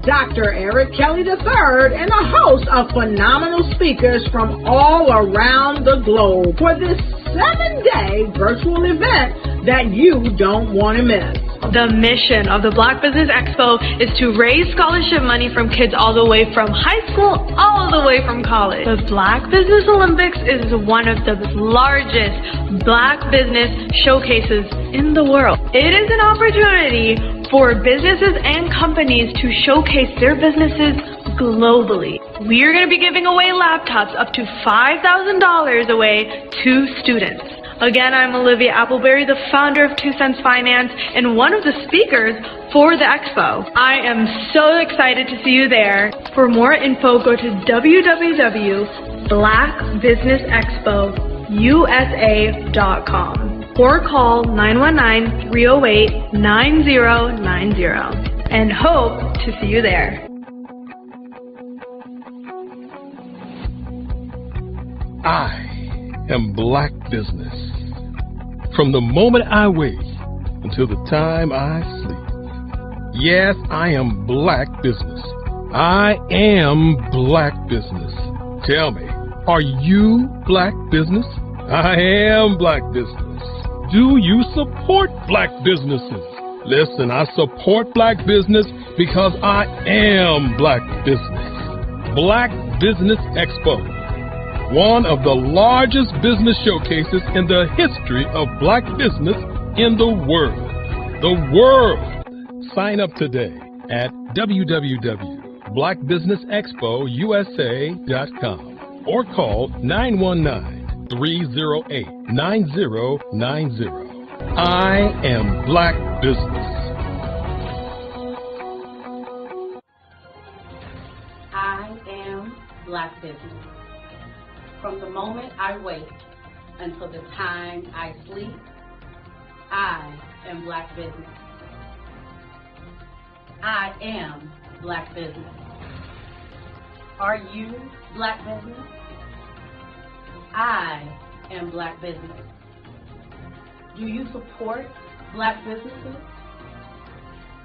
Dr. Eric Kelly III and a host of phenomenal speakers from all around the globe for this 7-day virtual event that you don't want to miss. The mission of the Black Business Expo is to raise scholarship money from kids all the way from high school all the way from college. The Black Business Olympics is one of the largest Black business showcases in the world. It is an opportunity for businesses and companies to showcase their businesses globally. We are going to be giving away laptops up to $5,000 away to students. Again, I'm Olivia Appleberry, the founder of 2 Cents Finance and one of the speakers for the expo. I am so excited to see you there. For more info, go to www.blackbusinessexpousa.com or call 919-308-9090 and hope to see you there. I am Black business. From the moment I wake until the time I sleep. Yes, I am Black business. I am Black business. Tell me, are you Black business? I am Black business. Do you support Black businesses? Listen, I support Black business because I am Black business. Black Business Expo. One of the largest business showcases in the history of Black business in the world. The world! Sign up today at www.blackbusinessexpousa.com or call 919-308-9090. I am Black business. I am Black business. From the moment I wake until the time I sleep, I am Black business. I am Black business. Are you Black business? I am Black business. Do you support Black businesses?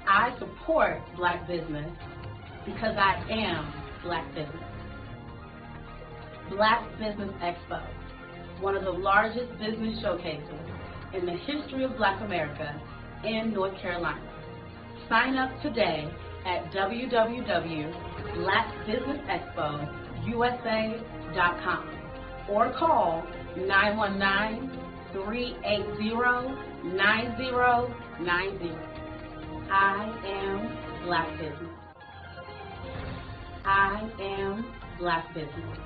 I support Black business because I am Black business. Black Business Expo, one of the largest business showcases in the history of Black America in North Carolina. Sign up today at www.blackbusinessexpousa.com or call 919-380-9090. I am Black business. I am Black business.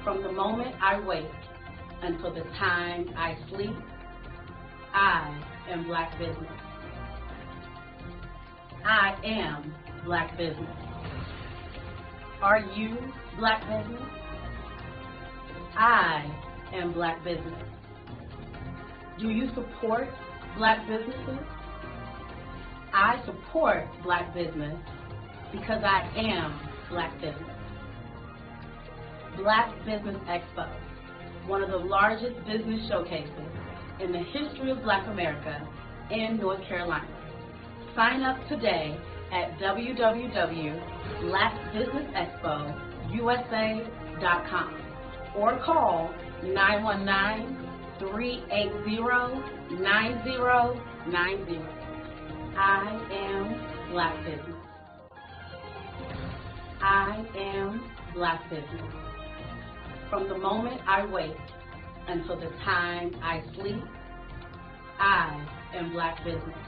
From the moment I wake until the time I sleep, I am Black business. I am Black business. Are you Black business? I am Black business. Do you support Black businesses? I support Black business because I am Black business. Black Business Expo, one of the largest business showcases in the history of Black America in North Carolina. Sign up today at www.blackbusinessexpousa.com or call 919-380-9090. I am Black business. I am Black business. From the moment I wake until the time I sleep, I am Black business.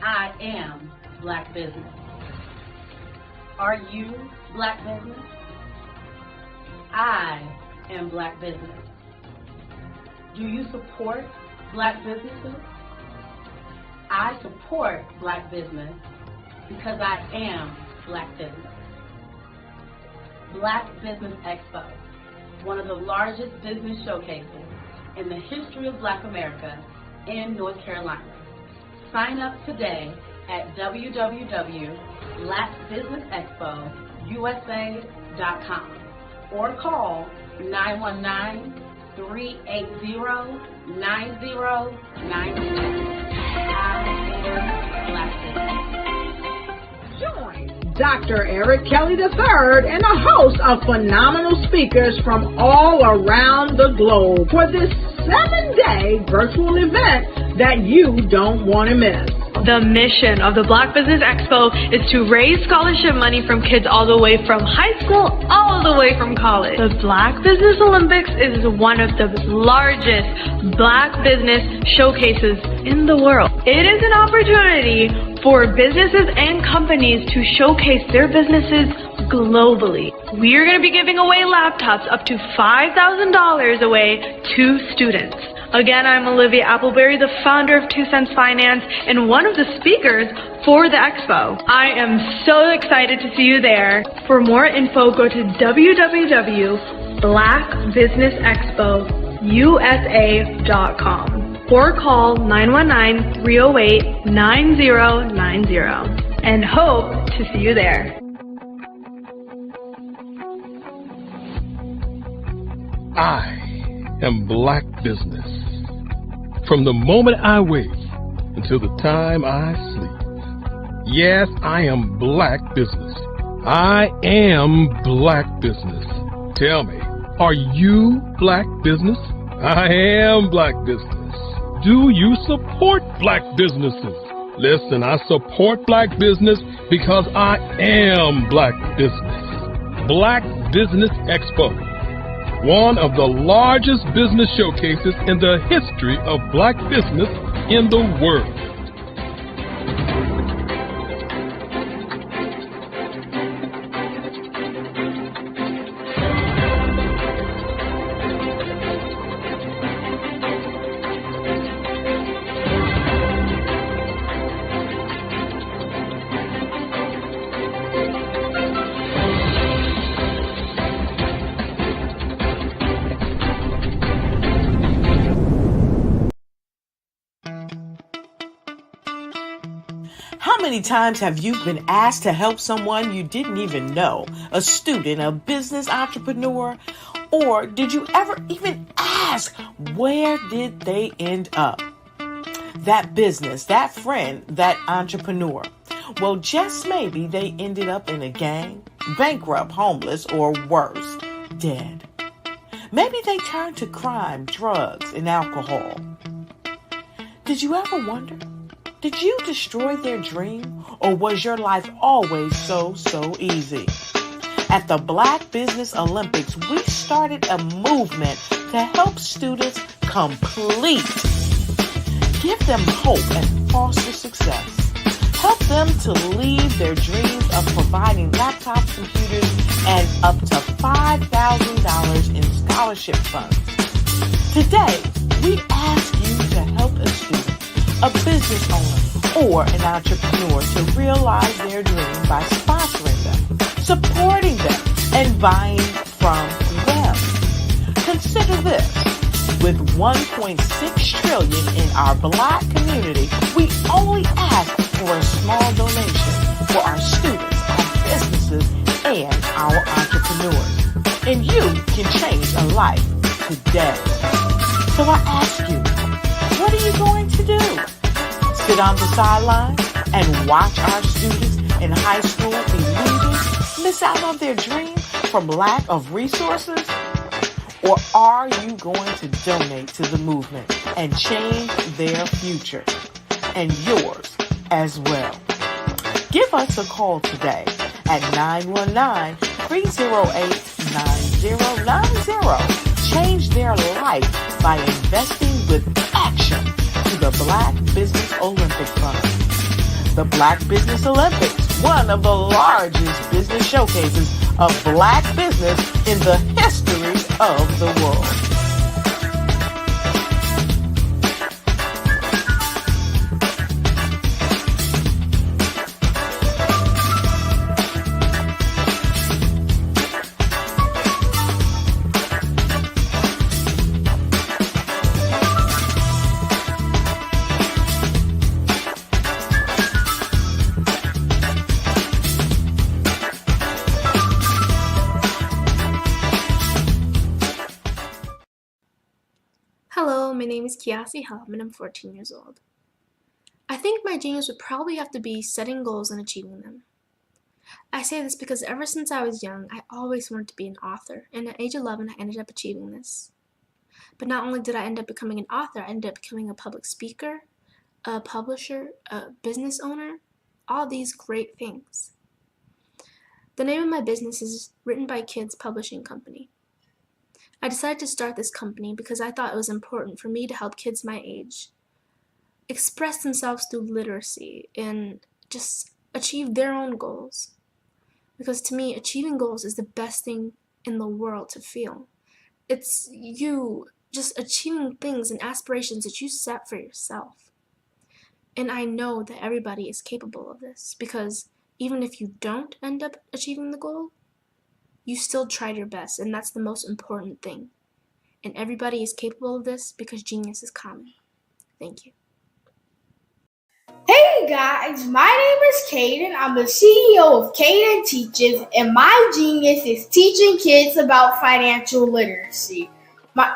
I am Black business. Are you Black business? I am Black business. Do you support Black businesses? I support Black business because I am Black business. Black Business Expo, one of the largest business showcases in the history of Black America in North Carolina. Sign up today at www.blackbusinessexpousa.com or call 919-380-9090. I am Black business. Dr. Eric Kelly III and a host of phenomenal speakers from all around the globe for this 7-day virtual event that you don't want to miss. The mission of the Black Business Expo is to raise scholarship money from kids all the way from high school, all the way from college. The Black Business Olympics is one of the largest Black business showcases in the world. It is an opportunity for businesses and companies to showcase their businesses globally. We are going to be giving away laptops up to $5,000 away to students. Again, I'm Olivia Appleberry, the founder of 2 Cents Finance and one of the speakers for the expo. I am so excited to see you there. For more info, go to www.blackbusinessexpousa.com or call 919-308-9090 and hope to see you there. I am Black business. From the moment I wake until the time I sleep. Yes, I am Black business. I am Black business. Tell me, are you Black business? I am Black business. Do you support Black businesses? Listen, I support Black business because I am Black business. Black Business Expo, one of the largest business showcases in the history of Black business in the world. How many times have you been asked to help someone you didn't even know, a student, a business entrepreneur, or did you ever even ask, where did they end up? That business, that friend, that entrepreneur. Well, just maybe they ended up in a gang, bankrupt, homeless, or worse, dead. Maybe they turned to crime, drugs, and alcohol. Did you ever wonder? Did you destroy their dream, or was your life always so easy? At the Black Business Olympics, we started a movement to help students complete. Give them hope and foster success. Help them to leave their dreams of providing laptops, computers, and up to $5,000 in scholarship funds. Today, we ask you to help a student, a business owner, or an entrepreneur to realize their dream by sponsoring them, supporting them, and buying from them. Consider this. With $1.6 trillion in our Black community, we only ask for a small donation for our students, our businesses, and our entrepreneurs. And you can change a life today. So I ask you, what are you going to do? Sit on the sideline and watch our students in high school be losers, miss out on their dream from lack of resources? Or are you going to donate to the movement and change their future and yours as well? Give us a call today at 919-308-9090. Change their life by investing with action to the Black Business Olympic Fund. The Black Business Olympics, one of the largest business showcases of Black business in the history of the world. Hello, my name is Kiasi Helm and I'm 14 years old. I think my genius would probably have to be setting goals and achieving them. I say this because ever since I was young, I always wanted to be an author, and at age 11, I ended up achieving this. But not only did I end up becoming an author, I ended up becoming a public speaker, a publisher, a business owner, all these great things. The name of my business is Written by Kids Publishing Company. I decided to start this company because I thought it was important for me to help kids my age express themselves through literacy and just achieve their own goals. Because to me, achieving goals is the best thing in the world to feel. It's you just achieving things and aspirations that you set for yourself. And I know that everybody is capable of this because even if you don't end up achieving the goal, you still tried your best, and that's the most important thing. And everybody is capable of this because genius is common. Thank you. Hey guys, my name is Caden. I'm the CEO of Caden Teaches, and my genius is teaching kids about financial literacy.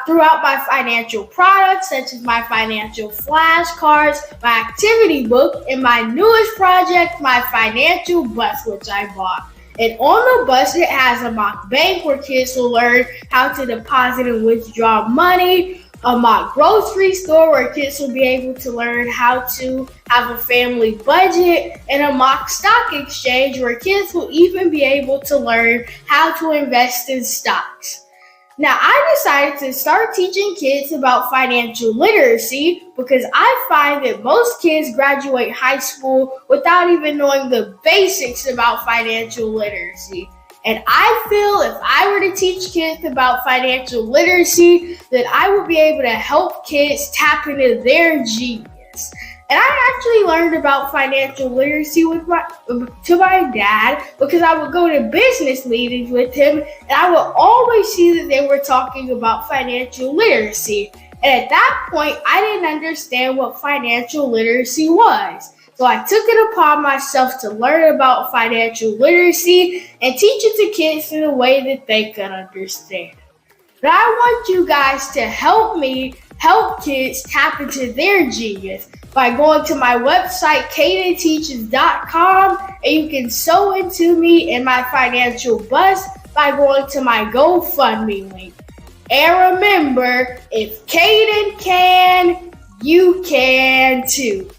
Throughout my financial products, such as my financial flashcards, my activity book, and my newest project, my financial bus, which I bought. And on the bus, it has a mock bank where kids will learn how to deposit and withdraw money, a mock grocery store where kids will be able to learn how to have a family budget, and a mock stock exchange where kids will even be able to learn how to invest in stocks. Now, I decided to start teaching kids about financial literacy because I find that most kids graduate high school without even knowing the basics about financial literacy. And I feel if I were to teach kids about financial literacy, that I would be able to help kids tap into their genius. And I actually learned about financial literacy to my dad because I would go to business meetings with him and I would always see that they were talking about financial literacy. And at that point, I didn't understand what financial literacy was. So I took it upon myself to learn about financial literacy and teach it to kids in a way that they could understand. But I want you guys to help me help kids tap into their genius by going to my website, cadenteaches.com, and you can sew into me in my financial bus by going to my GoFundMe link. And remember, if Caden can, you can too,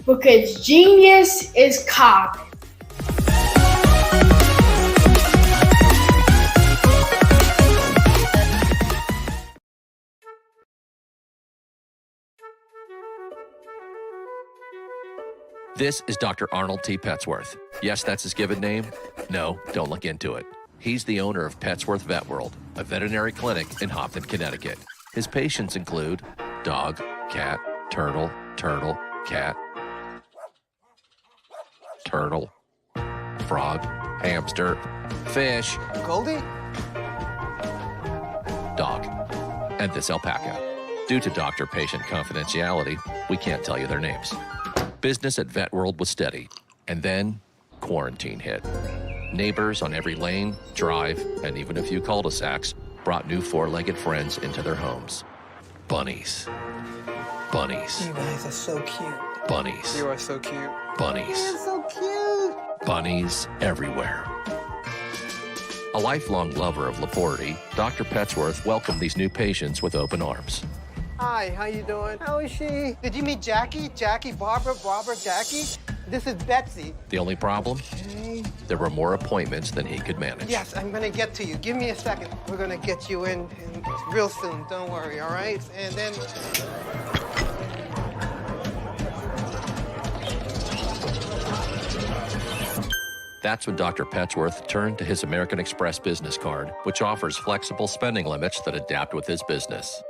because genius is common. This is Dr. Arnold T. Petsworth. Yes, that's his given name. No, don't look into it. He's the owner of Petsworth Vet World, a veterinary clinic in Hopton, Connecticut. His patients include dog, cat, turtle, cat, turtle, frog, hamster, fish, Goldie, dog, and this alpaca. Due to doctor-patient confidentiality, we can't tell you their names. Business at Vet World was steady, and then quarantine hit. Neighbors on every lane, drive, and even a few cul-de-sacs brought new four-legged friends into their homes. Bunnies. Bunnies. you guys are so cute. Bunnies. You are so cute. Bunnies. You're so cute. Bunnies everywhere. A lifelong lover of Laporte, Dr. Petsworth welcomed these new patients with open arms. Hi, how you doing? How is she? Did you meet Jackie? Jackie, Barbara, Jackie? This is Betsy. The only problem? Okay. There were more appointments than he could manage. Yes, I'm gonna get to you. Give me a second. We're gonna get you in real soon. Don't worry, all right? And then... That's when Dr. Petsworth turned to his American Express business card, which offers flexible spending limits that adapt with his business.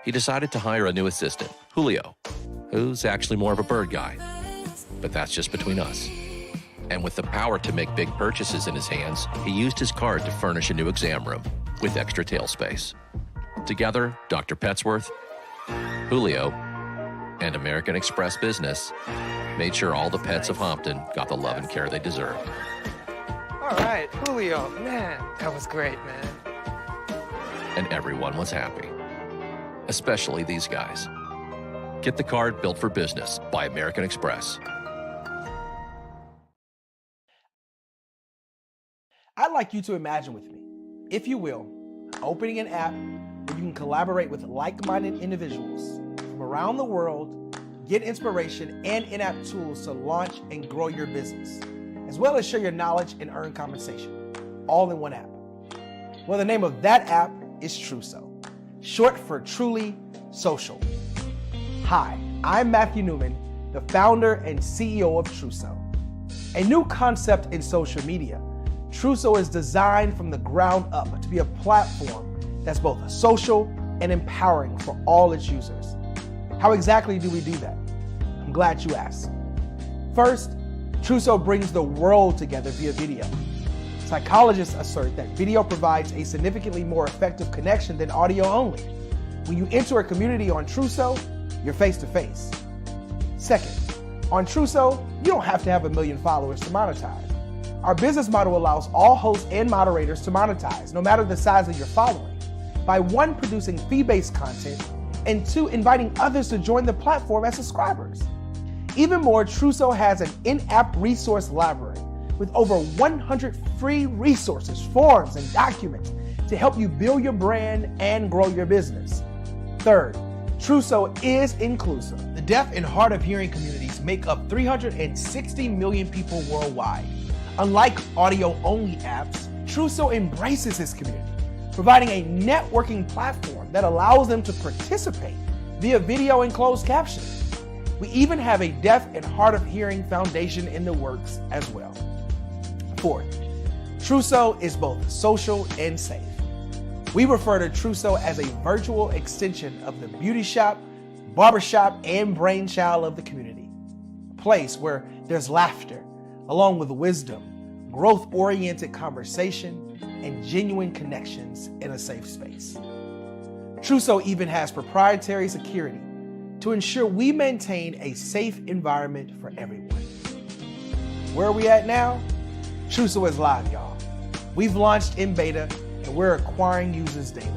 He decided to hire a new assistant, Julio, who's actually more of a bird guy. But that's just between us. And with the power to make big purchases in his hands, he used his card to furnish a new exam room with extra tail space. Together, Dr. Petsworth, Julio, and American Express Business made sure all the pets of Hopton got the love and care they deserved. All right, Julio, man, that was great, man. And everyone was happy. Especially these guys. Get the card built for business by American Express. I'd like you to imagine with me, if you will, opening an app where you can collaborate with like-minded individuals from around the world, get inspiration and in-app tools to launch and grow your business, as well as share your knowledge and earn compensation, all in one app. Well, the name of that app is Truso, short for Truly Social. Hi, I'm Matthew Newman, the founder and CEO of Truso. A new concept in social media, Truso is designed from the ground up to be a platform that's both social and empowering for all its users. How exactly do we do that? I'm glad you asked. First, Truso brings the world together via video. Psychologists assert that video provides a significantly more effective connection than audio only. When you enter a community on Truso, you're face to face. Second, on Truso, you don't have to have 1 million followers to monetize. Our business model allows all hosts and moderators to monetize, no matter the size of your following, by 1, producing fee-based content, and 2, inviting others to join the platform as subscribers. Even more, Truso has an in-app resource library with over 100 free resources, forms, and documents to help you build your brand and grow your business. Third, Truso is inclusive. The deaf and hard of hearing communities make up 360 million people worldwide. Unlike audio-only apps, Truso embraces this community, providing a networking platform that allows them to participate via video and closed captioning. We even have a deaf and hard of hearing foundation in the works as well. Fourth, Truso is both social and safe. We refer to Truso as a virtual extension of the beauty shop, barbershop, and brainchild of the community. A place where there's laughter, along with wisdom, growth-oriented conversation, and genuine connections in a safe space. Truso even has proprietary security to ensure we maintain a safe environment for everyone. Where are we at now? Truso is live, y'all. We've launched in beta and we're acquiring users daily.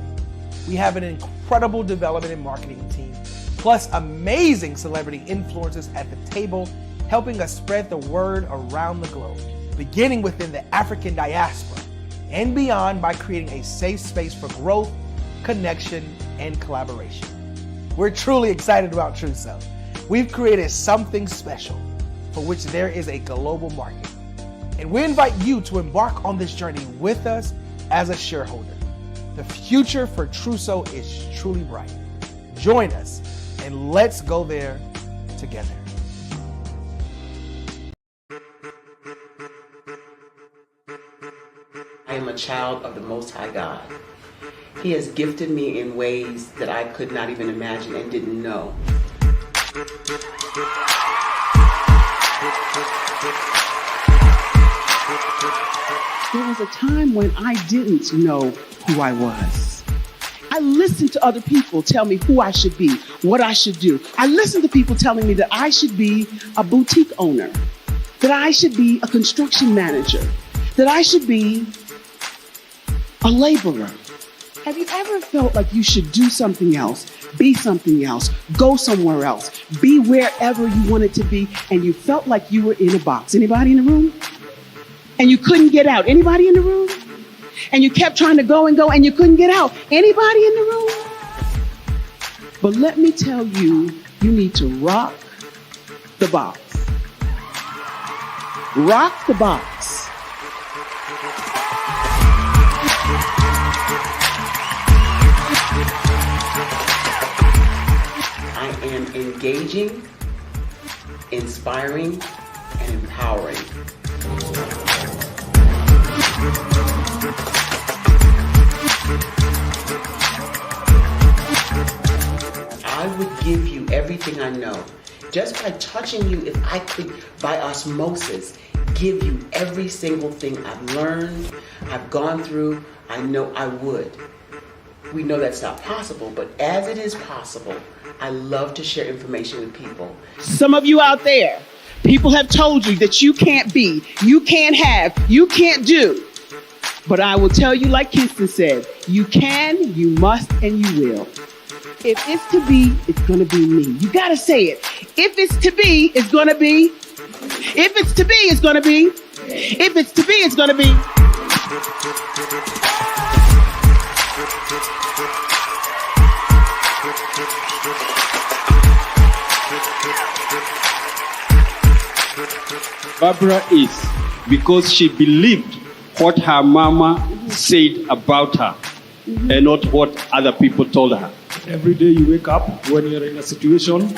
We have an incredible development and marketing team, plus amazing celebrity influencers at the table, helping us spread the word around the globe, beginning within the African diaspora and beyond by creating a safe space for growth, connection, and collaboration. We're truly excited about Truso. We've created something special for which there is a global market. And we invite you to embark on this journey with us as a shareholder. The future for Truso is truly bright. Join us and let's go there together. I am a child of the Most High God. He has gifted me in ways that I could not even imagine and didn't know. There was a time when I didn't know who I was. I listened to other people tell me who I should be, what I should do. I listened to people telling me that I should be a boutique owner, that I should be a construction manager, that I should be a laborer. Have you ever felt like you should do something else, be something else, go somewhere else, be wherever you wanted to be, and you felt like you were in a box? Anybody in the room? And you couldn't get out. Anybody in the room? And you kept trying to go and you couldn't get out. Anybody in the room? But let me tell you, you need to rock the box. Rock the box. I am engaging, inspiring, and empowering. I would give you everything I know. Just by touching you, if I could, by osmosis, give you every single thing I've learned, I've gone through, I know I would. We know that's not possible, but as it is possible, I love to share information with people. Some of you out there, people have told you that you can't be, you can't have, you can't do. But I will tell you, like Kinston said, you can, you must, and you will. If it's to be, it's going to be me. You got to say it. If it's to be, it's going to be. If it's to be, it's going to be. If it's to be, it's going to be. Barbara is because she believed what her mama said about her and not what other people told her. Every day you wake up, when you're in a situation,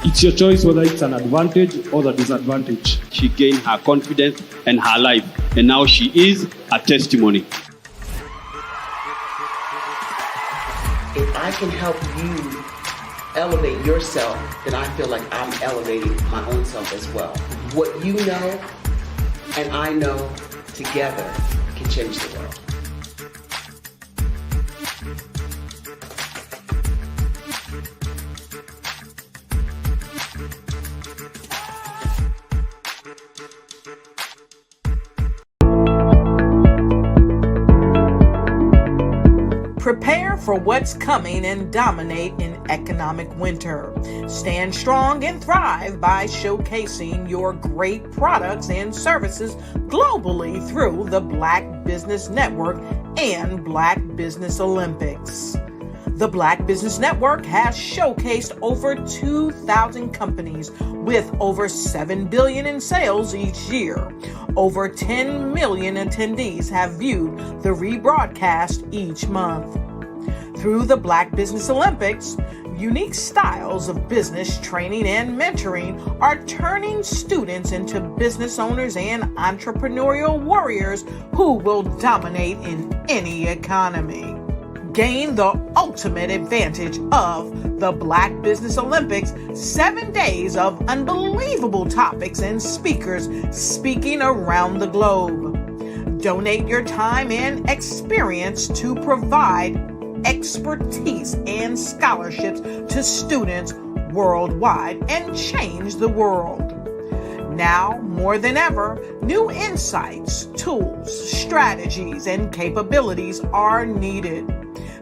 it's your choice whether it's an advantage or the disadvantage. She gained her confidence and her life, and now she is a testimony. If I can help you elevate yourself, then I feel like I'm elevating my own self as well. What you know and I know together can change the world. Prepare for what's coming and dominate in economic winter. Stand strong and thrive by showcasing your great products and services globally through the Black Business Network and Black Business Olympics. The Black Business Network has showcased over 2,000 companies with over $7 billion in sales each year. Over 10 million attendees have viewed the rebroadcast each month. Through the Black Business Olympics, unique styles of business training and mentoring are turning students into business owners and entrepreneurial warriors who will dominate in any economy. Gain the ultimate advantage of the Black Business Olympics, 7 days of unbelievable topics and speakers speaking around the globe. Donate your time and experience to provide expertise and scholarships to students worldwide and change the world. Now, more than ever, new insights, tools, strategies, and capabilities are needed.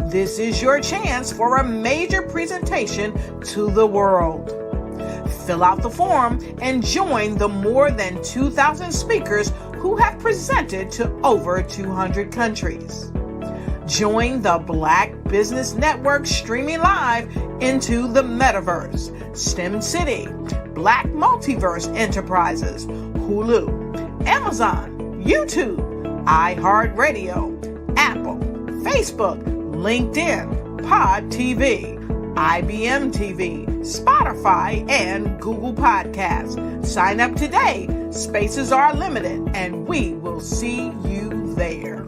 This is your chance for a major presentation to the world. Fill out the form and join the more than 2,000 speakers who have presented to over 200 countries. Join the Black Business Network streaming live into the Metaverse, STEM City, Black Multiverse Enterprises, Hulu, Amazon, YouTube, iHeartRadio, Apple, Facebook, LinkedIn, Pod TV, IBM TV, Spotify, and Google Podcasts. Sign up today. Spaces are limited, and we will see you there.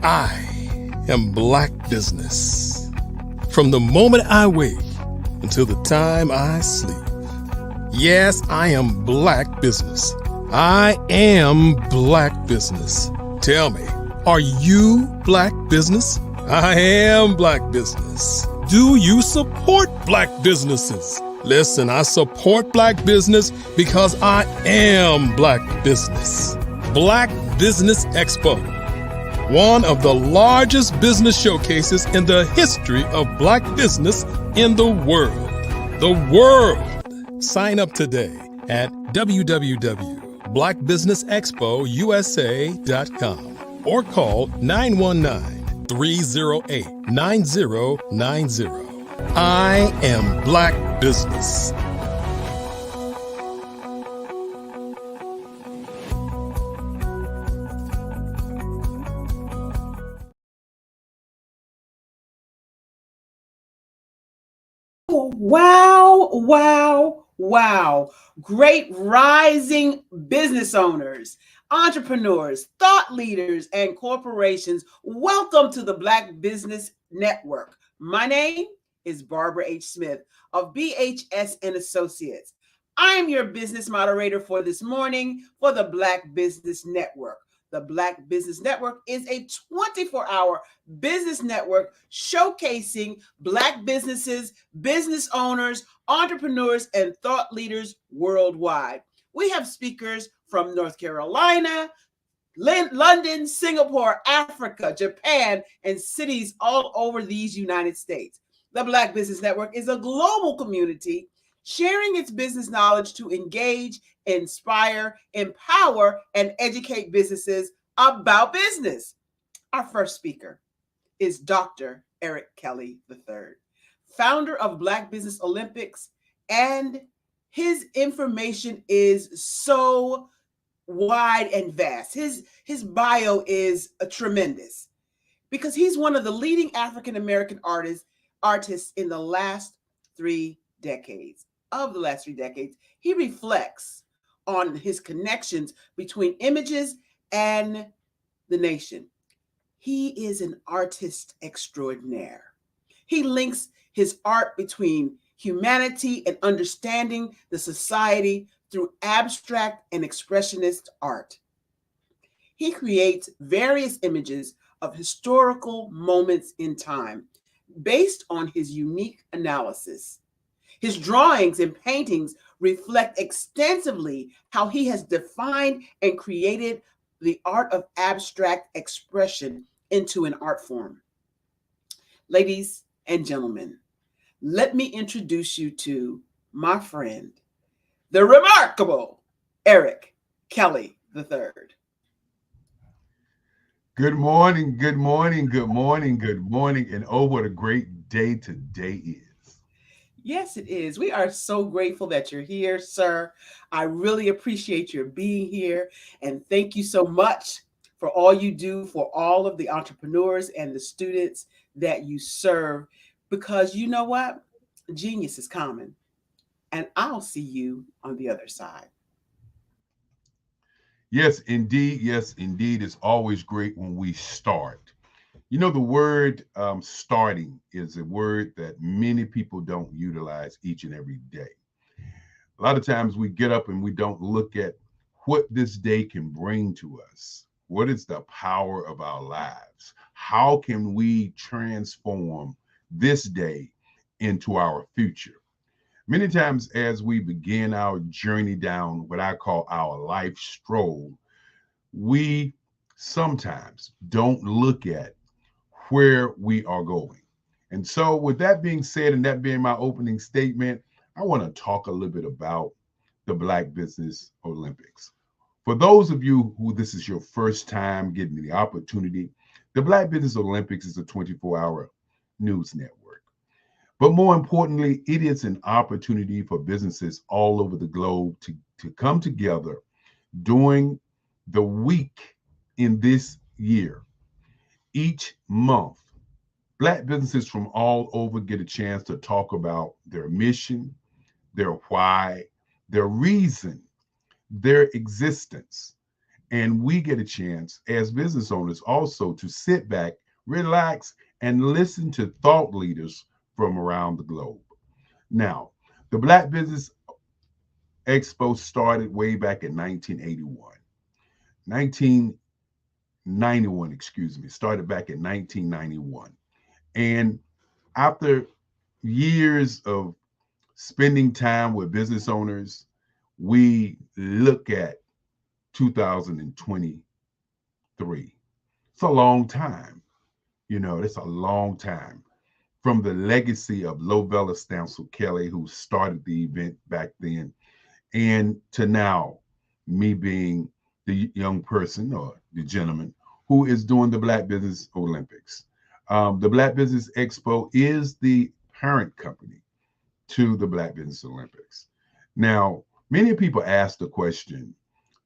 I am Black business. From the moment I wake until the time I sleep. Yes, I am Black business. I am Black business. Tell me, are you Black business? I am Black business. Do you support Black businesses? Listen, I support Black business because I am Black business. Black Business Expo, one of the largest business showcases in the history of Black business in the world. The world! Sign up today at www.blackbusinessexpousa.com or call 919-308-9090. I am Black business. Wow, wow, wow. Great rising business owners, entrepreneurs, thought leaders, and corporations. Welcome to the Black Business Network. My name is Barbara H. Smith of BHS and Associates. I am your business moderator for this morning for the Black Business Network. The Black Business Network is a 24-hour business network showcasing Black businesses, business owners, entrepreneurs, and thought leaders worldwide. We have speakers from North Carolina, London, Singapore, Africa, Japan, and cities all over these United States. The Black Business Network is a global community sharing its business knowledge to engage, inspire, empower, and educate businesses about business. Our first speaker is Dr. Eric Kelly III, founder of Black Business Olympics, and his information is so wide and vast. His bio is tremendous because he's one of the leading African-American artists in the last 3 decades. Of the last 3 decades, he reflects on his connections between images and the nation. He is an artist extraordinaire. He links his art between humanity and understanding the society through abstract and expressionist art. He creates various images of historical moments in time based on his unique analysis. His drawings and paintings reflect extensively how he has defined and created the art of abstract expression into an art form. Ladies and gentlemen, let me introduce you to my friend, the remarkable Eric Kelly III. Good morning, good morning, good morning, good morning, and oh, what a great day today is. Yes, it is. We are so grateful that you're here, sir. I really appreciate your being here, and thank you so much for all you do for all of the entrepreneurs and the students that you serve, because you know what? Genius is common, and I'll see you on the other side. Yes, indeed. Yes, indeed. It's always great when we start. You know, the word starting is a word that many people don't utilize each and every day. A lot of times we get up and we don't look at what this day can bring to us. What is the power of our lives? How can we transform this day into our future? Many times as we begin our journey down what I call our life stroll, we sometimes don't look at where we are going. And so with that being said, and that being my opening statement, I want to talk a little bit about the Black Business Olympics. For those of you who this is your first time getting the opportunity, the Black Business Olympics is a 24-hour news network. But more importantly, it is an opportunity for businesses all over the globe to come together during the week in this year. Each month, Black businesses from all over get a chance to talk about their mission, their why, their reason, their existence. And we get a chance as business owners also to sit back, relax, and listen to thought leaders from around the globe. Now, the Black Business Expo started way back in 1991, started back in 1991. And after years of spending time with business owners, we look at 2023. It's a long time. You know, it's a long time. From the legacy of Lovella Stancil Kelly, who started the event back then, and to now, me being the young person or the gentleman who is doing the Black Business Olympics. The Black Business Expo is the parent company to the Black Business Olympics. Now, many people ask the question,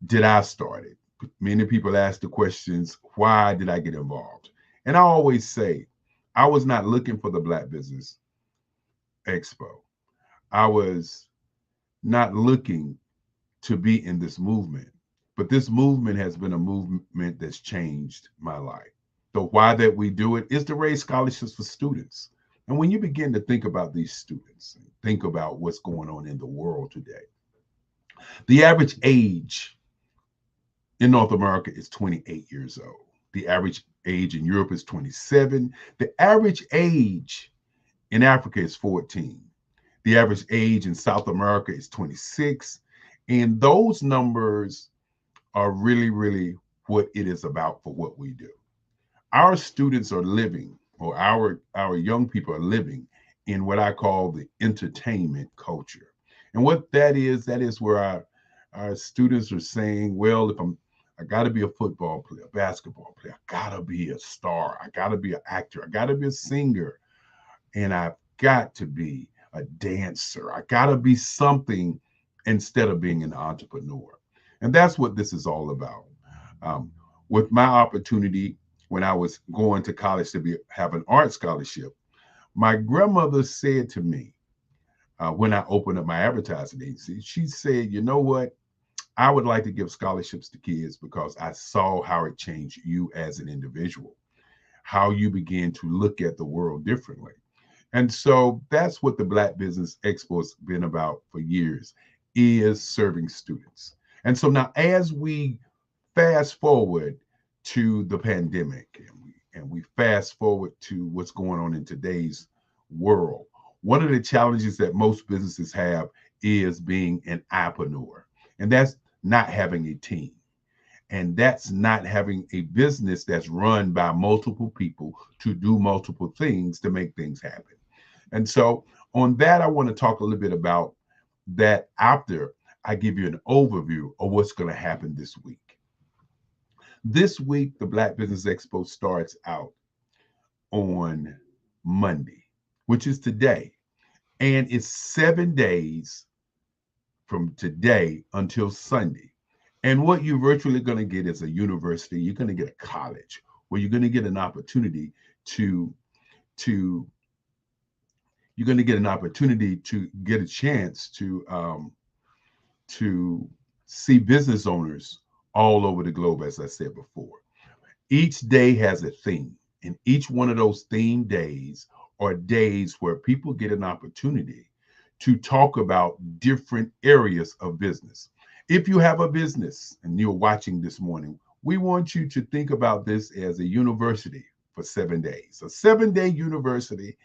did I start it? Many people ask the questions, why did I get involved? And I always say, I was not looking for the Black Business Expo. I was not looking to be in this movement, but this movement has been a movement that's changed my life. The why that we do it is to raise scholarships for students. And when you begin to think about these students, and think about what's going on in the world today, the average age in North America is 28 years old. The average age in Europe is 27. The average age in Africa is 14. The average age in South America is 26. And those numbers are really, really what it is about for what we do. Our students are living, or our young people are living in what I call the entertainment culture. And what that is where our students are saying, well, I got to be a football player, a basketball player, I got to be a star, I got to be an actor, I got to be a singer, and I've got to be a dancer, I got to be something instead of being an entrepreneur. And that's what this is all about. With my opportunity, when I was going to college to have an art scholarship, my grandmother said to me, when I opened up my advertising agency, she said, you know what? I would like to give scholarships to kids because I saw how it changed you as an individual, how you began to look at the world differently. And so that's what the Black Business Expo has been about for years, is serving students. And so now as we fast forward to the pandemic and we fast forward to what's going on in today's world, one of the challenges that most businesses have is being an entrepreneur. And that's not having a team. And that's not having a business that's run by multiple people to do multiple things to make things happen. And so on that, I want to talk a little bit about that after I give you an overview of what's going to happen this week. This week, the Black Business Expo starts out on Monday, which is today. And it's 7 days from today until Sunday. And what you're virtually going to get is a university, you're going to get a college, where you're going to get an opportunity to get a chance to see business owners all over the globe, as I said before. Each day has a theme, and each one of those theme days are days where people get an opportunity to talk about different areas of business. If you have a business and you're watching this morning, we want you to think about this as a university for 7 days, a 7-day university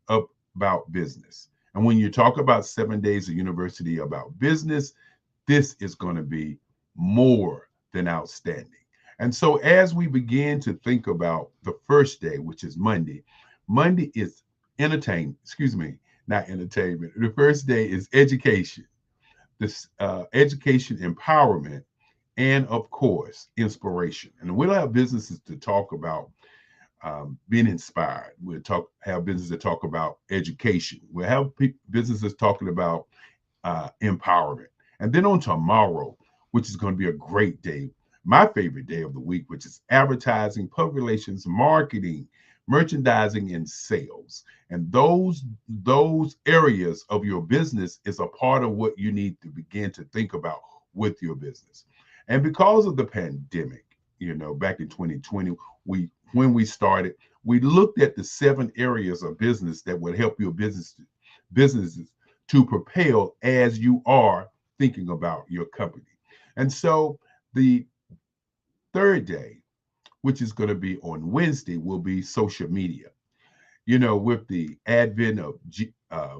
about business. And when you talk about 7 days of university about business, this is going to be more than outstanding. And so as we begin to think about the first day, which is Monday, Monday is entertainment, not entertainment. The first day is education, this education empowerment, and of course, inspiration. And we'll have businesses to talk about being inspired. We'll have businesses to talk about education. We'll have businesses talking about empowerment. And then on tomorrow, which is going to be a great day, my favorite day of the week, which is advertising, public relations, marketing, merchandising, and sales. And those areas of your business is a part of what you need to begin to think about with your business. And because of the pandemic, back in 2020, when we started, we looked at the 7 areas of business that would help your businesses to propel as you are thinking about your company. And so the third day, which is going to be on Wednesday, will be social media. With the advent of the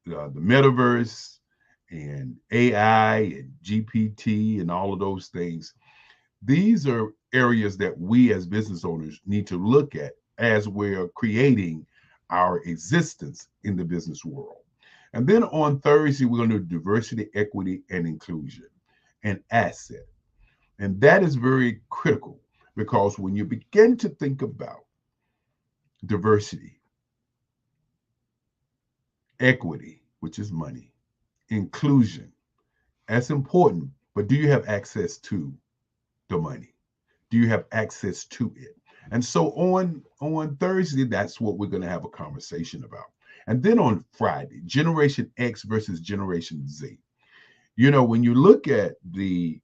metaverse and AI and GPT and all of those things, these are areas that we as business owners need to look at as we're creating our existence in the business world. And then on Thursday, we're going to do diversity, equity, and inclusion, and asset. And that is very critical, because when you begin to think about diversity, equity, which is money, inclusion, that's important, but do you have access to the money? Do you have access to it? And so on Thursday, that's what we're going to have a conversation about. And then on Friday, Generation X versus Generation Z. When you look at the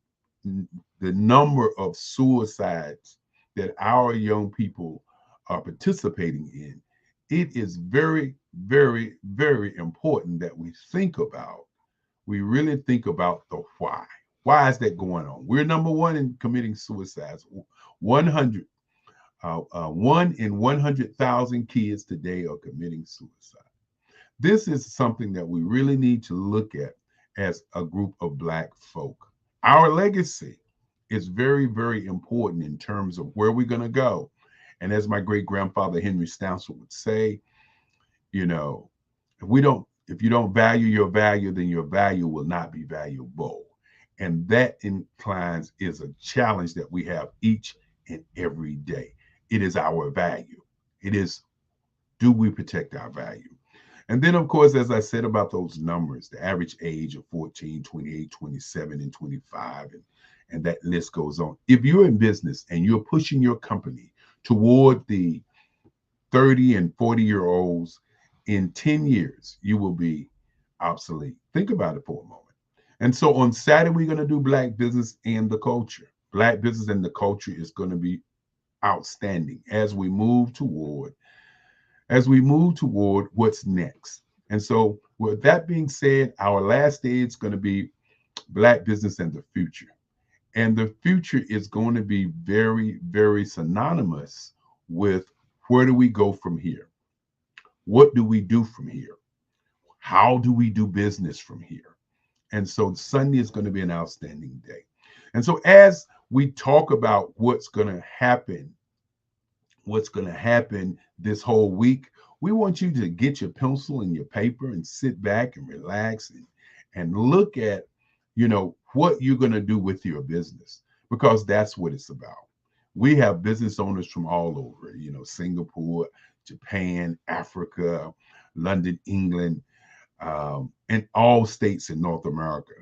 number of suicides that our young people are participating in, it is very, very, very important that we really think about the why. Why is that going on? We're number one in committing suicides. 1 in 100,000 kids today are committing suicide. This is something that we really need to look at as a group of Black folk. Our legacy is very, very important in terms of where we're going to go. And as my great grandfather Henry Stansel would say, you know, if you don't value your value, then your value will not be valuable. And that inclines is a challenge that we have each and every day. It is our value. It is, do we protect our value? And then, of course, as I said about those numbers, the average age of 14, 28, 27, and 25, and that list goes on. If you're in business and you're pushing your company toward the 30 and 40-year-olds, in 10 years, you will be obsolete. Think about it for a moment. And so on Saturday, we're going to do Black business and the culture. Black business and the culture is going to be outstanding as we move toward what's next. And so with that being said, our last day is going to be Black business and the future. And the future is going to be very, very synonymous with where do we go from here? What do we do from here? How do we do business from here? And so Sunday is going to be an outstanding day. And so as we talk about what's going to happen this whole week, we want you to get your pencil and your paper and sit back and relax and look at, you know, what you're going to do with your business, because that's what it's about. We have business owners from all over, you know, Singapore, Japan, Africa, London, England, and all states in North America.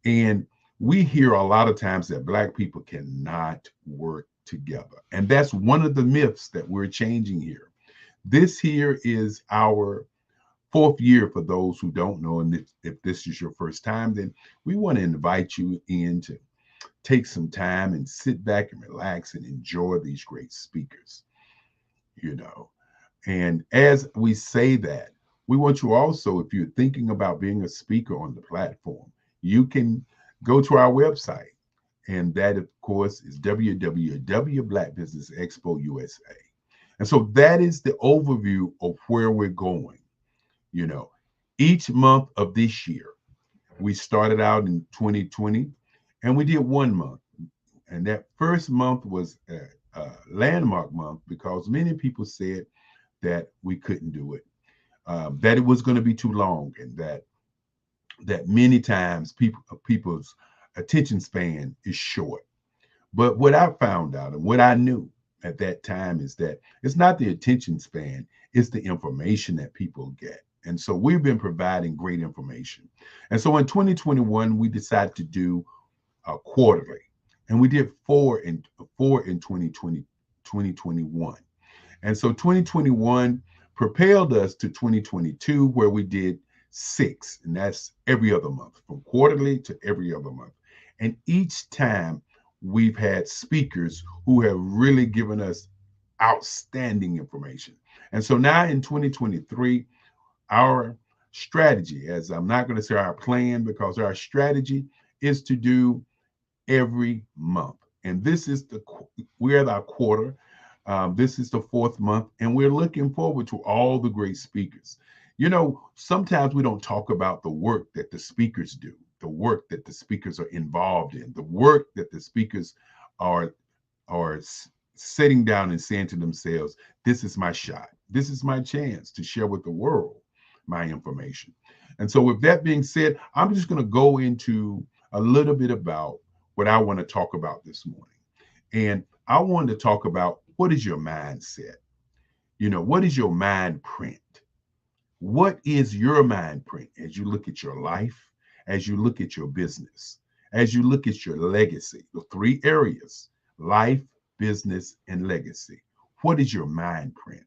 And we hear a lot of times that Black people cannot work together. And that's one of the myths that we're changing here. This here is our 4th year for those who don't know. And if this is your first time, then we want to invite you in to take some time and sit back and relax and enjoy these great speakers, you know. And as we say that, we want you also, if you're thinking about being a speaker on the platform, you can go to our website. And that, of course, is www.blackbusinessexpo.usa. And so that is the overview of where we're going. You know, each month of this year, we started out in 2020 and we did 1 month. And that first month was a landmark month because many people said that we couldn't do it, that it was going to be too long, and that many times people's attention span is short. But what I found out and what I knew at that time is that it's not the attention span, it's the information that people get. And so we've been providing great information. And so in 2021, we decided to do quarterly, and we did four in 2021. And so 2021 propelled us to 2022, where we did 6, and that's every other month, from quarterly to every other month. And each time we've had speakers who have really given us outstanding information. And so now in 2023, our strategy, as I'm not going to say our plan, because our strategy is to do every month. And this is we're at our quarter. This is the 4th month, and we're looking forward to all the great speakers. You know, sometimes we don't talk about the work that the speakers do, the work that the speakers are involved in, the work that the speakers are sitting down and saying to themselves, this is my shot. This is my chance to share with the world my information. And so with that being said, I'm just going to go into a little bit about what I want to talk about this morning. And I want to talk about, what is your mindset? You know, what is your mind print? What is your mind print as you look at your life, as you look at your business, as you look at your legacy? The 3 areas: life, business, and legacy. What is your mind print?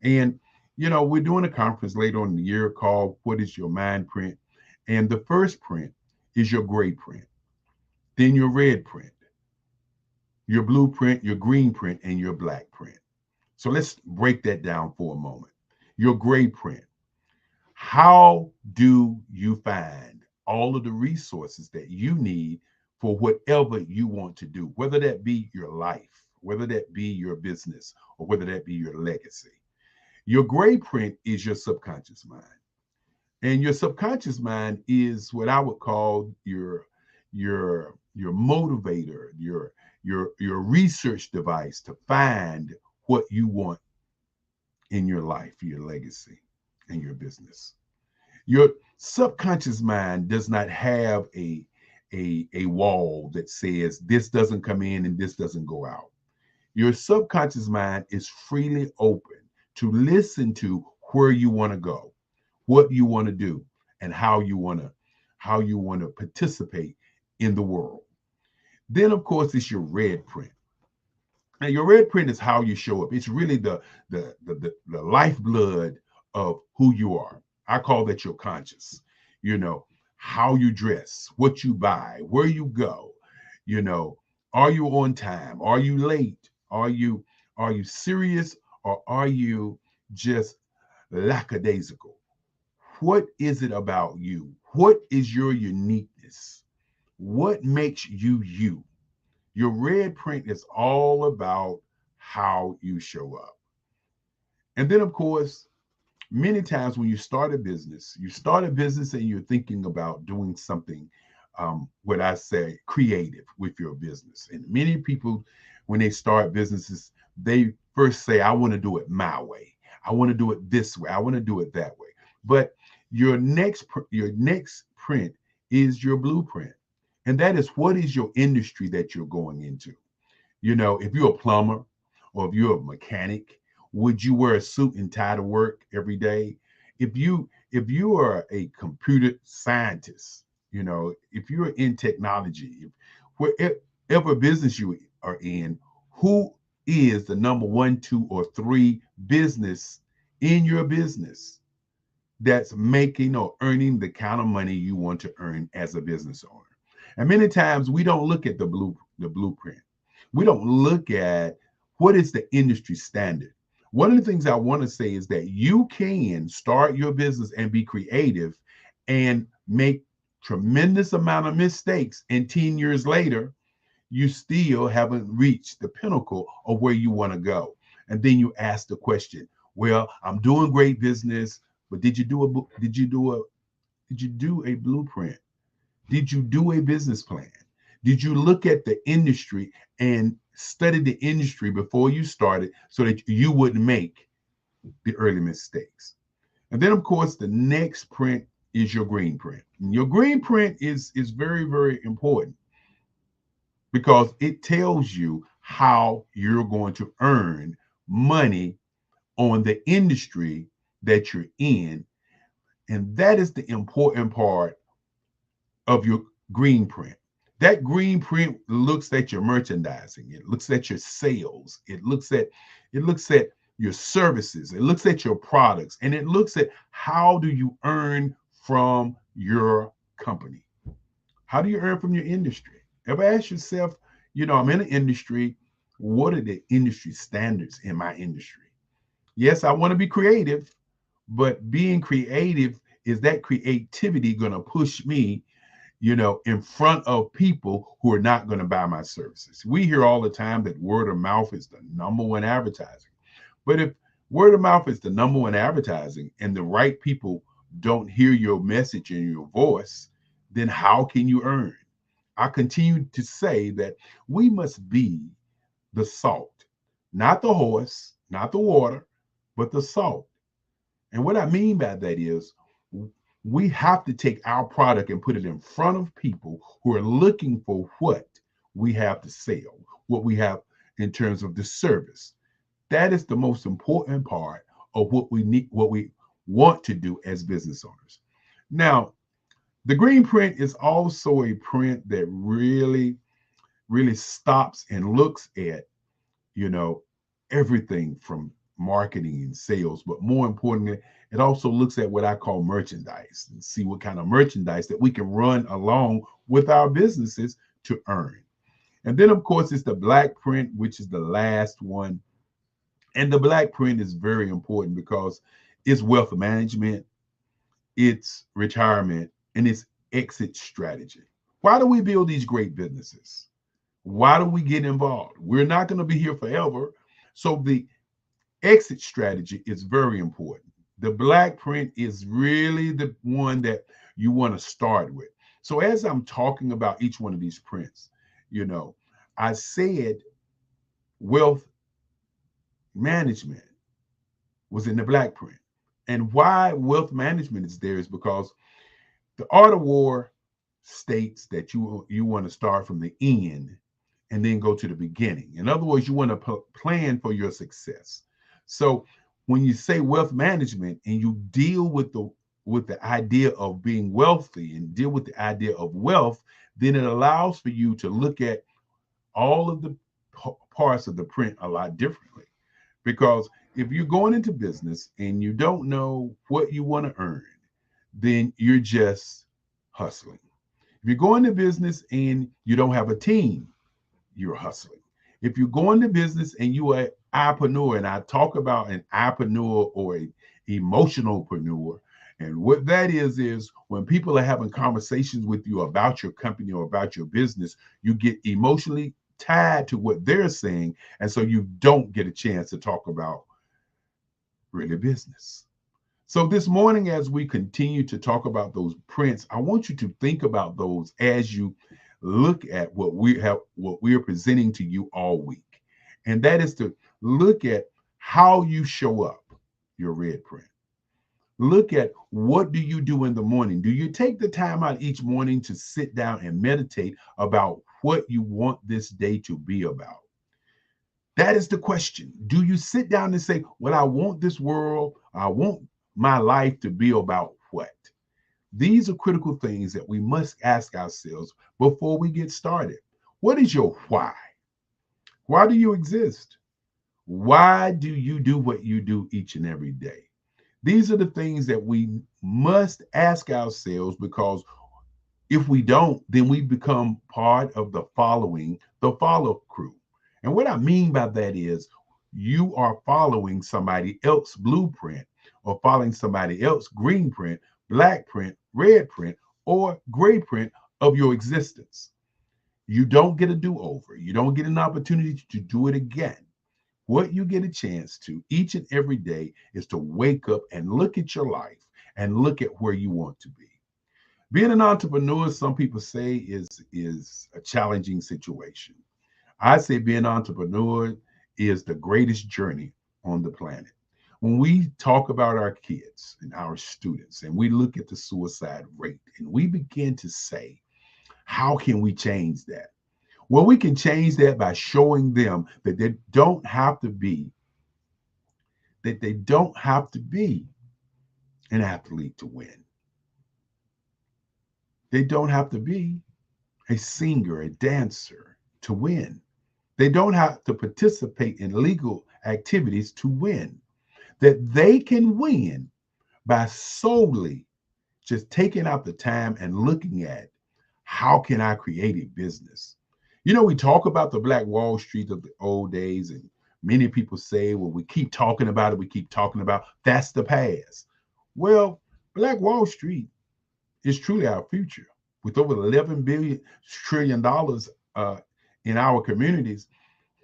And, you know, we're doing a conference later on in the year called What is Your Mind Print? And the first print is your gray print, then your red print, your blue print, your green print, and your black print. So let's break that down for a moment. Your gray print. How do you find all of the resources that you need for whatever you want to do, whether that be your life, whether that be your business, or whether that be your legacy. Your gray print is your subconscious mind. And your subconscious mind is what I would call your motivator, your research device to find what you want in your life, your legacy, and your business. Your subconscious mind does not have a wall that says this doesn't come in and this doesn't go out. Your subconscious mind is freely open to listen to where you want to go, what you want to do, and how you want to participate in the world. Then, of course, it's your red print. Now, your red print is how you show up. It's really the lifeblood of who you are. I call that your conscious. How you dress, what you buy, where you go. Are you on time? Are you late? Are you serious, or are you just lackadaisical? What is it about you? What is your uniqueness? What makes you you? Your red print is all about how you show up. And then, of course, many times when you start a business and you're thinking about doing something, what I say, creative with your business. And many people, when they start businesses, they first say, I want to do it my way. I want to do it this way. I want to do it that way. But your next print is your blueprint. And that is, what is your industry that you're going into? If you're a plumber or if you're a mechanic, would you wear a suit and tie to work every day? If you are a computer scientist, if you're in technology, whatever business you are in, who is the number 1, 2, or 3 business in your business that's making or earning the kind of money you want to earn as a business owner? And many times we don't look at the blueprint. We don't look at what is the industry standard. One of the things I want to say is that you can start your business and be creative and make tremendous amount of mistakes, and 10 years later, you still haven't reached the pinnacle of where you want to go. And then you ask the question, well, I'm doing great business, but did you do a blueprint? Did you do a business plan? Did you look at the industry and study the industry before you started so that you wouldn't make the early mistakes? And then, of course, the next print is your green print. And your green print is very, very important because it tells you how you're going to earn money on the industry that you're in. And that is the important part of your green print. That green print looks at your merchandising. It looks at your sales. It looks at your services. It looks at your products, and it looks at how do you earn from your company? How do you earn from your industry? Ever ask yourself, I'm in an industry, what are the industry standards in my industry? Yes, I want to be creative, but being creative, is that creativity going to push me in front of people who are not going to buy my services? We hear all the time that word of mouth is the number 1 advertising. But if word of mouth is the number 1 advertising and the right people don't hear your message and your voice, then how can you earn? I continue to say that we must be the salt, not the horse, not the water, but the salt. And what I mean by that is, we have to take our product and put it in front of people who are looking for what we have to sell, what we have in terms of the service. That is the most important part of what we need, what we want to do as business owners. Now, the green print is also a print that really, really stops and looks at, everything from marketing and sales, but more importantly, it also looks at what I call merchandise and see what kind of merchandise that we can run along with our businesses to earn. And then, of course, it's the black print, which is the last one. And the black print is very important because it's wealth management, it's retirement, and it's exit strategy. Why do we build these great businesses? Why do we get involved? We're not going to be here forever. So the exit strategy is very important. The Black print is really the one that you want to start with. So as I'm talking about each one of these prints, you know, I said wealth management was in the Black print. And why wealth management is there is because the Art of War states that you want to start from the end and then go to the beginning. In other words, you want to plan for your success. So when you say wealth management and you deal with the idea of being wealthy and deal with the idea of wealth, then it allows for you to look at all of the parts of the print a lot differently. Because if you're going into business and you don't know what you want to earn, then you're just hustling. If you go into business and you don't have a team, you're hustling. If you go into business and you are an entrepreneur, and I talk about an entrepreneur or an emotionalpreneur, and what that is when people are having conversations with you about your company or about your business, you get emotionally tied to what they're saying, and so you don't get a chance to talk about really business. So this morning, as we continue to talk about those prints, I want you to think about those as you look at what we are presenting to you all week. And that is to look at how you show up your red print. Look at what do you do in the morning? Do you take the time out each morning to sit down and meditate about what you want this day to be about? That is the question. Do you sit down and say, well, I want this world, I want my life to be about what? These are critical things that we must ask ourselves before we get started. What is your why? Why do you exist? Why do you do what you do each and every day? These are the things that we must ask ourselves, because if we don't, then we become part of the follow crew. And what I mean by that is you are following somebody else's blueprint or following somebody else's green print, black print, red print, or gray print of your existence. You don't get a do-over. You don't get an opportunity to do it again. What you get a chance to each and every day is to wake up and look at your life and look at where you want to be. Being an entrepreneur, some people say, is a challenging situation. I say being an entrepreneur is the greatest journey on the planet. When we talk about our kids and our students and we look at the suicide rate and we begin to say, how can we change that? Well, we can change that by showing them that they don't have to be an athlete to win. They don't have to be a singer, a dancer to win. They don't have to participate in legal activities to win. That they can win by solely just taking out the time and looking at how can I create a business. You know, we talk about the Black Wall Street of the old days, and many people say, well, we keep talking about it, that's the past. Well, Black Wall Street is truly our future. With over $11 trillion in our communities,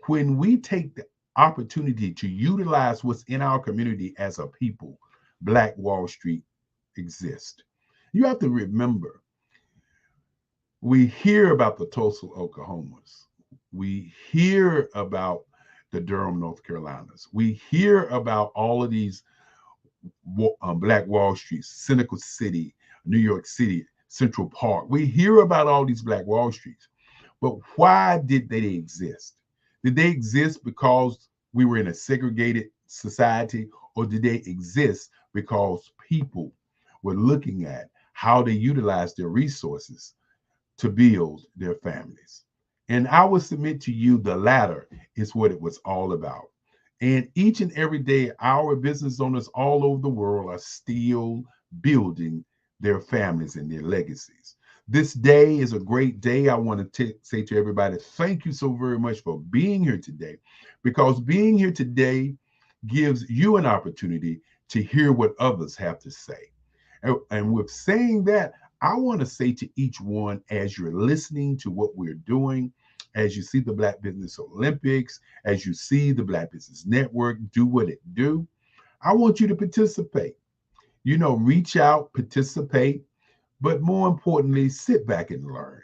when we take the opportunity to utilize what's in our community as a people, Black Wall Street exists. You have to remember, we hear about the Tulsa, Oklahomas. We hear about the Durham, North Carolinas. We hear about all of these Black Wall Streets, Cynical City, New York City, Central Park. We hear about all these Black Wall Streets. But why did they exist? Did they exist because we were in a segregated society, or did they exist because people were looking at how they utilize their resources to build their families? And I would submit to you the latter is what it was all about. And each and every day, our business owners all over the world are still building their families and their legacies. This day is a great day. I want to say to everybody, thank you so very much for being here today, because being here today gives you an opportunity to hear what others have to say. And with saying that, I want to say to each one, as you're listening to what we're doing, as you see the Black Business Olympics, as you see the Black Business Network do what it do, I want you to participate. Reach out, participate, but more importantly, sit back and learn.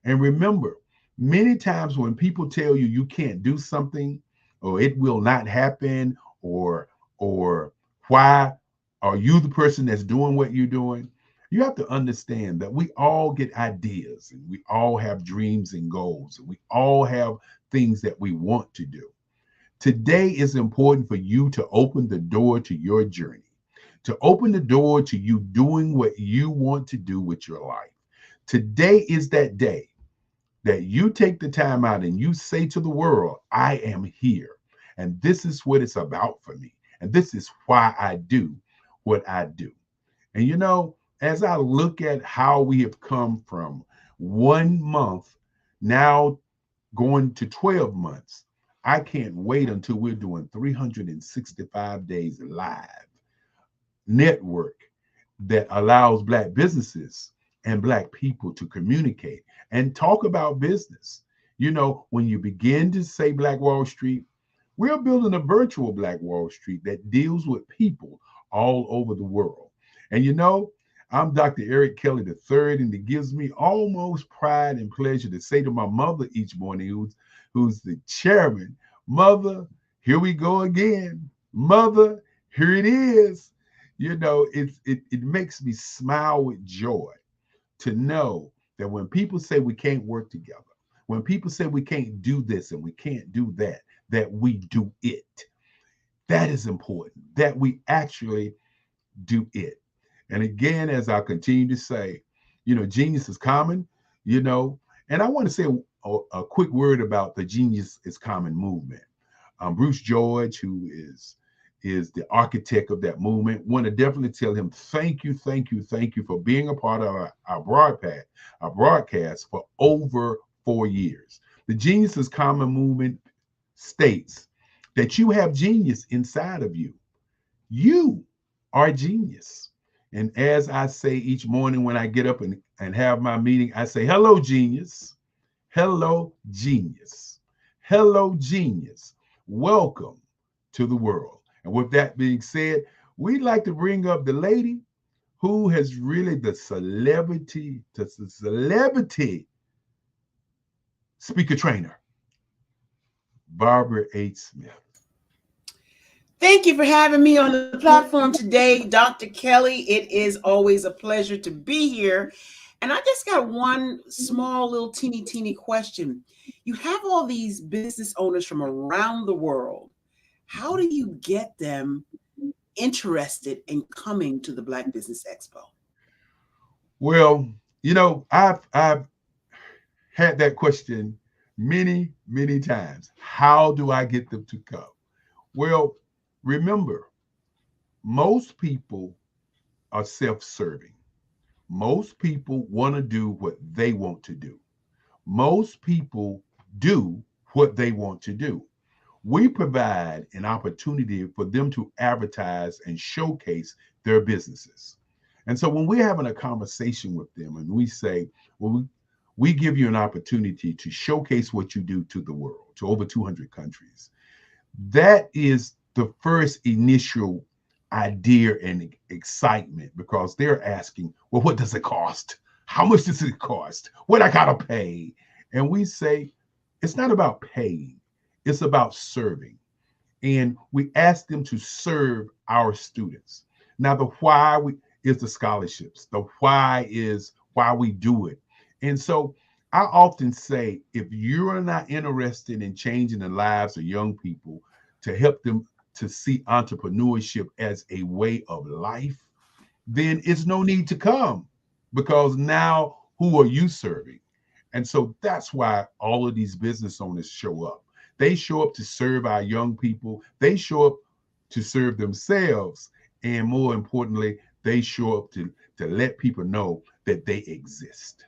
And remember, many times when people tell you you can't do something, or it will not happen, or why are you the person that's doing what you're doing, you have to understand that we all get ideas, and we all have dreams and goals, and we all have things that we want to do. Today is important for you to open the door to your journey, to open the door to you doing what you want to do with your life. Today is that day that you take the time out and you say to the world, I am here, and this is what it's about for me, and this is why I do what I do. And as I look at how we have come from 1 month now going to 12 months, I can't wait until we're doing 365 days live network that allows Black businesses and Black people to communicate and talk about business. When you begin to say Black Wall Street, we're building a virtual Black Wall Street that deals with people all over the world. And I'm Dr. Eric Kelly III, and it gives me almost pride and pleasure to say to my mother each morning, who's the chairman, Mother, here we go again. Mother, here it is. It makes me smile with joy to know that when people say we can't work together, when people say we can't do this and we can't do that, that we do it. That is important, that we actually do it. And again, as I continue to say, genius is common, and I want to say a quick word about the Genius is Common movement. Bruce George, who is the architect of that movement, want to definitely tell him thank you for being a part of our broadcast for over 4 years. The Genius is Common movement states that you have genius inside of you. You are genius. And as I say each morning when I get up and have my meeting, I say, hello, genius. Hello, genius. Hello, genius. Welcome to the world. And with that being said, we'd like to bring up the lady who has really the celebrity speaker trainer, Barbara H. Smith. Thank you for having me on the platform today, Dr. Kelly. It is always a pleasure to be here. And I just got one small little teeny question. You have all these business owners from around the world. How do you get them interested in coming to the Black Business Expo? Well, I've had that question many, many times. How do I get them to come? Well, remember, most people are self-serving. Most people want to do what they want to do. Most people do what they want to do. We provide an opportunity for them to advertise and showcase their businesses. And so when we're having a conversation with them and we say, well, we give you an opportunity to showcase what you do to the world, to over 200 countries. That is the first initial idea and excitement, because they're asking, well, what does it cost? How much does it cost? What I gotta pay? And we say, it's not about paying, it's about serving. And we ask them to serve our students. Now, the why is the scholarships. The why is why we do it. And so I often say, if you're not interested in changing the lives of young people, to help them to see entrepreneurship as a way of life, then it's no need to come, because now who are you serving? And so that's why all of these business owners show up. They show up to serve our young people. They show up to serve themselves. And more importantly, they show up to let people know that they exist.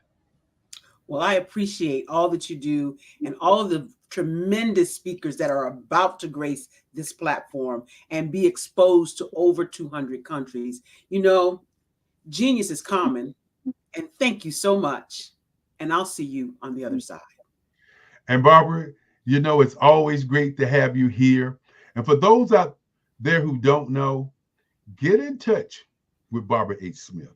Well, I appreciate all that you do and all of the tremendous speakers that are about to grace this platform and be exposed to over 200 countries. Genius is common. And thank you so much. And I'll see you on the other side. And Barbara, you know, it's always great to have you here. And for those out there who don't know, get in touch with Barbara H. Smith.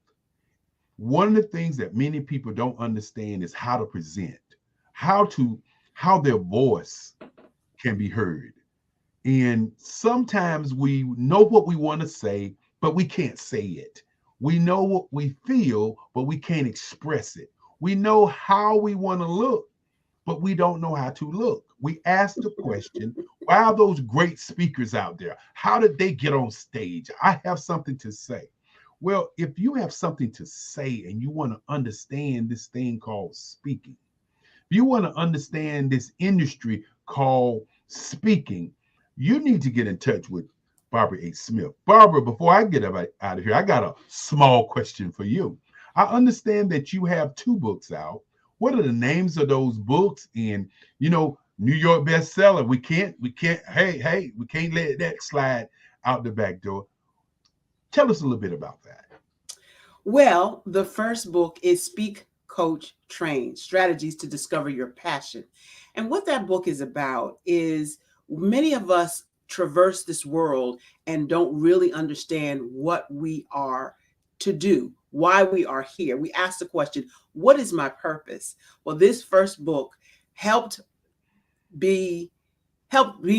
One of the things that many people don't understand is how to present, how their voice can be heard. And sometimes we know what we want to say, but we can't say it. We know what we feel, but we can't express it. We know how we want to look, but we don't know how to look. We ask the question, why are those great speakers out there? How did they get on stage? I have something to say. Well, if you have something to say and you want to understand this thing called speaking, if you want to understand this industry called speaking, you need to get in touch with Barbara H. Smith. Barbara, before I get out of here, I got a small question for you. I understand that you have 2 books out. What are the names of those books? And, you know, New York bestseller. We can't, we can't let that slide out the back door. Tell us a little bit about that. Well, the first book is Speak, Coach, Train, Strategies to Discover Your Passion. And what that book is about is many of us traverse this world and don't really understand what we are to do, why we are here. We ask the question, what is my purpose? Well, this first book helped being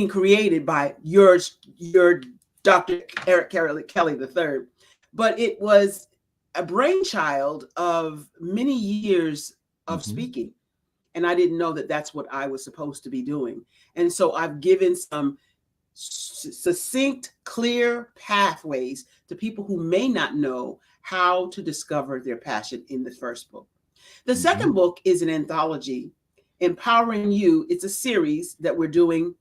created by your Dr. Eric Kelly III, but it was a brainchild of many years of speaking. And I didn't know that that's what I was supposed to be doing. And so I've given some succinct, clear pathways to people who may not know how to discover their passion in the first book. The second book is an anthology, Empowering You. It's a series that we're doing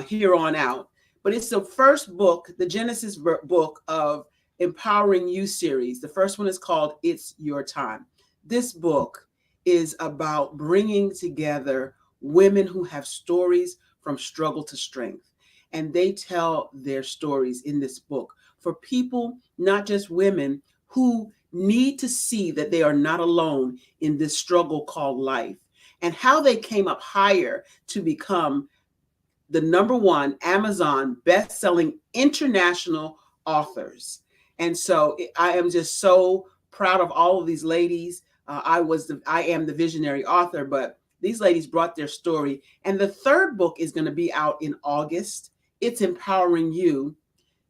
here on out, but it's the first book, the Genesis book of Empowering You series. The first one is called It's Your Time. This book is about bringing together women who have stories from struggle to strength. And they tell their stories in this book for people, not just women, who need to see that they are not alone in this struggle called life, and how they came up higher to become the #1 Amazon best-selling international authors. And so I am just so proud of all of these ladies. I am the visionary author, but these ladies brought their story. And the third book is going to be out in August. It's Empowering You.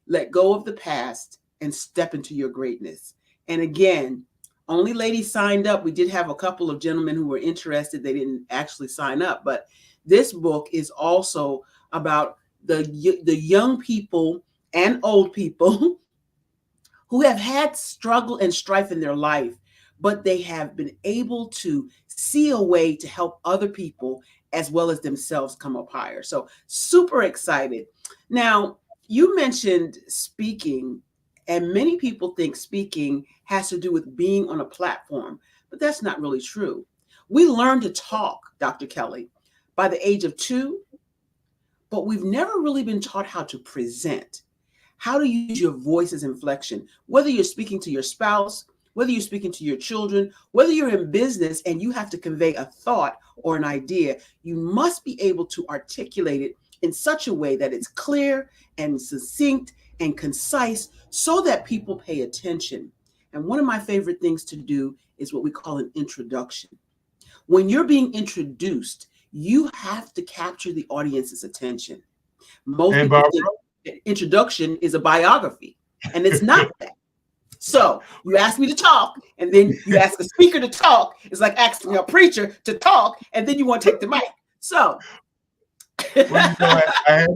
Let go of the past and step into your greatness. And again, only ladies signed up. We did have a couple of gentlemen who were interested. They didn't actually sign up. But this book is also about the young people and old people who have had struggle and strife in their life, but they have been able to see a way to help other people as well as themselves come up higher. So super excited. Now, you mentioned speaking, and many people think speaking has to do with being on a platform, but that's not really true. We learn to talk, Dr. Kelly, by the age of 2, but we've never really been taught how to present, how to use your voice as inflection, whether you're speaking to your spouse, whether you're speaking to your children, whether you're in business and you have to convey a thought or an idea, you must be able to articulate it in such a way that it's clear and succinct and concise so that people pay attention. And one of my favorite things to do is what we call an introduction. When you're being introduced, you have to capture the audience's attention. Most people think introduction is a biography, and it's not that. So you ask me to talk, and then you ask a speaker to talk. It's like asking a preacher to talk, and then you want to take the mic. So well,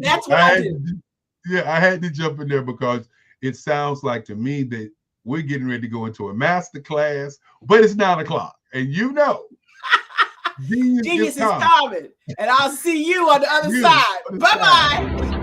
that's what I do. Yeah, I had to jump in there because it sounds like to me that we're getting ready to go into a master class, but it's 9 o'clock, and you know, genius is coming, and I'll see you on the other side. Bye-bye.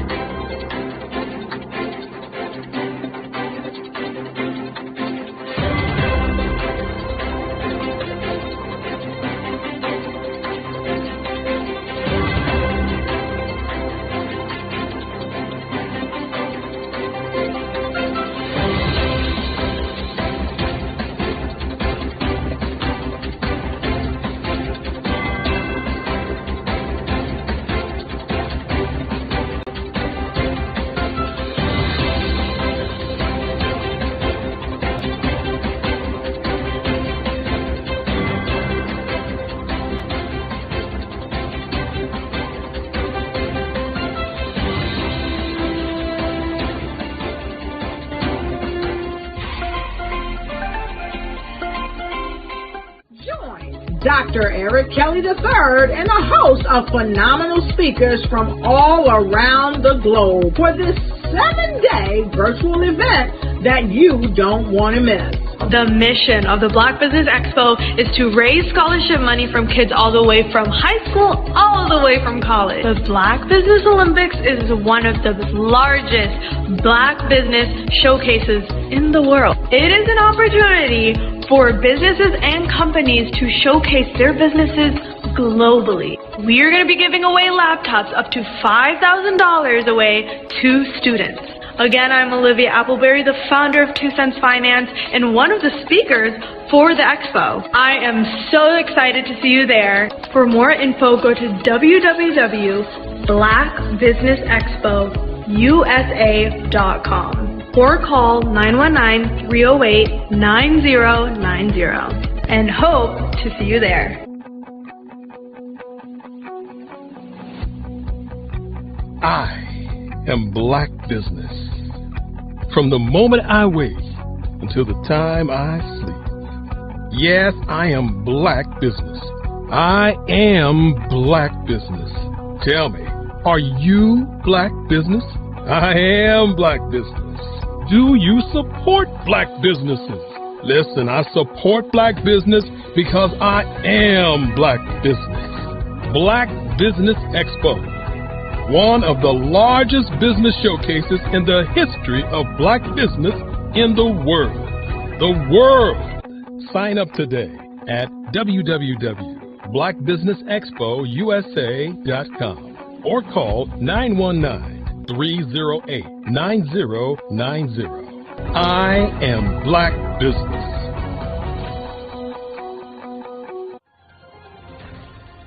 Dr. Eric Kelly III and a host of phenomenal speakers from all around the globe for this 7-day virtual event that you don't want to miss. The mission of the Black Business Expo is to raise scholarship money from kids all the way from high school all the way from college. The Black Business Olympics is one of the largest Black business showcases in the world. It is an opportunity for businesses and companies to showcase their businesses globally. We are going to be giving away laptops up to $5,000 away to students. Again, I'm Olivia Appleberry, the founder of 2 Cents Finance and one of the speakers for the expo. I am so excited to see you there. For more info, go to www.blackbusinessexpousa.com or call 919-308-9090 and hope to see you there. I am Black business. From the moment I wake until the time I sleep. Yes, I am Black business. I am Black business. Tell me, are you Black business? I am Black business. Do you support Black businesses? Listen, I support Black business because I am Black business. Black Business Expo, one of the largest business showcases in the history of Black business in the world. The world! Sign up today at www.blackbusinessexpousa.com or call 919-308-9090. I am Black business.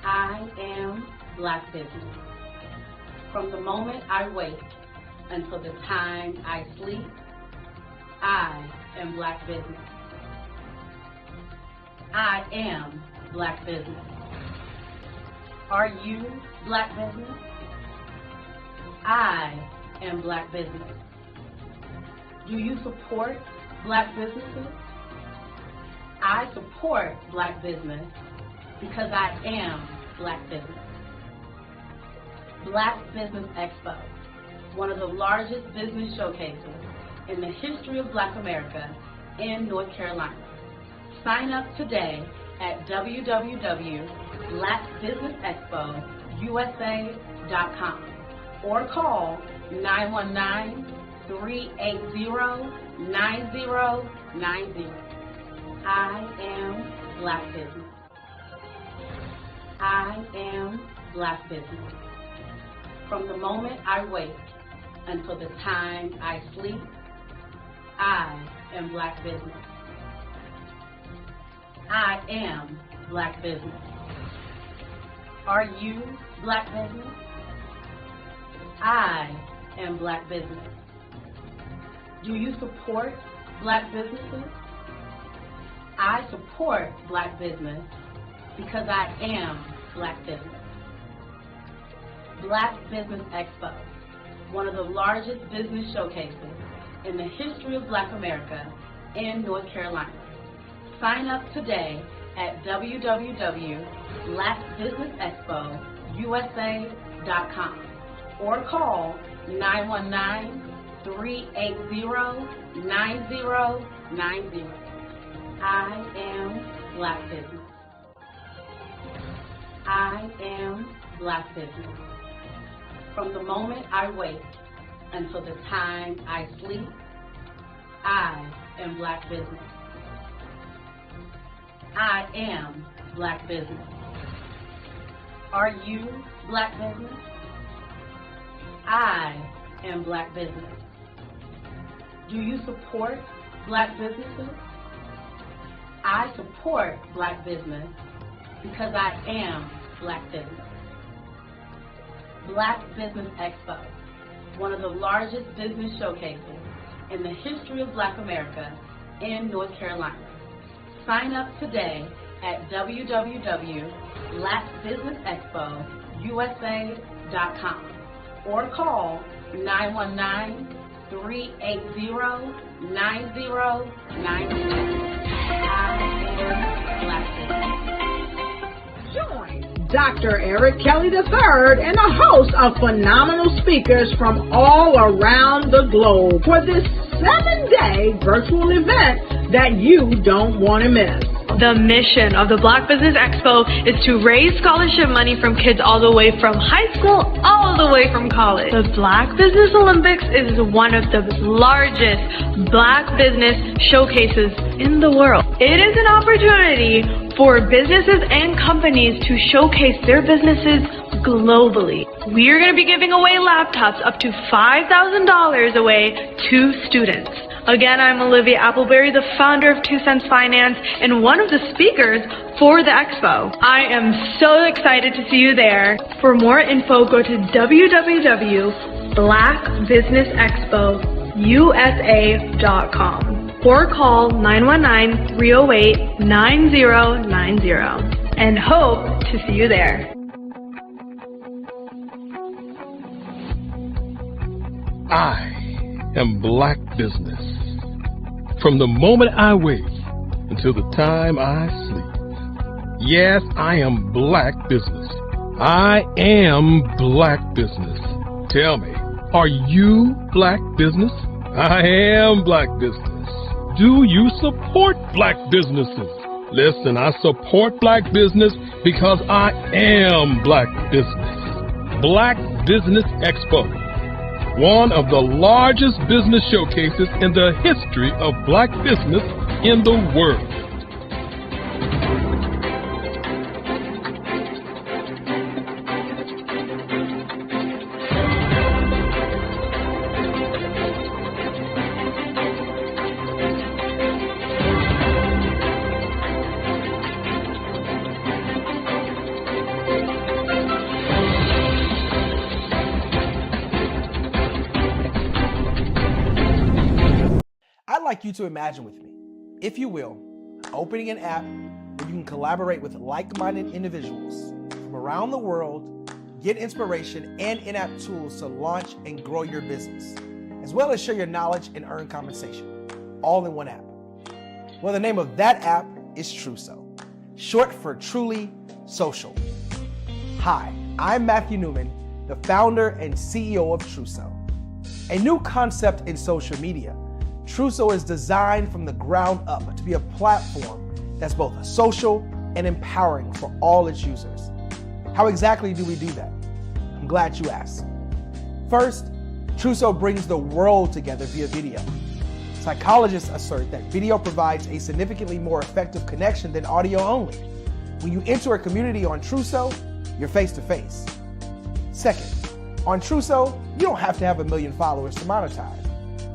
I am Black business. From the moment I wake until the time I sleep, I am Black business. I am Black business. Are you Black business? I am Black business. Do you support Black businesses? I support Black business because I am Black business. Black Business Expo, one of the largest business showcases in the history of Black America in North Carolina. Sign up today at www.blackbusinessexpousa.com or call 919-380-9090. I am Black business. I am Black business. From the moment I wake until the time I sleep, I am Black business. I am Black business. Are you Black business? I am Black business. Do you support Black businesses? I support Black business because I am Black business. Black Business Expo, one of the largest business showcases in the history of Black America in North Carolina. Sign up today at www.blackbusinessexpousa.com or call 919-380-9090. I am Black business. I am Black business. From the moment I wake until the time I sleep, I am Black business. I am Black business. Are you Black business? I am Black business. Do you support Black businesses? I support Black business because I am Black business. Black Business Expo, one of the largest business showcases in the history of Black America in North Carolina. Sign up today at www.blackbusinessexpousa.com or call 919-380-9090. I am Black business. Dr. Eric Kelly III and a host of phenomenal speakers from all around the globe for this 7-day virtual event that you don't want to miss. The mission of the Black Business Expo is to raise scholarship money from kids all the way from high school all the way from college. The Black Business Olympics is one of the largest Black business showcases in the world. It is an opportunity for businesses and companies to showcase their businesses globally. We are going to be giving away laptops up to $5,000 away to students. Again, I'm Olivia Appleberry, the founder of 2 Cents Finance and one of the speakers for the expo. I am so excited to see you there. For more info, go to www.blackbusinessexpousa.com or call 919-308-9090 and hope to see you there. I am Black business. From the moment I wake until the time I sleep. Yes, I am Black business. I am Black business. Tell me, are you Black business? I am Black business. Do you support Black businesses? Listen, I support Black business because I am Black business. Black Business Expo, one of the largest business showcases in the history of Black business in the world. I'd like you to imagine with me, if you will, opening an app where you can collaborate with like-minded individuals from around the world, get inspiration and in-app tools to launch and grow your business, as well as share your knowledge and earn compensation, all in one app. Well, the name of that app is Truso, short for Truly Social. Hi, I'm Matthew Newman, the founder and CEO of Truso, a new concept in social media. Truso is designed from the ground up to be a platform that's both social and empowering for all its users. How exactly do we do that? I'm glad you asked. First, Truso brings the world together via video. Psychologists assert that video provides a significantly more effective connection than audio only. When you enter a community on Truso, you're face to face. Second, on Truso, you don't have to have 1 million followers to monetize.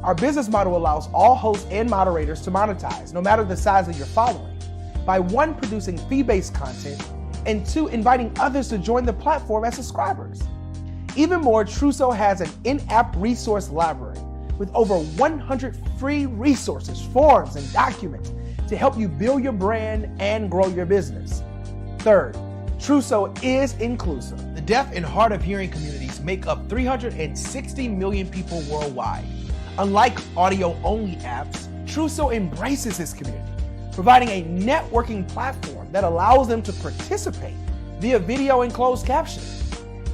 Our business model allows all hosts and moderators to monetize, no matter the size of your following, by 1, producing fee-based content, and 2, inviting others to join the platform as subscribers. Even more, Truso has an in-app resource library with over 100 free resources, forms, and documents to help you build your brand and grow your business. Third, Truso is inclusive. The deaf and hard of hearing communities make up 360 million people worldwide. Unlike audio-only apps, Truso embraces its community, providing a networking platform that allows them to participate via video and closed captioning.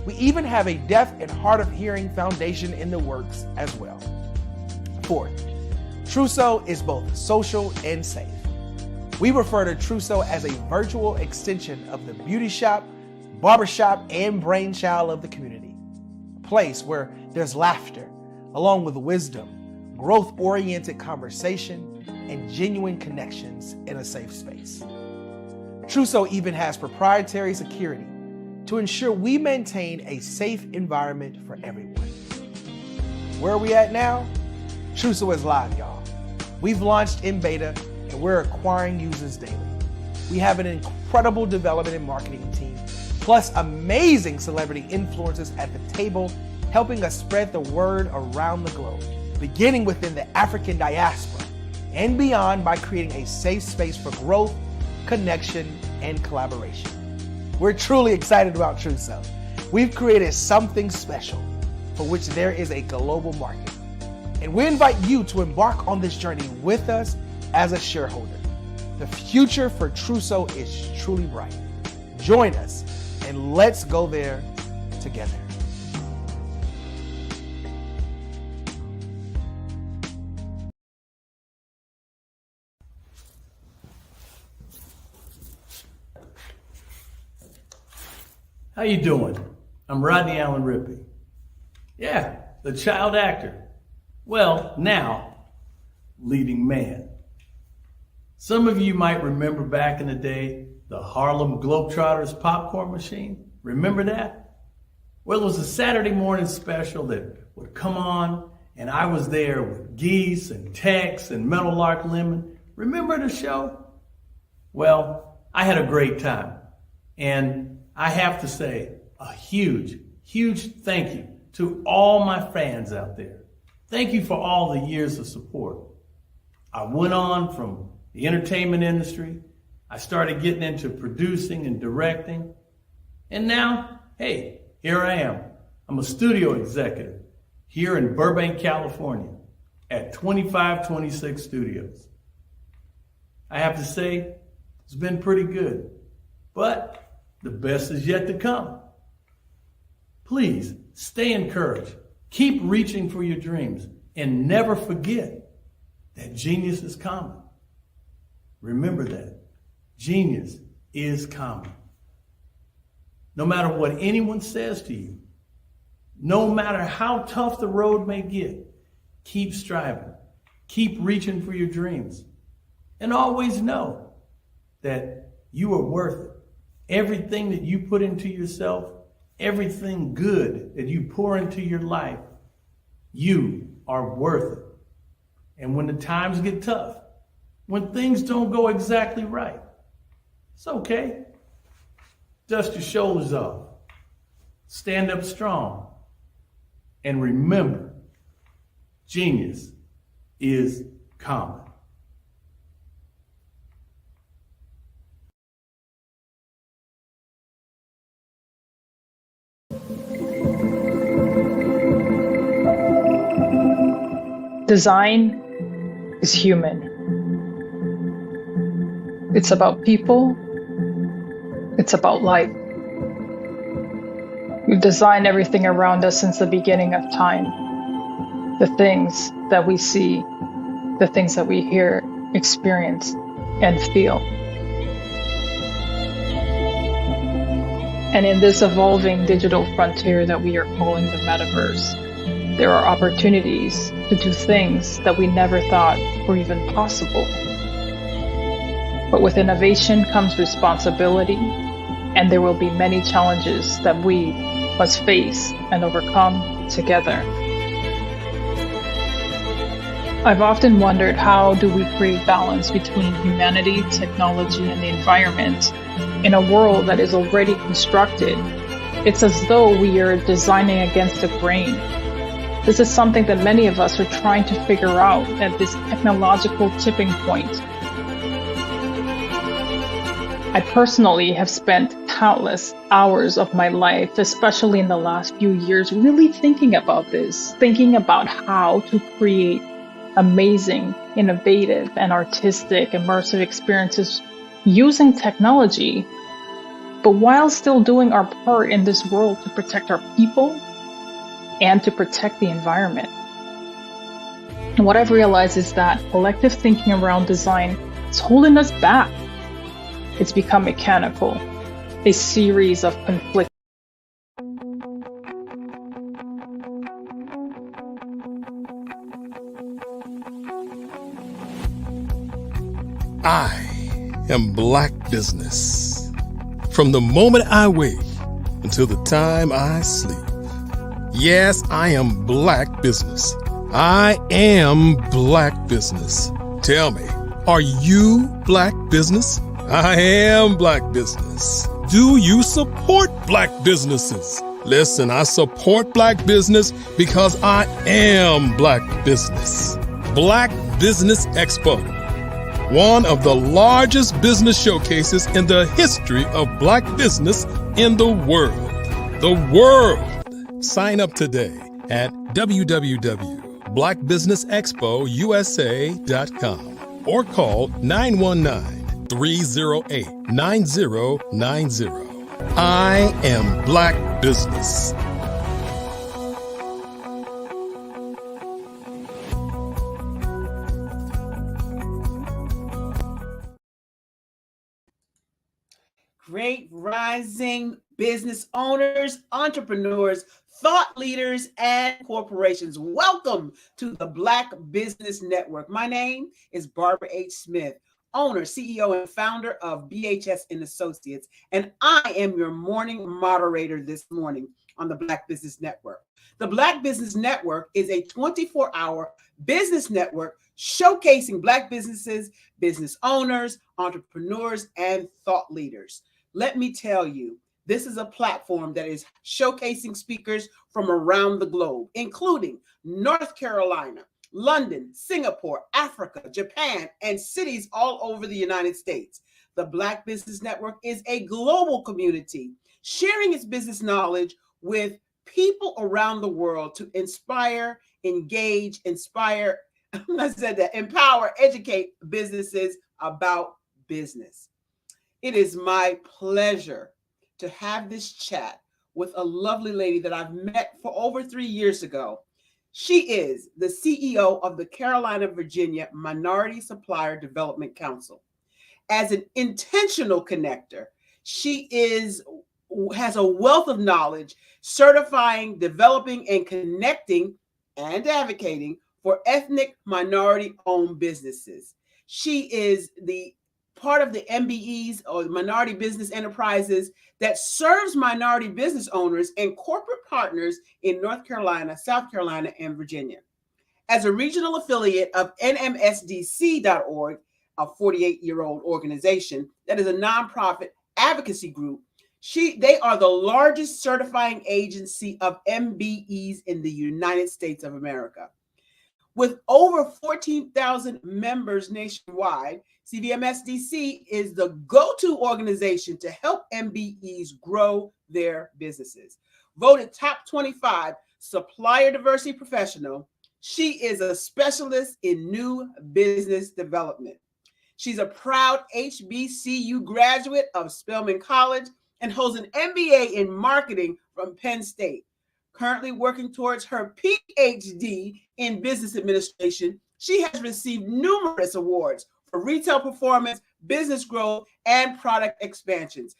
We even have a deaf and hard of hearing foundation in the works as well. Fourth, Truso is both social and safe. We refer to Truso as a virtual extension of the beauty shop, barbershop, and brainchild of the community. A place where there's laughter, along with wisdom, growth-oriented conversation, and genuine connections in a safe space. Truso even has proprietary security to ensure we maintain a safe environment for everyone. Where are we at now? Truso is live, y'all. We've launched in beta, and we're acquiring users daily. We have an incredible development and marketing team, plus amazing celebrity influencers at the table, helping us spread the word around the globe, beginning within the African diaspora and beyond by creating a safe space for growth, connection, and collaboration. We're truly excited about Truso. We've created something special for which there is a global market. And we invite you to embark on this journey with us as a shareholder. The future for Truso is truly bright. Join us and let's go there together. How you doing? I'm Rodney Allen Rippey. Yeah, the child actor. Well, now, leading man. Some of you might remember back in the day, the Harlem Globetrotters popcorn machine. Remember that? Well, it was a Saturday morning special that would come on, and I was there with Geese and Tex and Meadowlark Lemon. Remember the show? Well, I had a great time. And I have to say a huge, huge thank you to all my fans out there. Thank you for all the years of support. I went on from the entertainment industry. I started getting into producing and directing. And now, hey, here I am. I'm a studio executive here in Burbank, California at 2526 Studios. I have to say, it's been pretty good, but the best is yet to come. Please stay encouraged. Keep reaching for your dreams and never forget that genius is common. Remember that. Genius is common. No matter what anyone says to you, no matter how tough the road may get, keep striving. Keep reaching for your dreams. And always know that you are worth it. Everything that you put into yourself, everything good that you pour into your life, you are worth it. And when the times get tough, when things don't go exactly right, it's okay. Dust your shoulders off. Stand up strong. And remember, genius is common. Design is human. It's about people. It's about life. We've designed everything around us since the beginning of time. The things that we see, the things that we hear, experience, and feel. And in this evolving digital frontier that we are calling the metaverse, there are opportunities to do things that we never thought were even possible. But with innovation comes responsibility, and there will be many challenges that we must face and overcome together. I've often wondered, how do we create balance between humanity, technology, and the environment in a world that is already constructed? It's as though we are designing against the grain. This is something that many of us are trying to figure out at this technological tipping point. I personally have spent countless hours of my life, especially in the last few years, really thinking about this, thinking about how to create amazing, innovative, and artistic, immersive experiences using technology, but while still doing our part in this world to protect our people and to protect the environment. And what I've realized is that collective thinking around design is holding us back. It's become mechanical, a series of conflicts. I am Black business. From the moment I wake until the time I sleep. Yes, I am Black business. I am Black business. Tell me, are you Black business? I am Black business. Do you support Black businesses? Listen, I support Black business because I am Black business. Black Business Expo, one of the largest business showcases in the history of Black business in the world. The world! Sign up today at www.blackbusinessexpousa.com or call 919-308-9090. I am Black business. Great rising business owners, entrepreneurs, thought leaders, and corporations. Welcome to the Black Business Network. My name is Barbara H. Smith, owner, CEO, and founder of BHS & Associates, and I am your morning moderator this morning on the Black Business Network. The Black Business Network is a 24-hour business network showcasing Black businesses, business owners, entrepreneurs, and thought leaders. Let me tell you, this is a platform that is showcasing speakers from around the globe, including North Carolina, London, Singapore, Africa, Japan, and cities all over the United States. The Black Business Network is a global community sharing its business knowledge with people around the world to inspire, engage, empower, educate businesses about business. It is my pleasure to have this chat with a lovely lady that I've met for over 3 years ago. She is the CEO of the Carolina, Virginia Minority Supplier Development Council. As an intentional connector, she has a wealth of knowledge certifying, developing, and connecting and advocating for ethnic minority-owned businesses. She is the part of the MBEs, or Minority Business Enterprises, that serves minority business owners and corporate partners in North Carolina, South Carolina, and Virginia. As a regional affiliate of NMSDC.org, a 48-year-old organization that is a nonprofit advocacy group, they are the largest certifying agency of MBEs in the United States of America. With over 14,000 members nationwide, CVMSDC is the go-to organization to help MBEs grow their businesses. Voted top 25 supplier diversity professional, she is a specialist in new business development. She's a proud HBCU graduate of Spelman College and holds an MBA in marketing from Penn State. Currently working towards her PhD in business administration, she has received numerous awards for retail performance, business growth, and product expansions.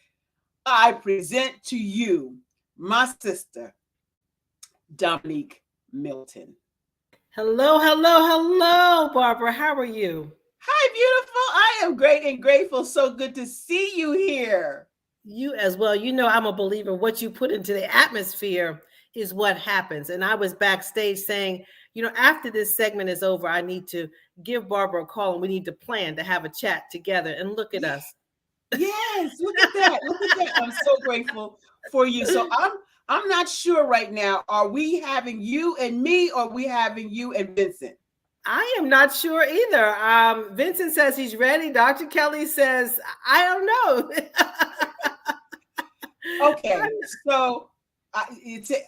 I present to you my sister, Dominique Milton. Hello, hello, hello, Barbara. How are you? Hi, beautiful. I am great and grateful. So good to see you here. You as well. You know, I'm a believer. What you put into the atmosphere is what happens. And I was backstage saying, you know, after this segment is over, I need to give Barbara a call and we need to plan to have a chat together. And look at us. Yes, look at that. Look at that. I'm so grateful for you. So I'm not sure right now. Are we having you and me, or are we having you and Vincent? I am not sure either. Vincent says he's ready. Dr. Kelly says, I don't know. Okay, so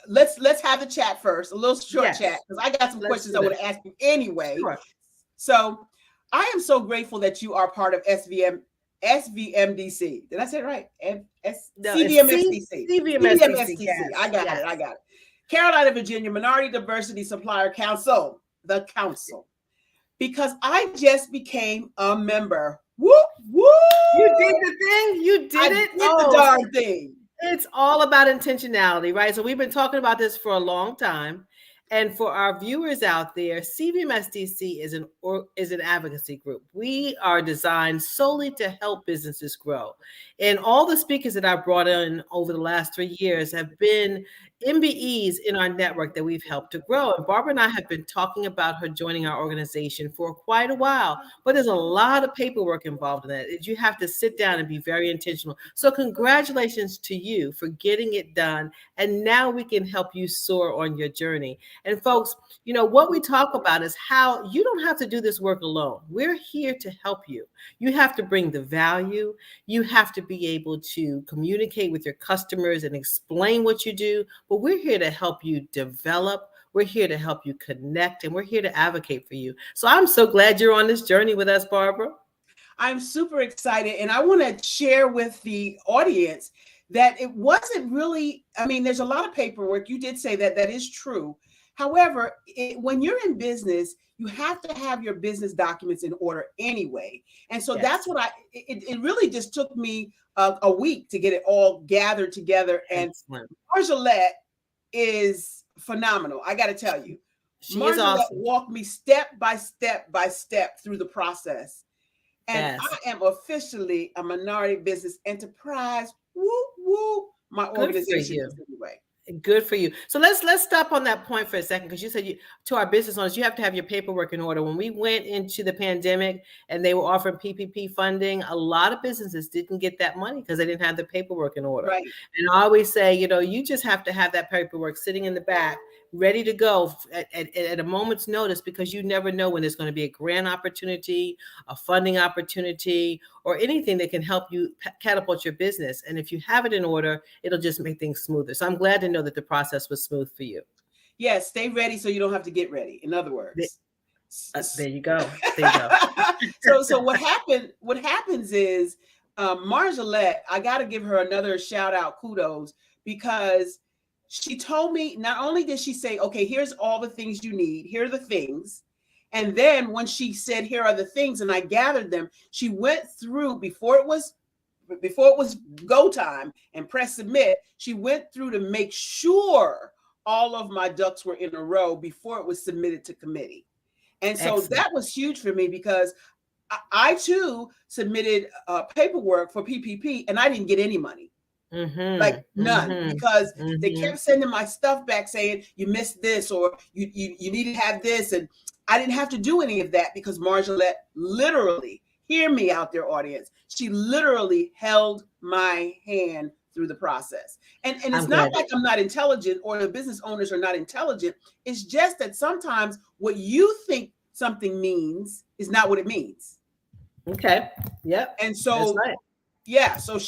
let's have the chat first, a little short chat, because I got some questions I want to ask you anyway. Sure. So I am so grateful that you are part of SVMDC. Did I say it right? CVMSDC. CVMSDC. Yes. I got it. Carolina, Virginia Minority Diversity Supplier Council. The council. Because I just became a member. Woo, woo! You did the thing. You did it. Did the darn thing. It's all about intentionality, right? So we've been talking about this for a long time. And for our viewers out there, CVMSDC is an advocacy group. We are designed solely to help businesses grow. And all the speakers that I've brought in over the last 3 years have been MBEs in our network that we've helped to grow. And Barbara and I have been talking about her joining our organization for quite a while, but there's a lot of paperwork involved in that. You have to sit down and be very intentional. So congratulations to you for getting it done. And now we can help you soar on your journey. And folks, you know, what we talk about is how you don't have to do this work alone. We're here to help you. You have to bring the value. You have to be able to communicate with your customers and explain what you do. But we're here to help you develop. We're here to help you connect, and we're here to advocate for you. So I'm so glad you're on this journey with us, Barbara. I'm super excited, and I want to share with the audience that it wasn't really, I mean, there's a lot of paperwork. You did say that, that is true. However, when you're in business, you have to have your business documents in order anyway. And so that's what it really just took me a week to get it all gathered together. And Marjolette is phenomenal. I got to tell you, Marjolette walked me step by step by step through the process. And I am officially a minority business enterprise. Woo, woo, my organization anyway. Good for you. So let's stop on that point for a second, because you said to our business owners, you have to have your paperwork in order. When we went into the pandemic and they were offering PPP funding, a lot of businesses didn't get that money because they didn't have the paperwork in order. Right. And I always say, you just have to have that paperwork sitting in the back, ready to go at a moment's notice, because you never know when there's going to be a grant opportunity, a funding opportunity, or anything that can help you catapult your business. And if you have it in order, it'll just make things smoother. So I'm glad to know that the process was smooth for you. Yes, stay ready so you don't have to get ready. In other words. There you go. There you go. so what happens is Marjolette, I got to give her another shout out, kudos, because she told me, not only did she say, okay, here's all the things you need, here are the things. And then when she said, here are the things, and I gathered them, she went through before it was go time and press submit. She went through to make sure all of my ducks were in a row before it was submitted to committee. And so that was huge for me, because I too submitted paperwork for PPP and I didn't get any money. Like none, because they kept sending my stuff back saying you missed this, or you need to have this, and I didn't have to do any of that because Marjolette literally, hear me out there, audience, she literally held my hand through the process. And it's not like I'm not intelligent or the business owners are not intelligent. It's just that sometimes what you think something means is not what it means. Okay. Yep. And so so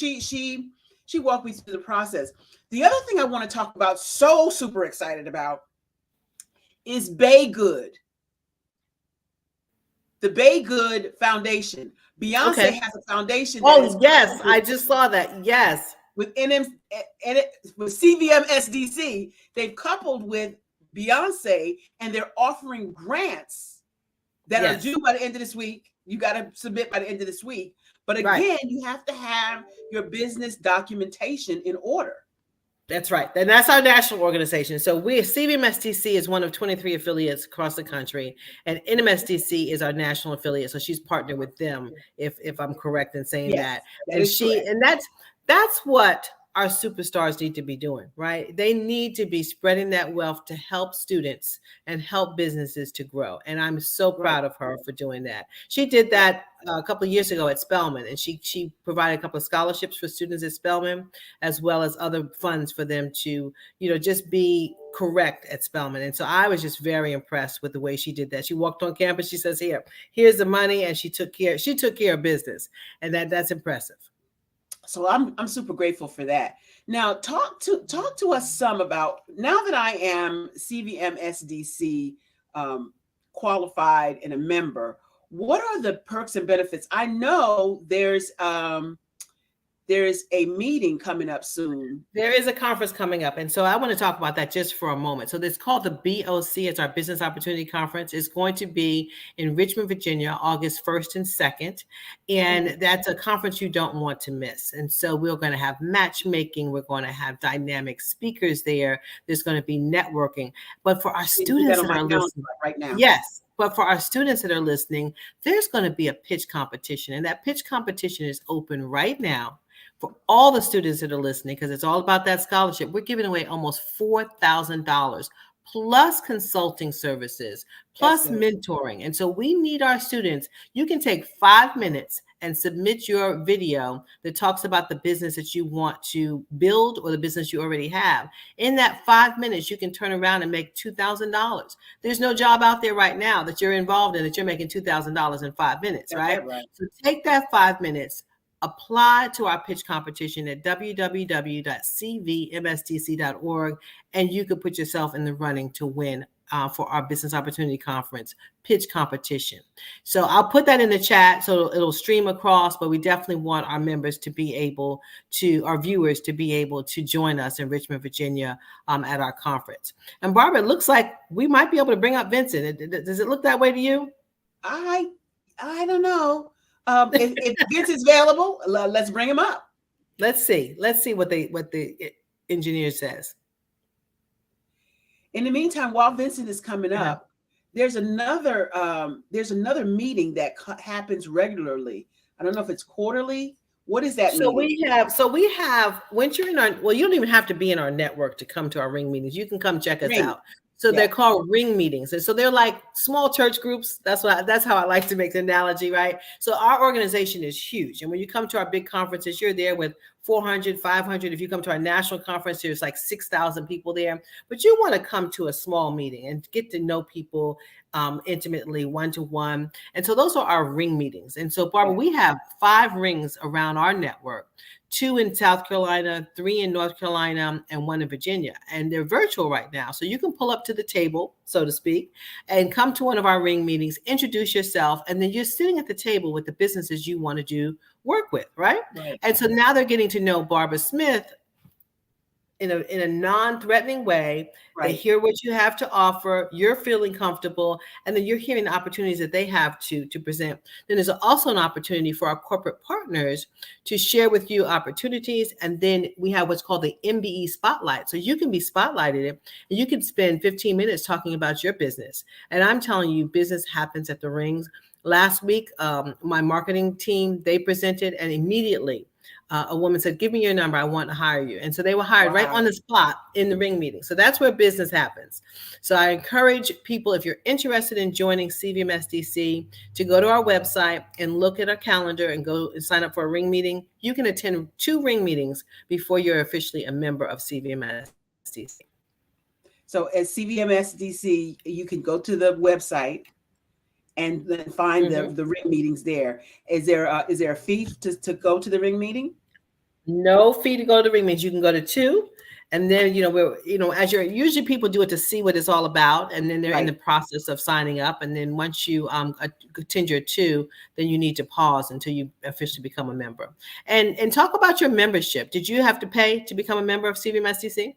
she walked me through the process. The other thing I want to talk about, so super excited about, is Bay Good. The Bay Good Foundation. Beyonce has a foundation. Oh, yes. I just saw that. Yes. With CVM SDC, they've coupled with Beyonce, and they're offering grants that are due by the end of this week. You got to submit by the end of this week. But again, you have to have your business documentation in order. That's right. And that's our national organization. So CVM SDC is one of 23 affiliates across the country, and NMSDC is our national affiliate. So she's partnered with them, if I'm correct in saying that. And that's what our superstars need to be doing, right? They need to be spreading that wealth to help students and help businesses to grow. And I'm so proud of her for doing that. She did that a couple of years ago at Spelman, and she provided a couple of scholarships for students at Spelman, as well as other funds for them to, just be correct at Spelman. And so I was just very impressed with the way she did that. She walked on campus, she says, here's the money, and she took care of business. And that's impressive. So I'm super grateful for that. Now talk to us some about, now that I am CVM SDC qualified and a member, what are the perks and benefits? I know there's a meeting coming up soon. There is a conference coming up. And so I want to talk about that just for a moment. So it's called the BOC. It's our Business Opportunity Conference. It's going to be in Richmond, Virginia, August 1st and 2nd. And that's a conference you don't want to miss. And so we're going to have matchmaking. We're going to have dynamic speakers there. There's going to be networking. But for our students that are listening right now. Yes. But for our students that are listening, there's going to be a pitch competition. And that pitch competition is open right now for all the students that are listening, because it's all about that scholarship. We're giving away almost $4,000 plus consulting services, plus mentoring. And so we need our students. You can take 5 minutes and submit your video that talks about the business that you want to build or the business you already have. In that 5 minutes, you can turn around and make $2,000. There's no job out there right now that you're involved in that you're making $2,000 in 5 minutes, right? So take that 5 minutes, apply to our pitch competition at www.cvmsdc.org, and you could put yourself in the running to win for our Business Opportunity Conference pitch competition. So I'll put that in the chat so it'll stream across, but we definitely want our members to be able to, our viewers to be able to join us in Richmond, Virginia at our conference. And Barbara, it looks like we might be able to bring up Vincent. Does it look that way to you? I don't know. If Vincent's available, let's bring him up. Let's see what the engineer says. In the meantime, while Vincent is coming up, there's another meeting that happens regularly. I don't know if it's quarterly. What is that? So we have once you're in our, well, you don't even have to be in our network to come to our ring meetings. You can come check us out. So they're called ring meetings. And so they're like small church groups. That's how I like to make the analogy, right? So our organization is huge. And when you come to our big conferences, you're there with 400, 500. If you come to our national conference, there's like 6,000 people there. But you want to come to a small meeting and get to know people intimately, one-to-one. And so those are our ring meetings. And so, Barbara, we have 5 rings around our network. 2 in South Carolina, 3 in North Carolina, and 1 in Virginia. And they're virtual right now. So you can pull up to the table, so to speak, and come to one of our ring meetings, introduce yourself, and then you're sitting at the table with the businesses you want to do work with, right? And so now they're getting to know Barbara Smith in a non-threatening way. They hear what you have to offer, you're feeling comfortable, and then you're hearing the opportunities that they have to present. Then there's also an opportunity for our corporate partners to share with you opportunities. And then we have what's called the MBE Spotlight. So you can be spotlighted and you can spend 15 minutes talking about your business. And I'm telling you, business happens at the rings. Last week, my marketing team, they presented, and immediately a woman said, "Give me your number. I want to hire you." And so they were hired right on the spot in the ring meeting. So that's where business happens. So I encourage people, if you're interested in joining CVM SDC, to go to our website and look at our calendar and go and sign up for a ring meeting. You can attend 2 ring meetings before you're officially a member of CVM SDC. So at CVM SDC, you can go to the website and then find the ring meetings there. Is there a fee to go to the ring meeting? No fee to go to the ring meetings. You can go to 2, and then as you're usually people do it to see what it's all about, and then they're in the process of signing up. And then once you attend your 2, then you need to pause until you officially become a member. And talk about your membership. Did you have to pay to become a member of CVM SDC?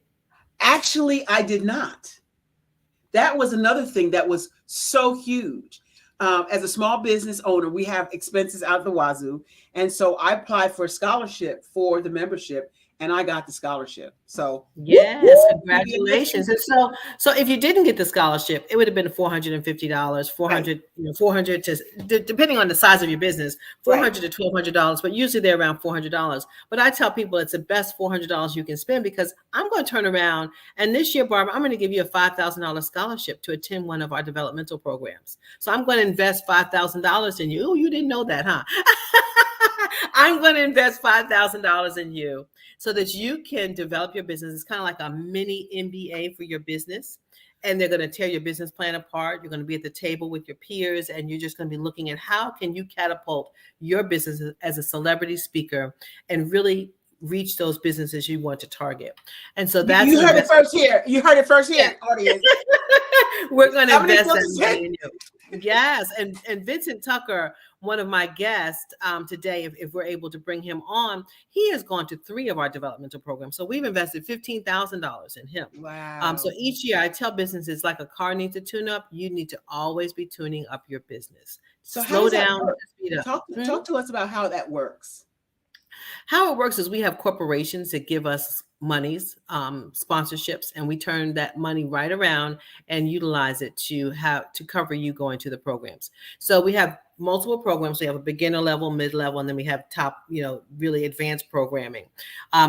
Actually, I did not. That was another thing that was so huge. As a small business owner, we have expenses out the wazoo. And so I applied for a scholarship for the membership, and I got the scholarship. So yes, congratulations. And so if you didn't get the scholarship, it would have been $450, 400 to, depending on the size of your business, $400 to $1,200, but usually they're around $400. But I tell people it's the best $400 you can spend, because I'm going to turn around, and this year, Barbara, I'm going to give you a $5,000 scholarship to attend one of our developmental programs. So I'm going to invest $5,000 in you. Oh, you didn't know that, huh? I'm going to invest $5,000 in you so that you can develop your business. It's kind of like a mini MBA for your business. And they're going to tear your business plan apart. You're going to be at the table with your peers, and you're just going to be looking at how can you catapult your business as a celebrity speaker and really reach those businesses you want to target. And so that's you heard it first here. You heard it first here, audience. We're going to invest that money in you. Yes, and Vincent Tucker, one of my guests today, if we're able to bring him on, he has gone to 3 of our developmental programs. So we've invested $15,000 in him. Wow. So each year I tell businesses, like a car needs to tune up, you need to always be tuning up your business. So slow down, speed up. Talk to us about how that works. How it works is we have corporations that give us monies, sponsorships, and we turn that money right around and utilize it to cover you going to the programs. So we have multiple programs. We have a beginner level, mid-level, and then we have top, really advanced programming.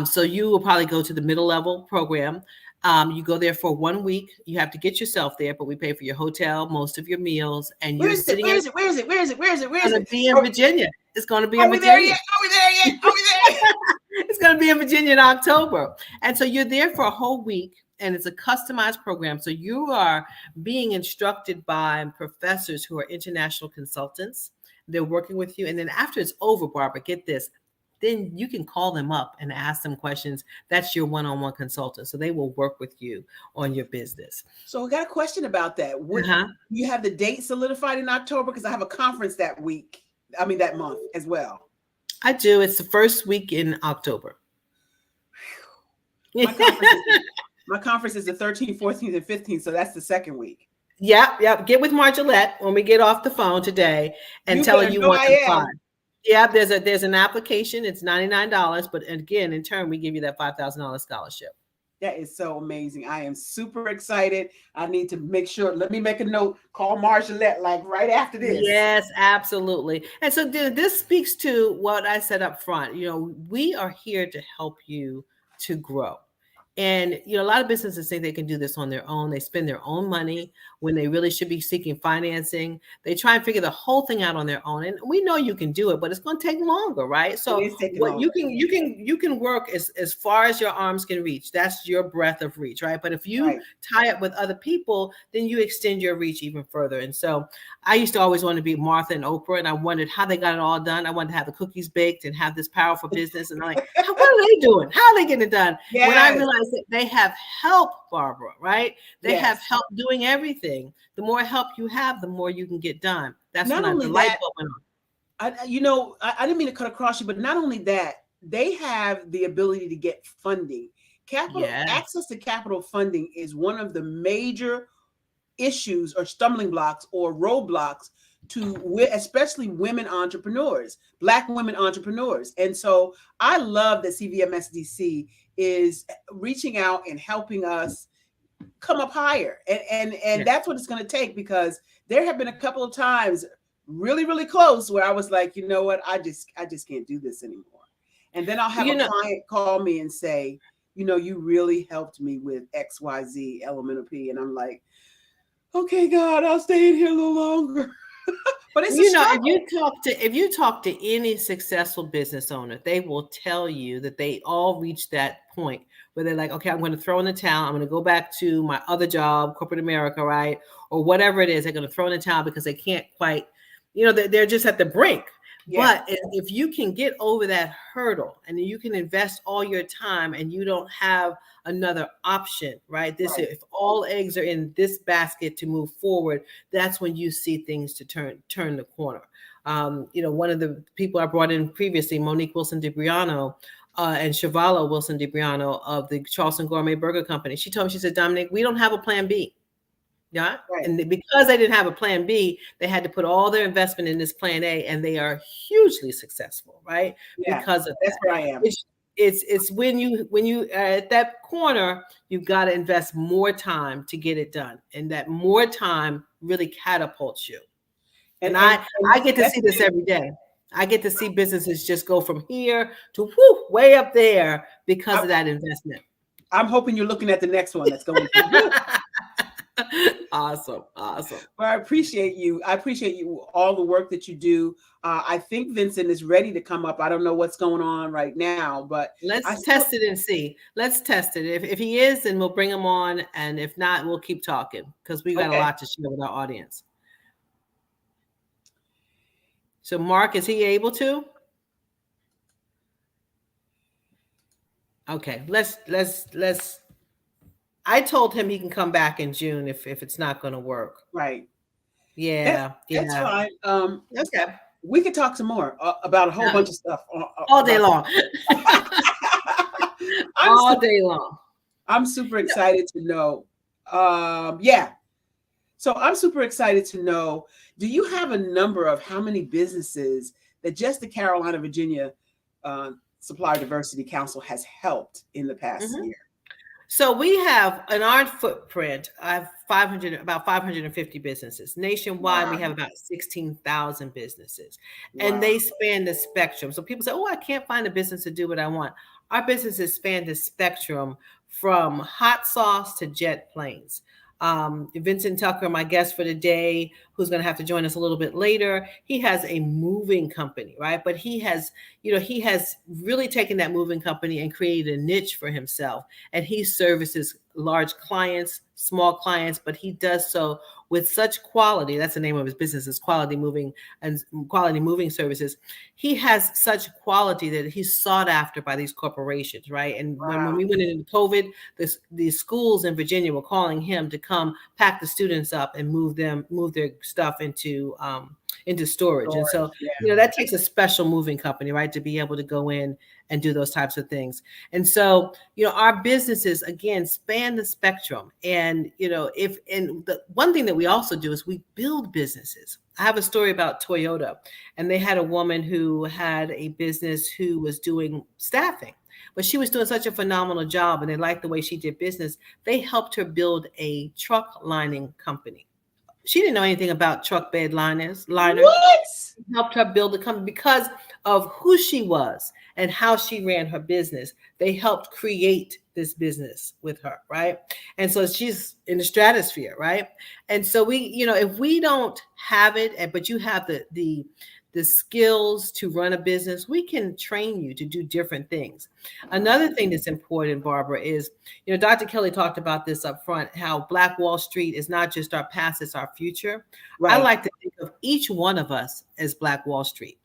So you will probably go to the middle level program. You go there for 1 week. You have to get yourself there, but we pay for your hotel, most of your meals, and you're sitting. Where is it? Where is it? It's going to be in Virginia. It's going to be in Virginia. Are we there yet? It's going to be in Virginia in October. And so you're there for a whole week, and it's a customized program. So you are being instructed by professors who are international consultants. They're working with you. And then after it's over, Barbara, get this, then you can call them up and ask them questions. That's your one-on-one consultant. So they will work with you on your business. So I got a question about that. You have the date solidified in October? Because I have a conference that month as well. I do. It's the first week in October. My conference is the 13th, 14th, and 15th. So that's the second week. Yep. Get with Margillette when we get off the phone today and tell her you want to apply. Yeah, there's an application. It's $99, but again, in turn, we give you that $5,000 scholarship. That is so amazing. I am super excited. I need to make sure. Let me make a note. Call Margillette like right after this. Yes, absolutely. And so this speaks to what I said up front. You know, we are here to help you to grow. And, you know, a lot of businesses think they can do this on their own. They spend their own money when they really should be seeking financing. They try and figure the whole thing out on their own. And we know you can do it, but it's going to take longer, right? So what you can work as far as your arms can reach. That's your breadth of reach, right? But if you tie up with other people, then you extend your reach even further. And so I used to always want to be Martha and Oprah, and I wondered how they got it all done. I wanted to have the cookies baked and have this powerful business. And I'm like, what are they doing? How are they getting it done? Yes. When I realized that they have help, Barbara, right? They have help doing everything. The more help you have, the more you can get done. That's not when the light bulb went on. I didn't mean to cut across you, but not only that, they have the ability to get funding. Access to capital funding is one of the major issues or stumbling blocks or roadblocks to especially women entrepreneurs, Black women entrepreneurs. And so I love that CVMSDC is reaching out and helping us come up higher. And that's what it's going to take, because there have been a couple of times really, really close where I was like, you know what, I just can't do this anymore. And then I'll have a client call me and say, you know, you really helped me with XYZ elemental P. And I'm like, okay, God, I'll stay in here a little longer. But it's if you talk to any successful business owner, they will tell you that they all reach that point where they're like, okay, I'm going to throw in the towel. I'm going to go back to my other job, corporate America, right? Or whatever it is. They're going to throw in the towel because they can't quite, you know, they're just at the brink. Yeah. But if you can get over that hurdle and you can invest all your time and you don't have another option, right? If all eggs are in this basket to move forward, that's when you see things to turn the corner. You know, one of the people I brought in previously, Monique Wilson DiBriano, and Shavala Wilson DiBriano of the Charleston Gourmet Burger Company. She told me, she said, Dominique, we don't have a plan B. Yeah. Right. And because they didn't have a plan B, they had to put all their investment in this plan A, and they are hugely successful, right? Yeah, because of that's where I am. It's when you are at that corner, you've got to invest more time to get it done. And that more time really catapults you. And I get to see this every day. I get to see businesses just go from here to way up there because of that investment. I'm hoping you're looking at the next one that's going to Awesome. Well, I appreciate you. I appreciate you, all the work that you do. I think Vincent is ready to come up. I don't know what's going on right now, but let's test it and see. Let's test it. If he is, then we'll bring him on. And if not, we'll keep talking because we've got a lot to share with our audience. So Mark, is he able to? Okay, let's I told him he can come back in June if it's not going to work. Right. Yeah. That's fine. Okay. We could talk some more about a whole bunch of stuff all day long. All day long. I'm super excited to know. So I'm super excited to know, do you have a number of how many businesses that just the Carolina, Virginia Supplier Diversity Council has helped in the past year? So we have in our footprint, I have about 550 businesses. Nationwide, we have about 16,000 businesses. And they span the spectrum. So people say, oh, I can't find a business to do what I want. Our businesses span the spectrum from hot sauce to jet planes. Vincent Tucker, my guest for today, who's going to have to join us a little bit later, he has a moving company, right? But he has really taken that moving company and created a niche for himself. And he services large clients, small clients, but he does so with such quality. That's the name of his business, is Quality Moving Services. He has such quality that he's sought after by these corporations, right? And when we went into COVID, the schools in Virginia were calling him to come pack the students up and move their stuff into storage. And so, that takes a special moving company, right, to be able to go in and do those types of things. And so, our businesses, again, span the spectrum. And, the one thing that we also do is we build businesses. I have a story about Toyota, and they had a woman who had a business who was doing staffing, but she was doing such a phenomenal job, and they liked the way she did business. They helped her build a truck lining company. She didn't know anything about truck bed liners. What? Helped her build a company because of who she was and how she ran her business. They helped create this business with her, right? And so she's in the stratosphere, right? And so we, if we don't have it, but you have the skills to run a business, we can train you to do different things. Another thing that's important, Barbara, is, Dr. Kelly talked about this up front, how Black Wall Street is not just our past, it's our future. Right. I like to think of each one of us as Black Wall Street.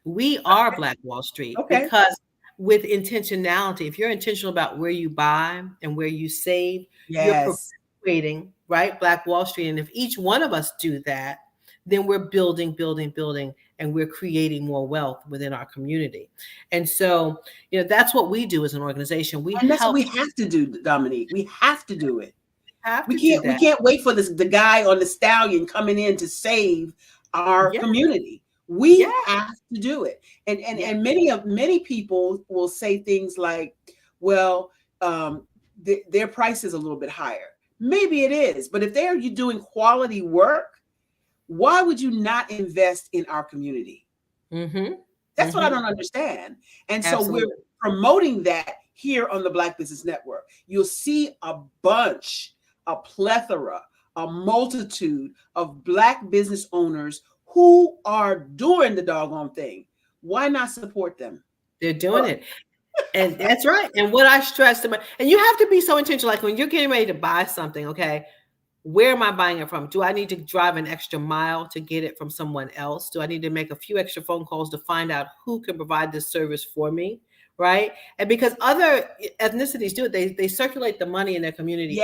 We are Black Wall Street because with intentionality, if you're intentional about where you buy and where you save, you're perpetuating, right, Black Wall Street. And if each one of us do that, then we're building, and we're creating more wealth within our community. And so, that's what we do as an organization. That's what we have to do, Dominique. We have to do it. We can't wait for the guy on the stallion coming in to save our community. We have to do it. And many people will say things like, well, their price is a little bit higher. Maybe it is, but if they're doing quality work, why would you not invest in our community? That's what I don't understand. And so we're promoting that here on the Black Business Network. You'll see a plethora, a multitude of Black business owners who are doing the doggone thing. Why not support them? They're doing it. And that's right. And what I stress about, and you have to be so intentional, like when you're getting ready to buy something, okay, where am I buying it from? Do I need to drive an extra mile to get it from someone else? Do I need to make a few extra phone calls to find out who can provide this service for me? Right. And because other ethnicities do it, they circulate the money in their community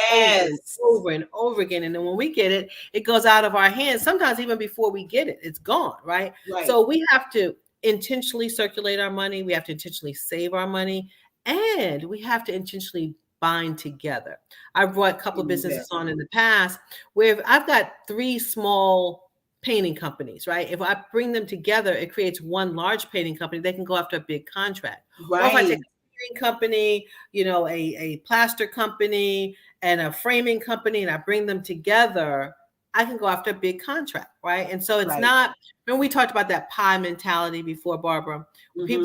over and over again. And then when we get it, it goes out of our hands. Sometimes even before we get it, it's gone. Right. So we have to intentionally circulate our money. We have to intentionally save our money, and we have to intentionally bind together. I've brought a couple of businesses on in the past where I've got 3 small painting companies, right? If I bring them together, it creates one large painting company. They can go after a big contract. Right. Or if I take a painting company, a plaster company and a framing company, and I bring them together, I can go after a big contract, right? And so it's not, remember we talked about that pie mentality before, Barbara?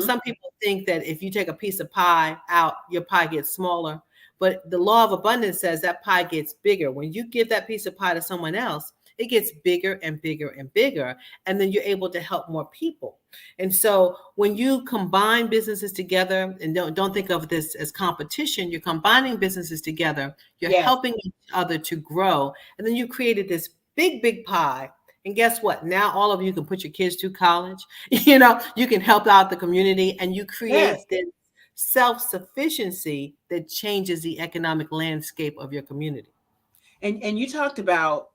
Some people think that if you take a piece of pie out, your pie gets smaller. But the law of abundance says that pie gets bigger. When you give that piece of pie to someone else, it gets bigger and bigger and bigger. And then you're able to help more people. And so when you combine businesses together, and don't think of this as competition, you're combining businesses together, you're helping each other to grow. And then you created this big, big pie. And guess what? Now all of you can put your kids through college. You can help out the community, and you create this self-sufficiency that changes the economic landscape of your community. And you talked about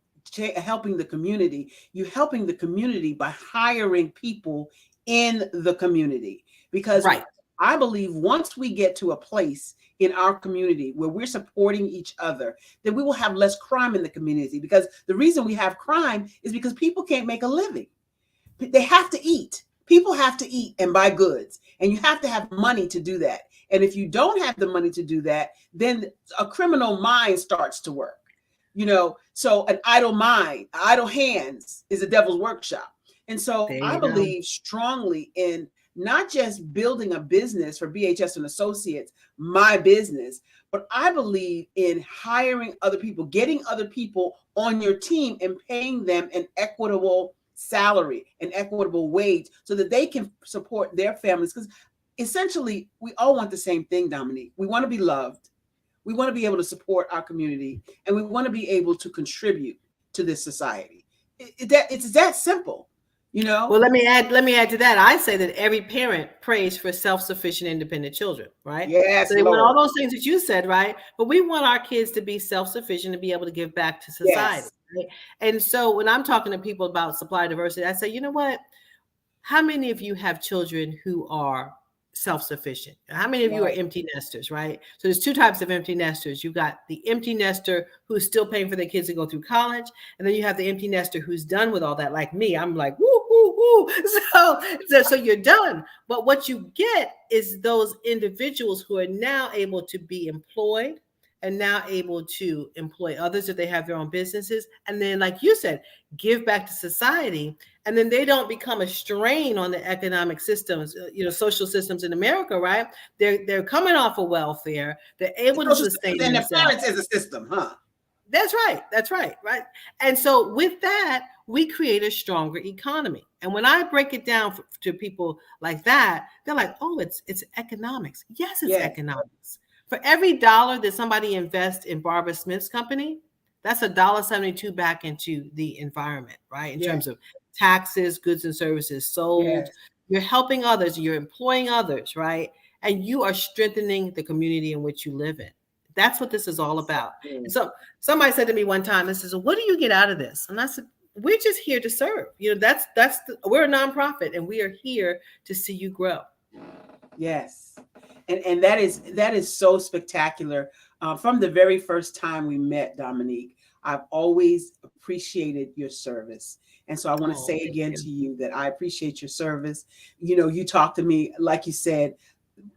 helping the community. You're helping the community by hiring people in the community, because I believe once we get to a place in our community where we're supporting each other, then we will have less crime in the community. Because the reason we have crime is because people can't make a living. They have to eat. People have to eat and buy goods, and you have to have money to do that. And if you don't have the money to do that, then a criminal mind starts to work. So an idle mind, idle hands is a devil's workshop. And so I believe strongly in not just building a business for BHS and Associates, my business, but I believe in hiring other people, getting other people on your team and paying them an equitable salary, an equitable wage, so that they can support their families. Because essentially, we all want the same thing, Dominique. We want to be loved. We want to be able to support our community, and we want to be able to contribute to this society. It's that simple. You know. Well, let me add to that. I say that every parent prays for self-sufficient, independent children, right? Yes. So they want all those things that you said, right? But we want our kids to be self-sufficient and be able to give back to society. Yes. Right? And so when I'm talking to people about supply diversity, I say, you know what? How many of you have children who are self-sufficient? How many of you are empty nesters, right? So there's two types of empty nesters. You've got the empty nester who's still paying for their kids to go through college. And then you have the empty nester who's done with all that, like me. I'm like, woo, woo, woo. So you're done. But what you get is those individuals who are now able to be employed and now able to employ others if they have their own businesses. And then, like you said, give back to society. And then they don't become a strain on the economic systems, social systems in America, right? They're coming off of welfare. They're able to sustain and themselves. the parents is a system, huh? That's right. And so with that, we create a stronger economy. And when I break it down to people like that, they're like, oh, it's economics. Yes, it's economics. For every dollar that somebody invests in Barbara Smith's company, that's $1.72 back into the environment, right? In terms of taxes, goods and services sold. You're helping others, you're employing others, right? And you are strengthening the community in which you live in. That's what this is all about. And so somebody said to me one time, this is, what do you get out of this? And I said, we're just here to serve. We're a nonprofit and we are here to see you grow. Yes. And that is so spectacular. From the very first time we met, Dominique, I've always appreciated your service. And so I want to say again to you that I appreciate your service. You talk to me, like you said,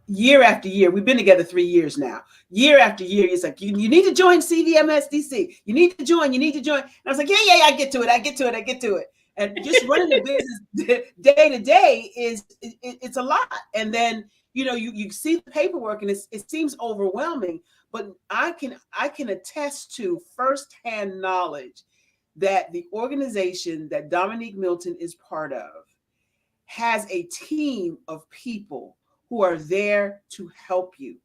year after year. We've been together 3 years now. Year after year, it's like, you need to join CVMSDC. You need to join. And I was like, yeah, I get to it. And just running the business day to day it's a lot. And then, you see the paperwork and it seems overwhelming, but I can attest to firsthand knowledge that the organization that Dominique Milton is part of has a team of people who are there to help you.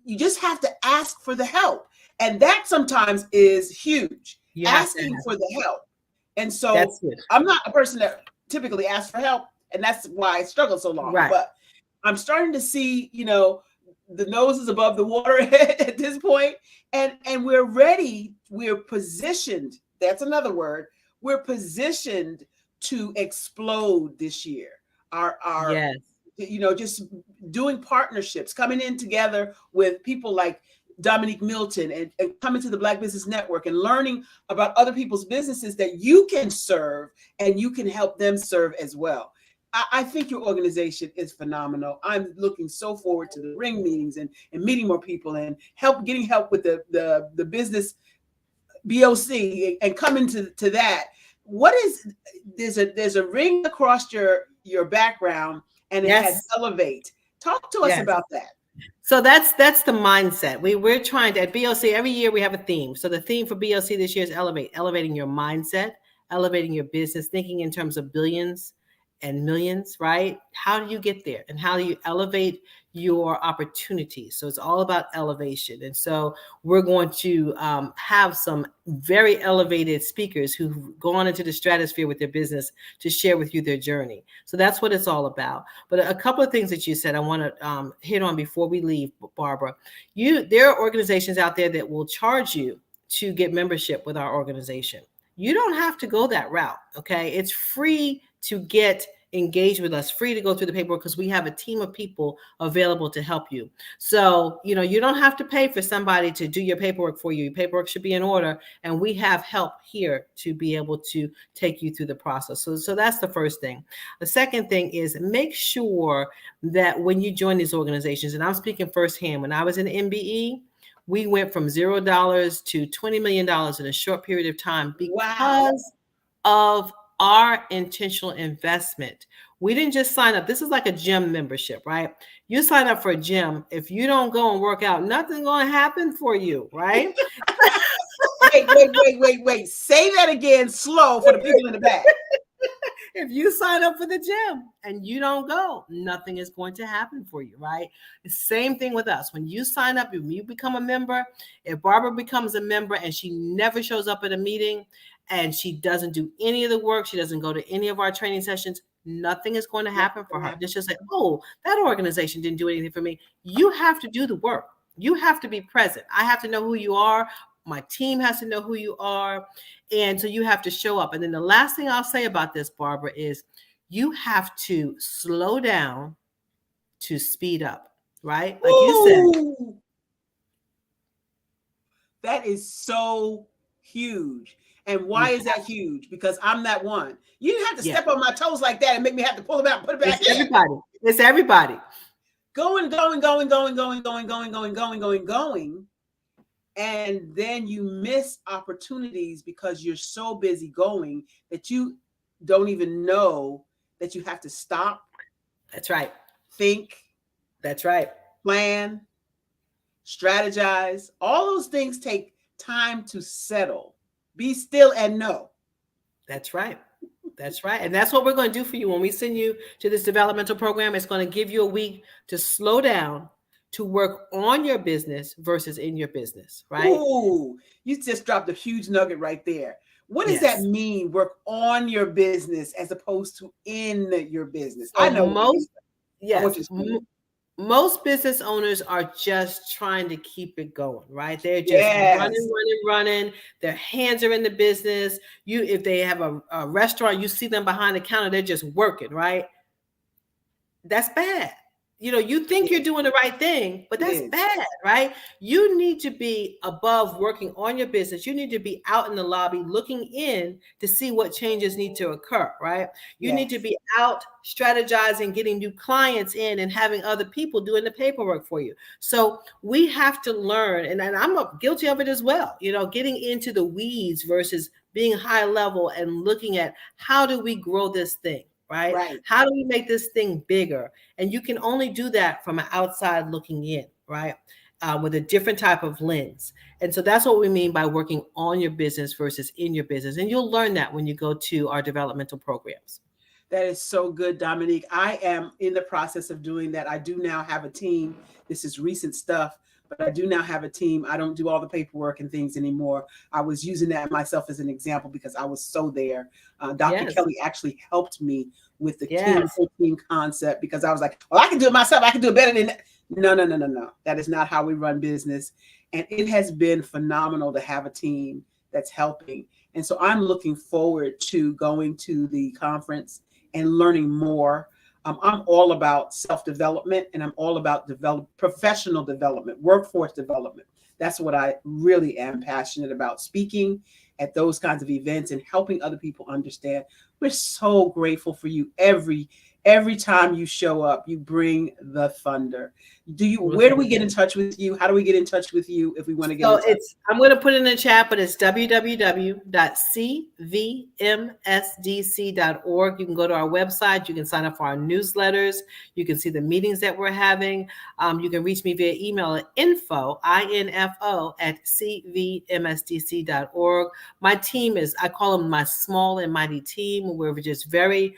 You just have to ask for the help. And that sometimes is huge, asking for the help. And so I'm not a person that typically asks for help. And that's why I struggled so long. Right. But I'm starting to see, the nose is above the water at this point. And we're ready. We're positioned. That's another word. We're positioned to explode this year. Just doing partnerships, coming in together with people like Dominique Milton and coming to the Black Business Network and learning about other people's businesses that you can serve and you can help them serve as well. I think your organization is phenomenal. I'm looking so forward to the ring meetings and meeting more people and getting help with the business BOC and coming to that. There's a ring across your background and it has Elevate. Talk to us about that. So that's the mindset. We're trying to, at BOC, every year we have a theme. So the theme for BOC this year is Elevate, elevating your mindset, elevating your business, thinking in terms of billions and millions, right? How do you get there? And how do you elevate your opportunities? So it's all about elevation. And so we're going to have some very elevated speakers who've gone into the stratosphere with their business to share with you their journey. So that's what it's all about. But a couple of things that you said I want to hit on before we leave, Barbara. There are organizations out there that will charge you to get membership with our organization. You don't have to go that route, okay? It's free to get engaged with us, free to go through the paperwork because we have a team of people available to help you. So, you don't have to pay for somebody to do your paperwork for you. Your paperwork should be in order, and we have help here to be able to take you through the process. So that's the first thing. The second thing is make sure that when you join these organizations, and I'm speaking firsthand, when I was in MBE, we went from $0 to $20 million in a short period of time because of our intentional investment. We didn't just sign up. This is like a gym membership, right? You sign up for a gym. If you don't go and work out, nothing's going to happen for you, right? Wait. Say that again slow for the people in the back. If you sign up for the gym and you don't go, nothing is going to happen for you, right? The same thing with us. When you sign up, when you become a member, if Barbara becomes a member and she never shows up at a meeting and she doesn't do any of the work, she doesn't go to any of our training sessions, nothing is going to happen for her. It's just like, oh, that organization didn't do anything for me. You have to do the work. You have to be present. I have to know who you are. My team has to know who you are. And so you have to show up. And then the last thing I'll say about this, Barbara, is you have to slow down to speed up, right? Like you said. That is so huge. And why is that huge? Because I'm that one. You didn't have to step on my toes like that and make me have to pull them out and put it back in. Everybody. It's everybody. Going. And then you miss opportunities because you're so busy going that you don't even know that you have to stop. That's right. Think. That's right. Plan. Strategize. All those things take time to settle. Be still and know. That's right. That's right. And that's what we're going to do for you when we send you to this developmental program. It's going to give you a week to slow down, to work on your business versus in your business, right? Ooh, you just dropped a huge nugget right there. What does that mean, work on your business as opposed to in your business? So I know most business owners are just trying to keep it going, right? They're just running. Their hands are in the business. If they have a restaurant, you see them behind the counter, they're just working, right? That's bad. You think you're doing the right thing, but that's bad, right? You need to be above working on your business. You need to be out in the lobby looking in to see what changes need to occur, right? You need to be out strategizing, getting new clients in and having other people doing the paperwork for you. So we have to learn, and I'm guilty of it as well, getting into the weeds versus being high level and looking at how do we grow this thing? Right? How do we make this thing bigger? And you can only do that from an outside looking in, right? With a different type of lens. And so that's what we mean by working on your business versus in your business. And you'll learn that when you go to our developmental programs. That is so good, Dominique. I am in the process of doing that. I do now have a team. This is recent stuff, but I do now have a team. I don't do all the paperwork and things anymore. I was using that myself as an example because I was so there. Dr. Kelly actually helped me with the team concept because I was like, well, I can do it myself. I can do it better than that. No. That is not how we run business. And it has been phenomenal to have a team that's helping. And so I'm looking forward to going to the conference and learning more. I'm all about self-development, and I'm all about professional development, workforce development. That's what I really am passionate about, speaking at those kinds of events and helping other people understand. We're so grateful for you. Every time you show up, you bring the thunder. Where do we get in touch with you? How do we get in touch with you if we want to get in touch? I'm going to put it in the chat, but it's www.cvmsdc.org. You can go to our website. You can sign up for our newsletters. You can see the meetings that we're having. You can reach me via email at info@cvmsdc.org. My team I call them my small and mighty team, where we're just very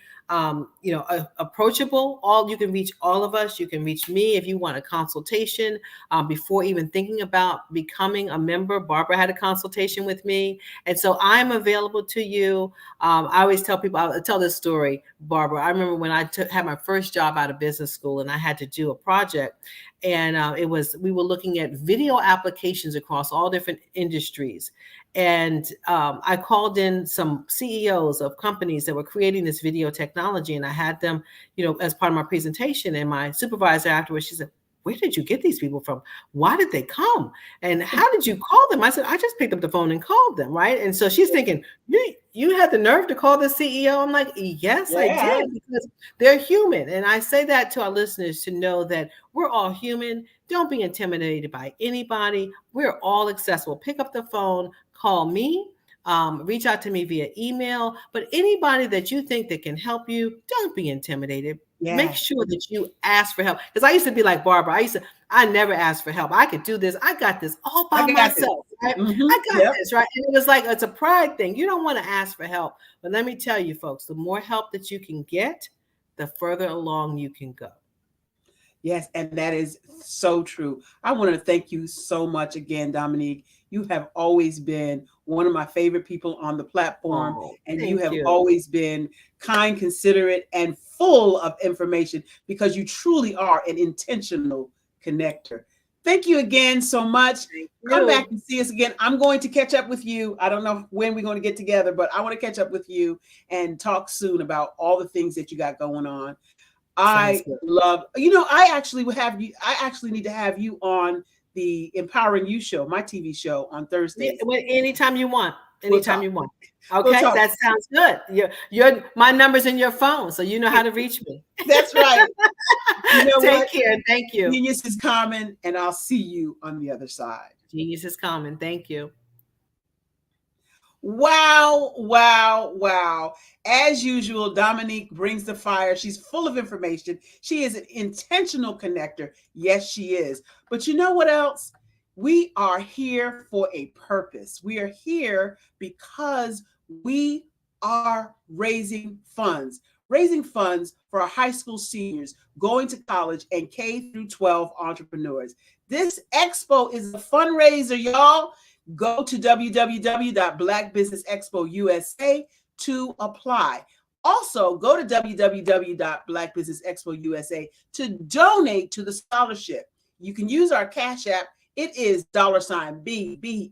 approachable. You can reach all of us. You can reach me if you want a consultation before even thinking about becoming a member. Barbara had a consultation with me. And so I'm available to you. I always tell people, I'll tell this story, Barbara. I remember when I had my first job out of business school and I had to do a project. And we were looking at video applications across all different industries. And I called in some CEOs of companies that were creating this video technology, and I had them, as part of my presentation. And my supervisor afterwards, she said, "Where did you get these people from? Why did they come? And how did you call them?" I said, "I just picked up the phone and called them," right? And so she's thinking, you had the nerve to call the CEO? I'm like, yes, I did, because they're human. And I say that to our listeners to know that we're all human. Don't be intimidated by anybody. We're all accessible. Pick up the phone, call me, reach out to me via email. But anybody that you think that can help you, don't be intimidated. Make sure that you ask for help. Because I used to be like Barbara. I never asked for help. I could do this. I got this all by myself. Right? I got this, right? And it was like, it's a pride thing. You don't want to ask for help. But let me tell you, folks, the more help that you can get, the further along you can go. Yes, and that is so true. I want to thank you so much again, Dominique. You have always been one of my favorite people on the platform, and you have always been kind, considerate, and full of information because you truly are an intentional connector. Thank you again so much. Come back and see us again. I'm going to catch up with you. I don't know when we're going to get together, but I want to catch up with you and talk soon about all the things that you got going on. I love, I actually need to have you on the Empowering You show, my TV show on Thursday. Anytime you want. Anytime you want. Okay, that sounds good. My number's in your phone, so you know how to reach me. That's right. Take care. Thank you. Genius is common, and I'll see you on the other side. Genius is common. Thank you. Wow, wow, wow. As usual, Dominique brings the fire. She's full of information. She is an intentional connector. Yes, she is. But you know what else? We are here for a purpose. We are here because we are raising funds for our high school seniors going to college and K through 12 entrepreneurs. This expo is a fundraiser, y'all. Go to www.blackbusinessexpo.usa to apply. Also, go to www.blackbusinessexpo.usa to donate to the scholarship. You can use our Cash App. It is $BBXUSA.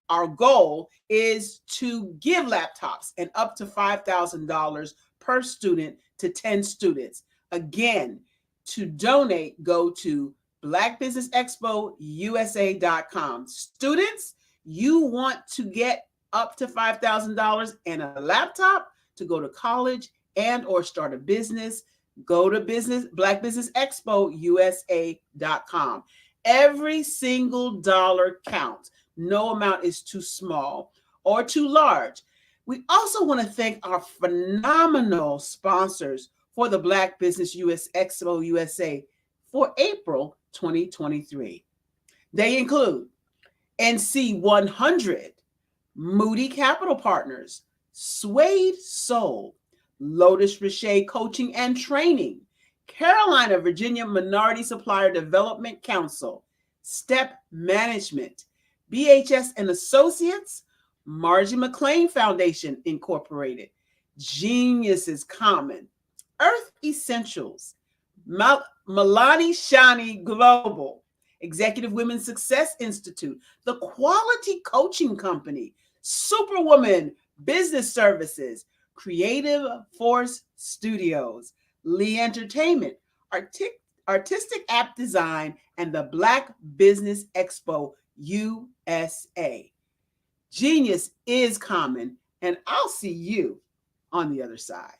Our goal is to give laptops and up to $5,000 per student to 10 students. Again, to donate, go to blackbusinessexpousa.com. Students, you want to get up to $5,000 and a laptop to go to college and or start a business, go to blackbusinessexpousa.com. Every single dollar counts. No amount is too small or too large. We also want to thank our phenomenal sponsors for the Black Business Expo USA for April 2023. They include NC100, Moody Capital Partners, Suede Soul, Lotus Richey Coaching and Training, Carolina, Virginia Minority Supplier Development Council, Step Management, BHS and Associates, Margie McLean Foundation Incorporated, Genius is Common, Earth Essentials, Milani Shani Global, Executive Women's Success Institute, The Quality Coaching Company, Superwoman Business Services, Creative Force Studios, Lee Entertainment, Artistic App Design, and the Black Business Expo USA. Genius is common, and I'll see you on the other side.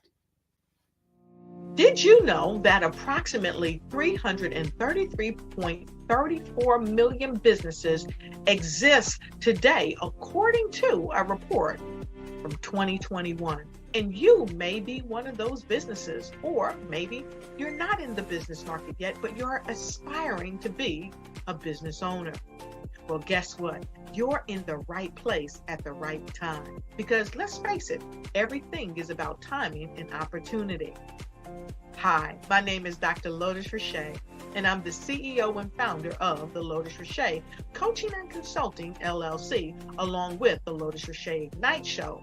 Did you know that approximately 333.34 million businesses exist today, according to a report from 2021? And you may be one of those businesses, or maybe you're not in the business market yet, but you're aspiring to be a business owner. Well, guess what? You're in the right place at the right time. Because let's face it, everything is about timing and opportunity. Hi, my name is Dr. Lotus Richey, and I'm the CEO and founder of the Lotus Richey Coaching and Consulting LLC, along with the Lotus Richey Ignite Show.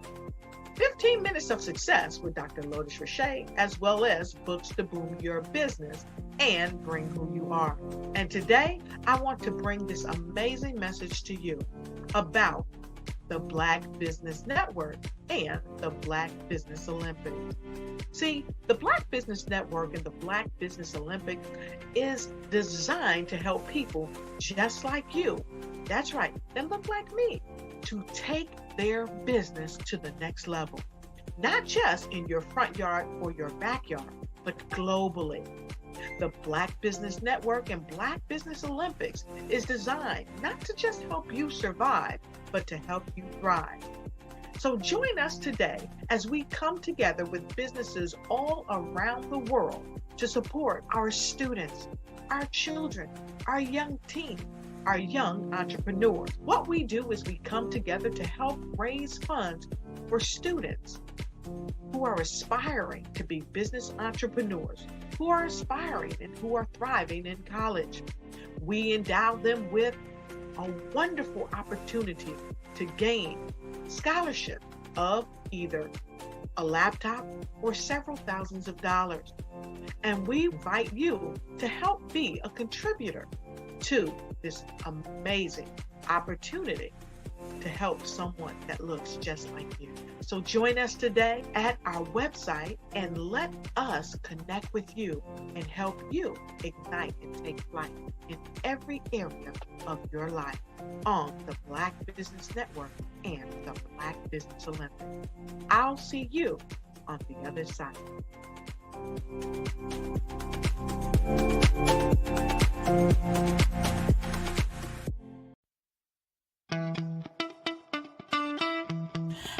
15 minutes of success with Dr. Lotus Richey, as well as books to boom your business and bring who you are. And today, I want to bring this amazing message to you about the Black Business Network and the Black Business Olympics. See, the Black Business Network and the Black Business Olympics is designed to help people just like you, that's right, that look like me, to take their business to the next level. Not just in your front yard or your backyard, but globally. The Black Business Network and Black Business Olympics is designed not to just help you survive, but to help you thrive. So join us today as we come together with businesses all around the world to support our students, our children, our young teens, our young entrepreneurs. What we do is we come together to help raise funds for students who are aspiring to be business entrepreneurs, who are aspiring and who are thriving in college. We endow them with a wonderful opportunity to gain scholarship of either a laptop or several thousands of dollars. And we invite you to help be a contributor to this amazing opportunity to help someone that looks just like you. So join us today at our website and let us connect with you and help you ignite and take flight in every area of your life on the Black Business Network and the Black Business Olympics. I'll see you on the other side.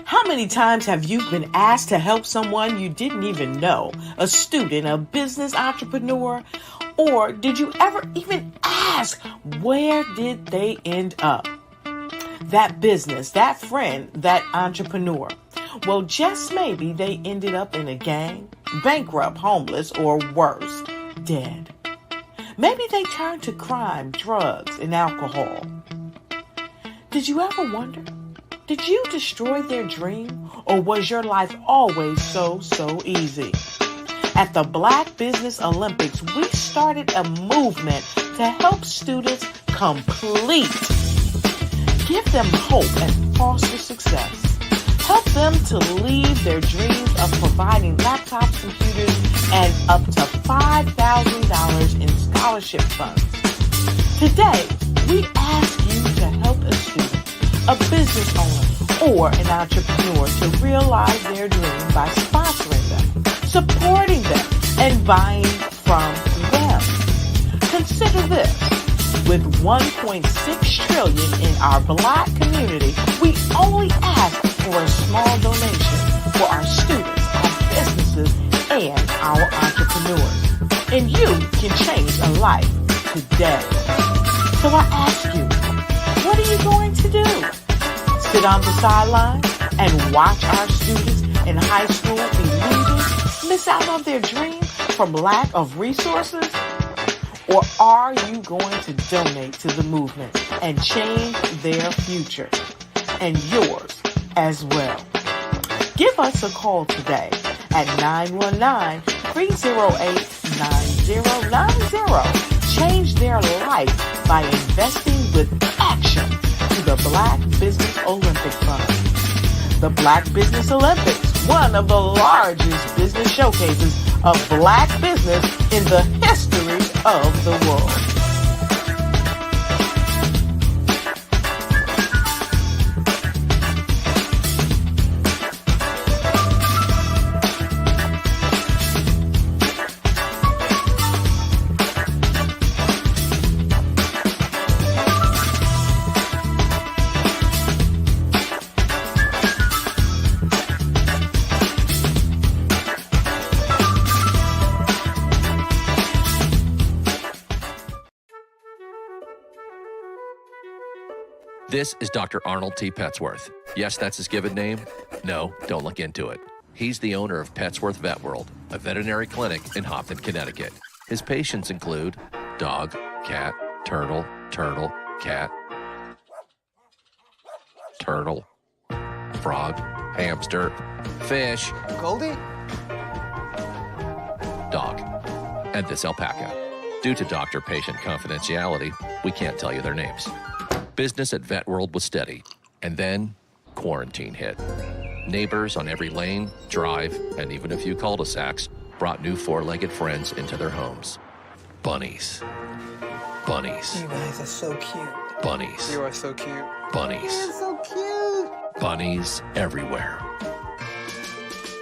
How many times have you been asked to help someone you didn't even know, a student, a business entrepreneur, or did you ever even ask, where did they end up? That business, that friend, that entrepreneur. Well, just maybe they ended up in a gang, bankrupt, homeless, or worse, dead. Maybe they turned to crime, drugs, and alcohol. Did you ever wonder? Did you destroy their dream, or was your life always so easy? At the Black Business Olympics, we started a movement to help students complete. Give them hope and foster success. Help them to leave their dreams of providing laptops, computers, and up to $5,000 in scholarship funds. Today, we ask you to help a student, a business owner, or an entrepreneur to realize their dream by sponsoring them, supporting them, and buying from them. Consider this. With $1.6 trillion in our Black community, we only ask for a small donation for our students, our businesses, and our entrepreneurs. And you can change a life today. So I ask you, what are you going to do? Sit on the sideline and watch our students in high school be losers, miss out on their dream from lack of resources? Or are you going to donate to the movement and change their future and yours as well? Give us a call today at 919-308-9090. Change their life by investing with action to the Black Business Olympic Fund. The Black Business Olympics, one of the largest business showcases of Black business in the history of the world. This is Dr. Arnold T. Petsworth. Yes, that's his given name. No, don't look into it. He's the owner of Petsworth Vet World, a veterinary clinic in Hopton, Connecticut. His patients include dog, cat, turtle, cat, turtle, frog, hamster, fish, Goldie? dog, and this alpaca. Due to doctor-patient confidentiality, we can't tell you their names. Business at Vet World was steady, and then quarantine hit. Neighbors on every lane, drive, and even a few cul-de-sacs brought new four-legged friends into their homes. Bunnies. Bunnies. You guys are so cute. Bunnies. You are so cute. Bunnies. You're so cute. Bunnies everywhere.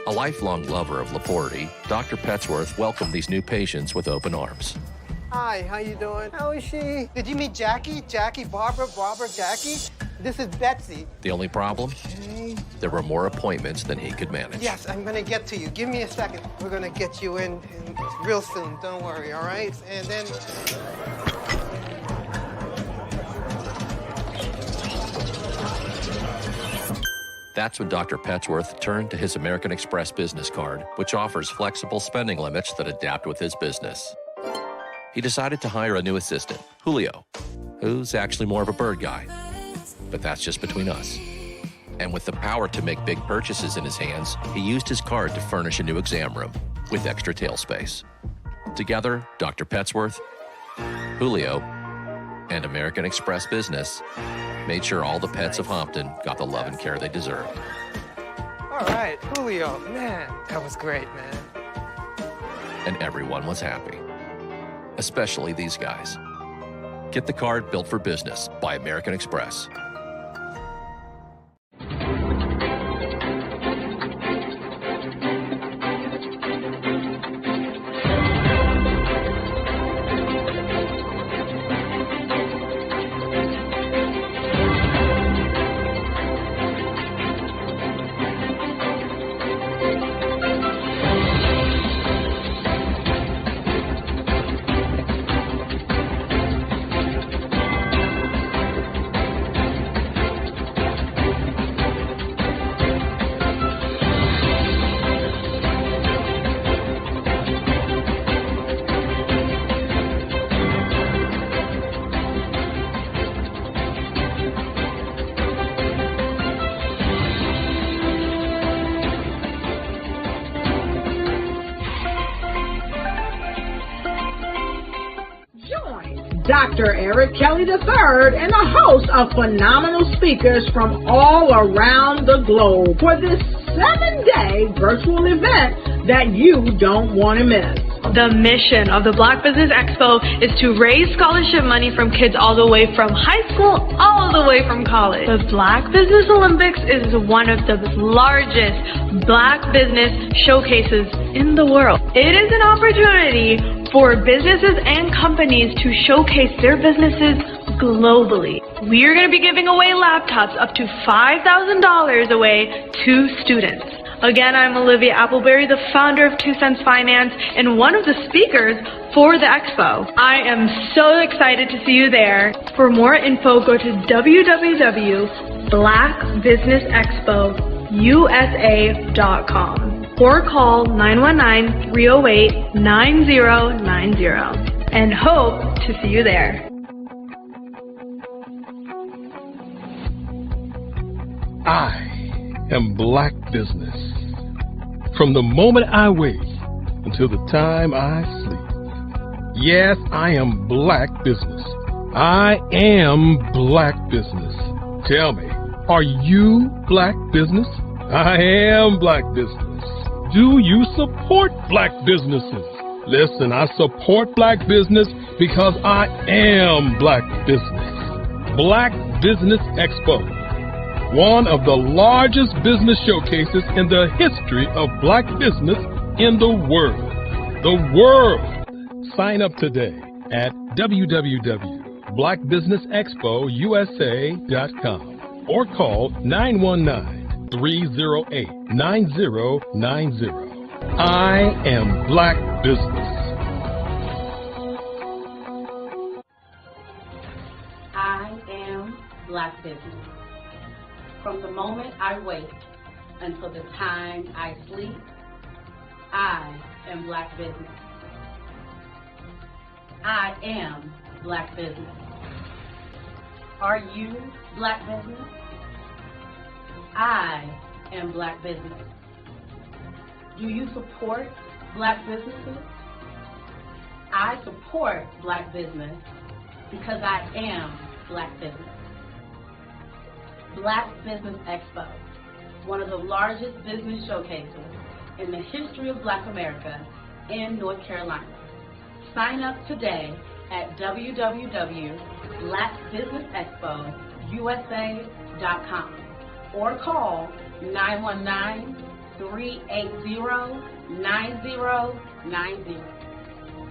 A lifelong lover of Laporte, Dr. Petsworth welcomed these new patients with open arms. Hi, how you doing? How is she? Did you meet Jackie? Jackie, Barbara, Jackie? This is Betsy. The only problem? There were more appointments than he could manage. Yes, I'm gonna get to you. Give me a second. We're gonna get you in real soon. Don't worry, all right? And then... That's when Dr. Petsworth turned to his American Express business card, which offers flexible spending limits that adapt with his business. He decided to hire a new assistant, Julio, who's actually more of a bird guy. But that's just between us. And with the power to make big purchases in his hands, he used his card to furnish a new exam room with extra tail space. Together, Dr. Petsworth, Julio, and American Express Business made sure all the pets of Hompton got the love and care they deserved. All right, Julio, man, that was great, man. And everyone was happy, especially these guys. Get the card built for business by American Express. Dr. Eric Kelly III and a host of phenomenal speakers from all around the globe for this 7-day virtual event that you don't want to miss. The mission of the Black Business Expo is to raise scholarship money from kids all the way from high school all the way from college. The Black Business Olympics is one of the largest Black business showcases in the world. It is an opportunity for businesses and companies to showcase their businesses globally. We are going to be giving away laptops up to $5,000 away to students. Again, I'm Olivia Appleberry, the founder of 2 Cents Finance and one of the speakers for the expo. I am so excited to see you there. For more info, go to www.blackbusinessexpousa.com or call 919-308-9090 and hope to see you there. I am Black business. From the moment I wake until the time I sleep. Yes, I am Black business. I am Black business. Tell me, are you Black business? I am Black business. Do you support Black businesses? Listen, I support Black business because I am Black business. Black Business Expo, one of the largest business showcases in the history of Black business in the world. The world! Sign up today at www.blackbusinessexpousa.com or call 919-308-9090. I am Black business. I am Black business. From the moment I wake until the time I sleep, I am Black business. I am Black business. Are you Black business? I am Black business. Do you support Black businesses? I support Black business because I am Black business. Black Business Expo, one of the largest business showcases in the history of Black America in North Carolina. Sign up today at www.blackbusinessexpousa.com or call 919-380-9090.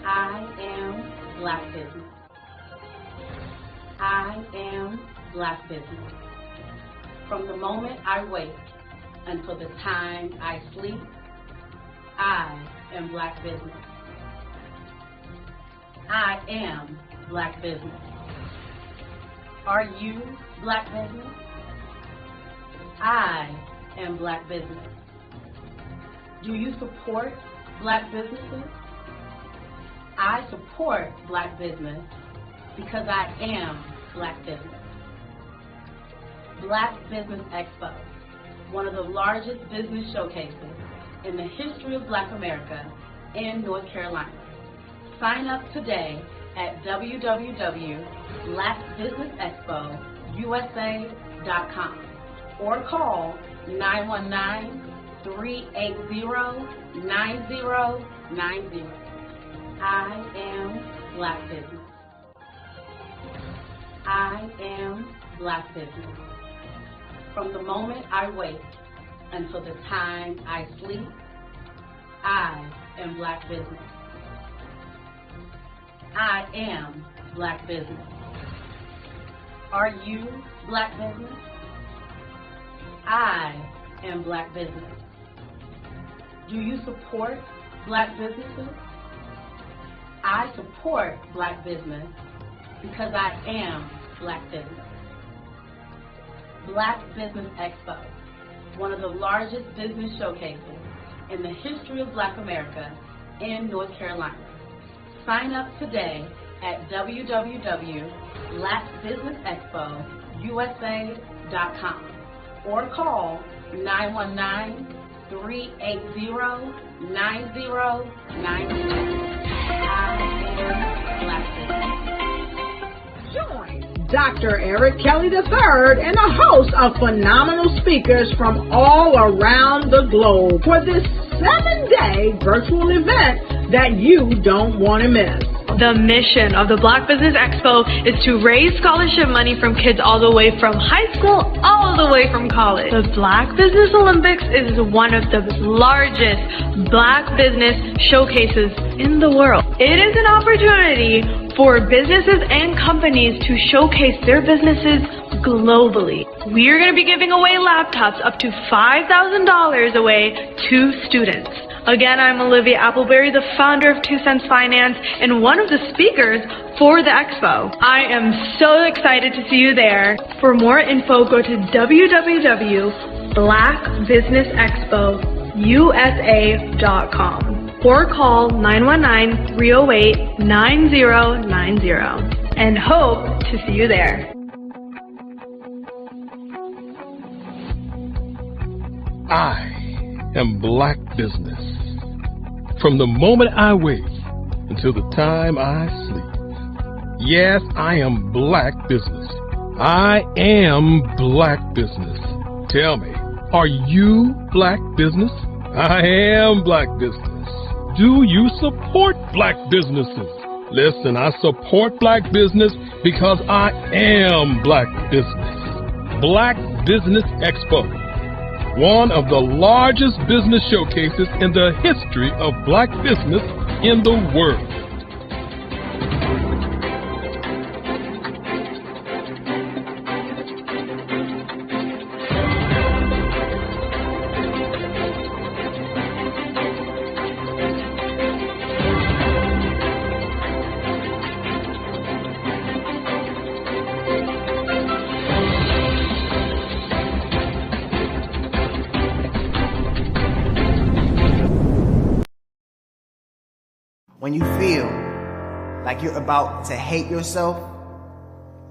I am Black business. I am Black business. From the moment I wake until the time I sleep, I am Black business. I am Black business. Are you Black business? I am Black business. Do you support Black businesses? I support Black business because I am Black business. Black Business Expo, one of the largest business showcases in the history of Black America in North Carolina. Sign up today at www.blackbusinessexpousa.com or call 919-380-9090. I am Black business. I am Black business. From the moment I wake until the time I sleep, I am Black business. I am Black business. Are you Black business? I am Black business. Do you support Black businesses? I support Black business because I am Black business. Black Business Expo, one of the largest business showcases in the history of Black America in North Carolina. Sign up today at www.blackbusinessexpousa.com or call 919-380-9090. I am Black business. Join Dr. Eric Kelly III and a host of phenomenal speakers from all around the globe for this 7-day virtual event that you don't want to miss. The mission of the Black Business Expo is to raise scholarship money from kids all the way from high school, all the way from college. The Black Business Olympics is one of the largest Black business showcases in the world. It is an opportunity for businesses and companies to showcase their businesses globally. We are going to be giving away laptops up to $5,000 away to students. Again, I'm Olivia Appleberry, the founder of 2 Cents Finance and one of the speakers for the expo. I am so excited to see you there. For more info, go to www.blackbusinessexpousa.com or call 919-308-9090 and hope to see you there. I am Black business. From the moment I wake until the time I sleep. Yes, I am Black business. I am Black business. Tell me, are you Black business? I am Black business. Do you support Black businesses? Listen, I support Black business because I am Black business. Black Business Expo, one of the largest business showcases in the history of Black business in the world. When you feel like you're about to hate yourself,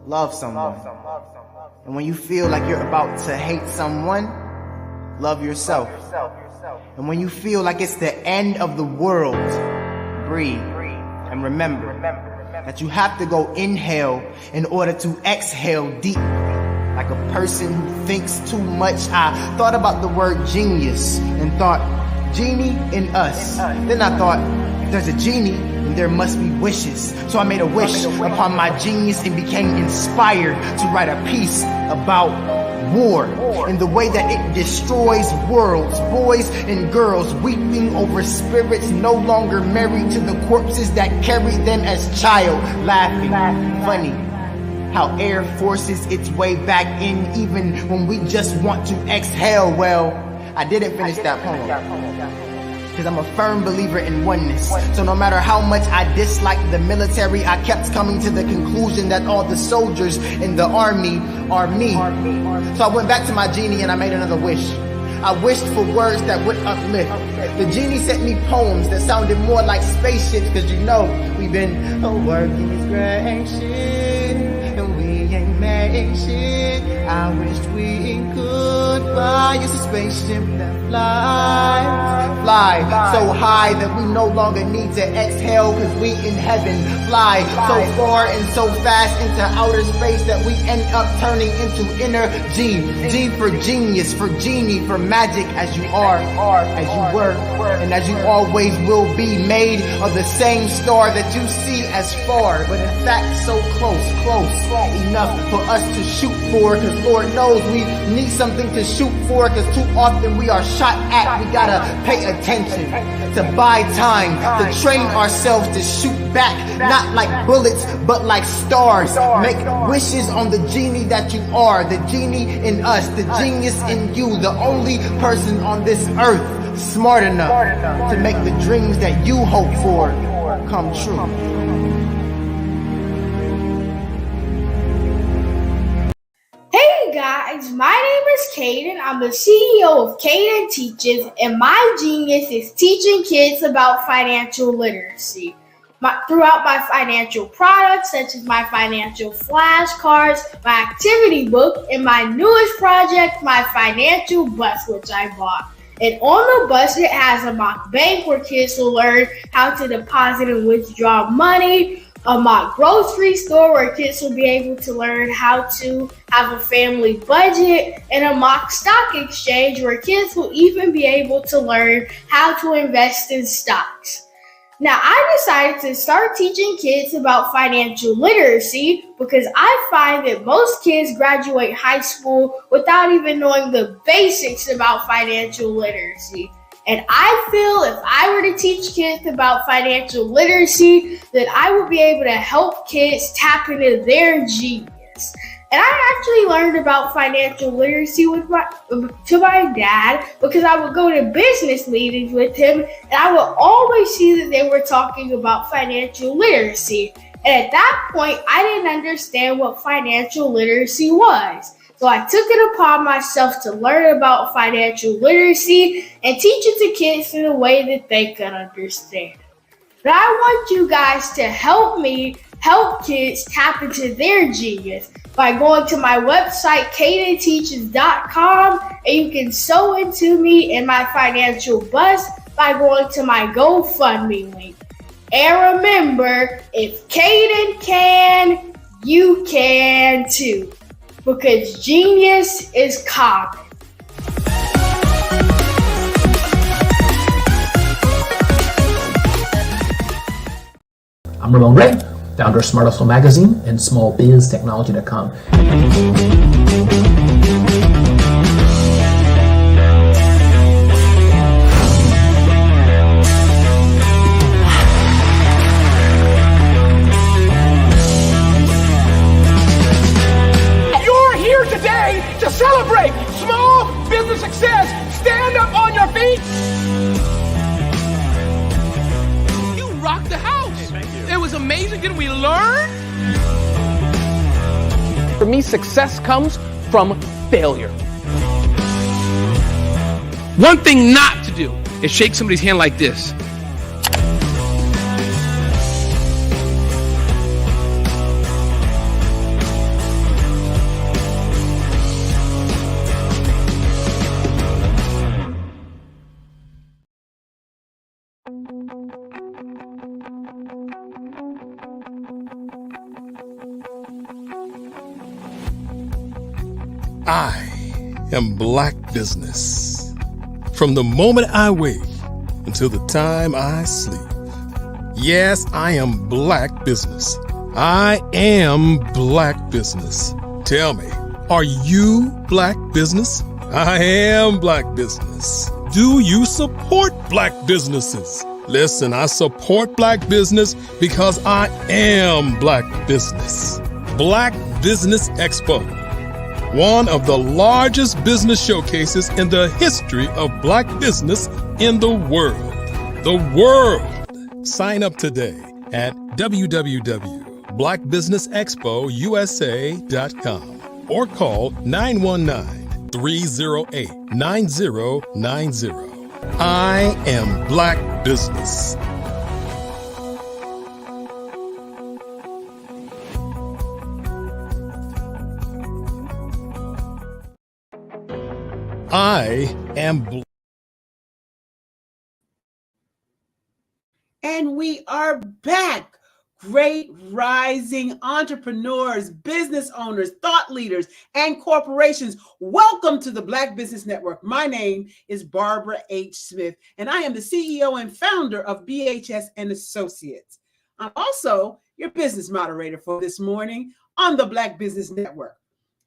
love someone. And when you feel like you're about to hate someone, love yourself. And when you feel like it's the end of the world, breathe and remember that you have to go inhale in order to exhale deep. Like a person who thinks too much. I thought about the word genius and thought, genie in us. Then I thought, if there's a genie, then there must be wishes. So I made a wish upon my genius and became inspired to write a piece about war in the way that it destroys worlds. Boys and girls weeping over spirits no longer married to the corpses that carried them as child. Laughing, funny, How air forces its way back in even when we just want to exhale. Well, I didn't finish that poem because I'm a firm believer in oneness. So no matter how much I disliked the military, I kept coming to the conclusion that all the soldiers in the army are me. So I went back to my genie and I made another wish. I wished for words that would uplift. The genie sent me poems that sounded more like spaceships, cause you know we've been working this great shit and we ain't made shit. I wished we could fly us a spaceship that fly so high that we no longer need to exhale, cause we in heaven. Fly so far and so fast into outer space that we end up turning into energy. G for genius, for genie, for magic, as you are, as you were, and as you always will be, made of the same star that you see as far, but in fact so close enough for us to shoot for, cause Lord knows we need something to shoot for, cause too often we are shot at. We gotta pay attention, to buy time, to train ourselves to shoot back, not like bullets, but like stars. Make wishes on the genie that you are, the genie in us, the genius in you, the only person on this earth smart enough to make the dreams that you hope for come true. Hey guys, my name is Caden. I'm the CEO of Caden Teaches, and my genius is teaching kids about financial literacy. Throughout my financial products, such as my financial flashcards, my activity book, and my newest project, my financial bus, which I bought. And on the bus, it has a mock bank where kids will learn how to deposit and withdraw money, a mock grocery store where kids will be able to learn how to have a family budget, and a mock stock exchange where kids will even be able to learn how to invest in stocks. Now, I decided to start teaching kids about financial literacy because I find that most kids graduate high school without even knowing the basics about financial literacy. And I feel if I were to teach kids about financial literacy, that I would be able to help kids tap into their genius. And I actually learned about financial literacy to my dad because I would go to business meetings with him and I would always see that they were talking about financial literacy. And at that point, I didn't understand what financial literacy was. So I took it upon myself to learn about financial literacy and teach it to kids in a way that they could understand. But I want you guys to help me help kids tap into their genius by going to my website, cadenteaches.com, and you can sew into me in my financial bus by going to my GoFundMe link. And remember, if Caden can, you can too, because genius is common. I'm Ramon Ray, founder of Smart Hustle Magazine and smallbiztechnology.com. You're here today to celebrate small business success. Stand up on your feet. You rocked the house. It was amazing. Didn't we learn? For me, success comes from failure. One thing not to do is shake somebody's hand like this. I am Black Business. From the moment I wake until the time I sleep. Yes, I am Black Business. I am Black Business. Tell me, are you Black Business? I am Black Business. Do you support Black businesses? Listen, I support Black business because I am Black Business. Black Business Expo, one of the largest business showcases in the history of black business in the world. The world! Sign up today at www.blackbusinessexpousa.com or call 919-308-9090. I am Black Business. I am And we are back. Great rising entrepreneurs, business owners, thought leaders, and corporations. Welcome to the Black Business Network. My name is Barbara H. Smith, and I am the CEO and founder of BHS and Associates. I'm also your business moderator for this morning on the Black Business Network.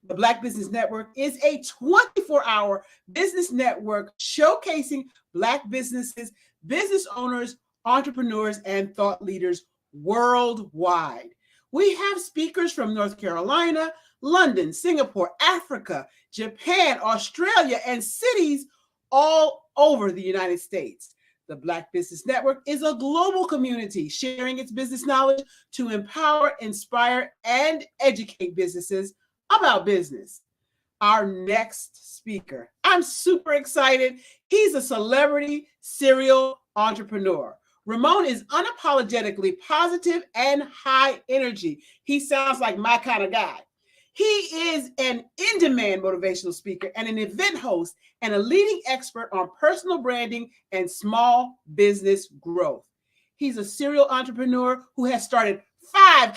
The Black Business Network is a 24-hour business network showcasing Black businesses, business owners, entrepreneurs, and thought leaders worldwide. We have speakers from North Carolina, London, Singapore, Africa, Japan, Australia, and cities all over the United States. The Black Business Network is a global community sharing its business knowledge to empower, inspire, and educate businesses about business. Our next speaker, I'm super excited. He's a celebrity serial entrepreneur. Ramon is unapologetically positive and high energy. He sounds like my kind of guy. He is an in-demand motivational speaker and an event host and a leading expert on personal branding and small business growth. He's a serial entrepreneur who has started 5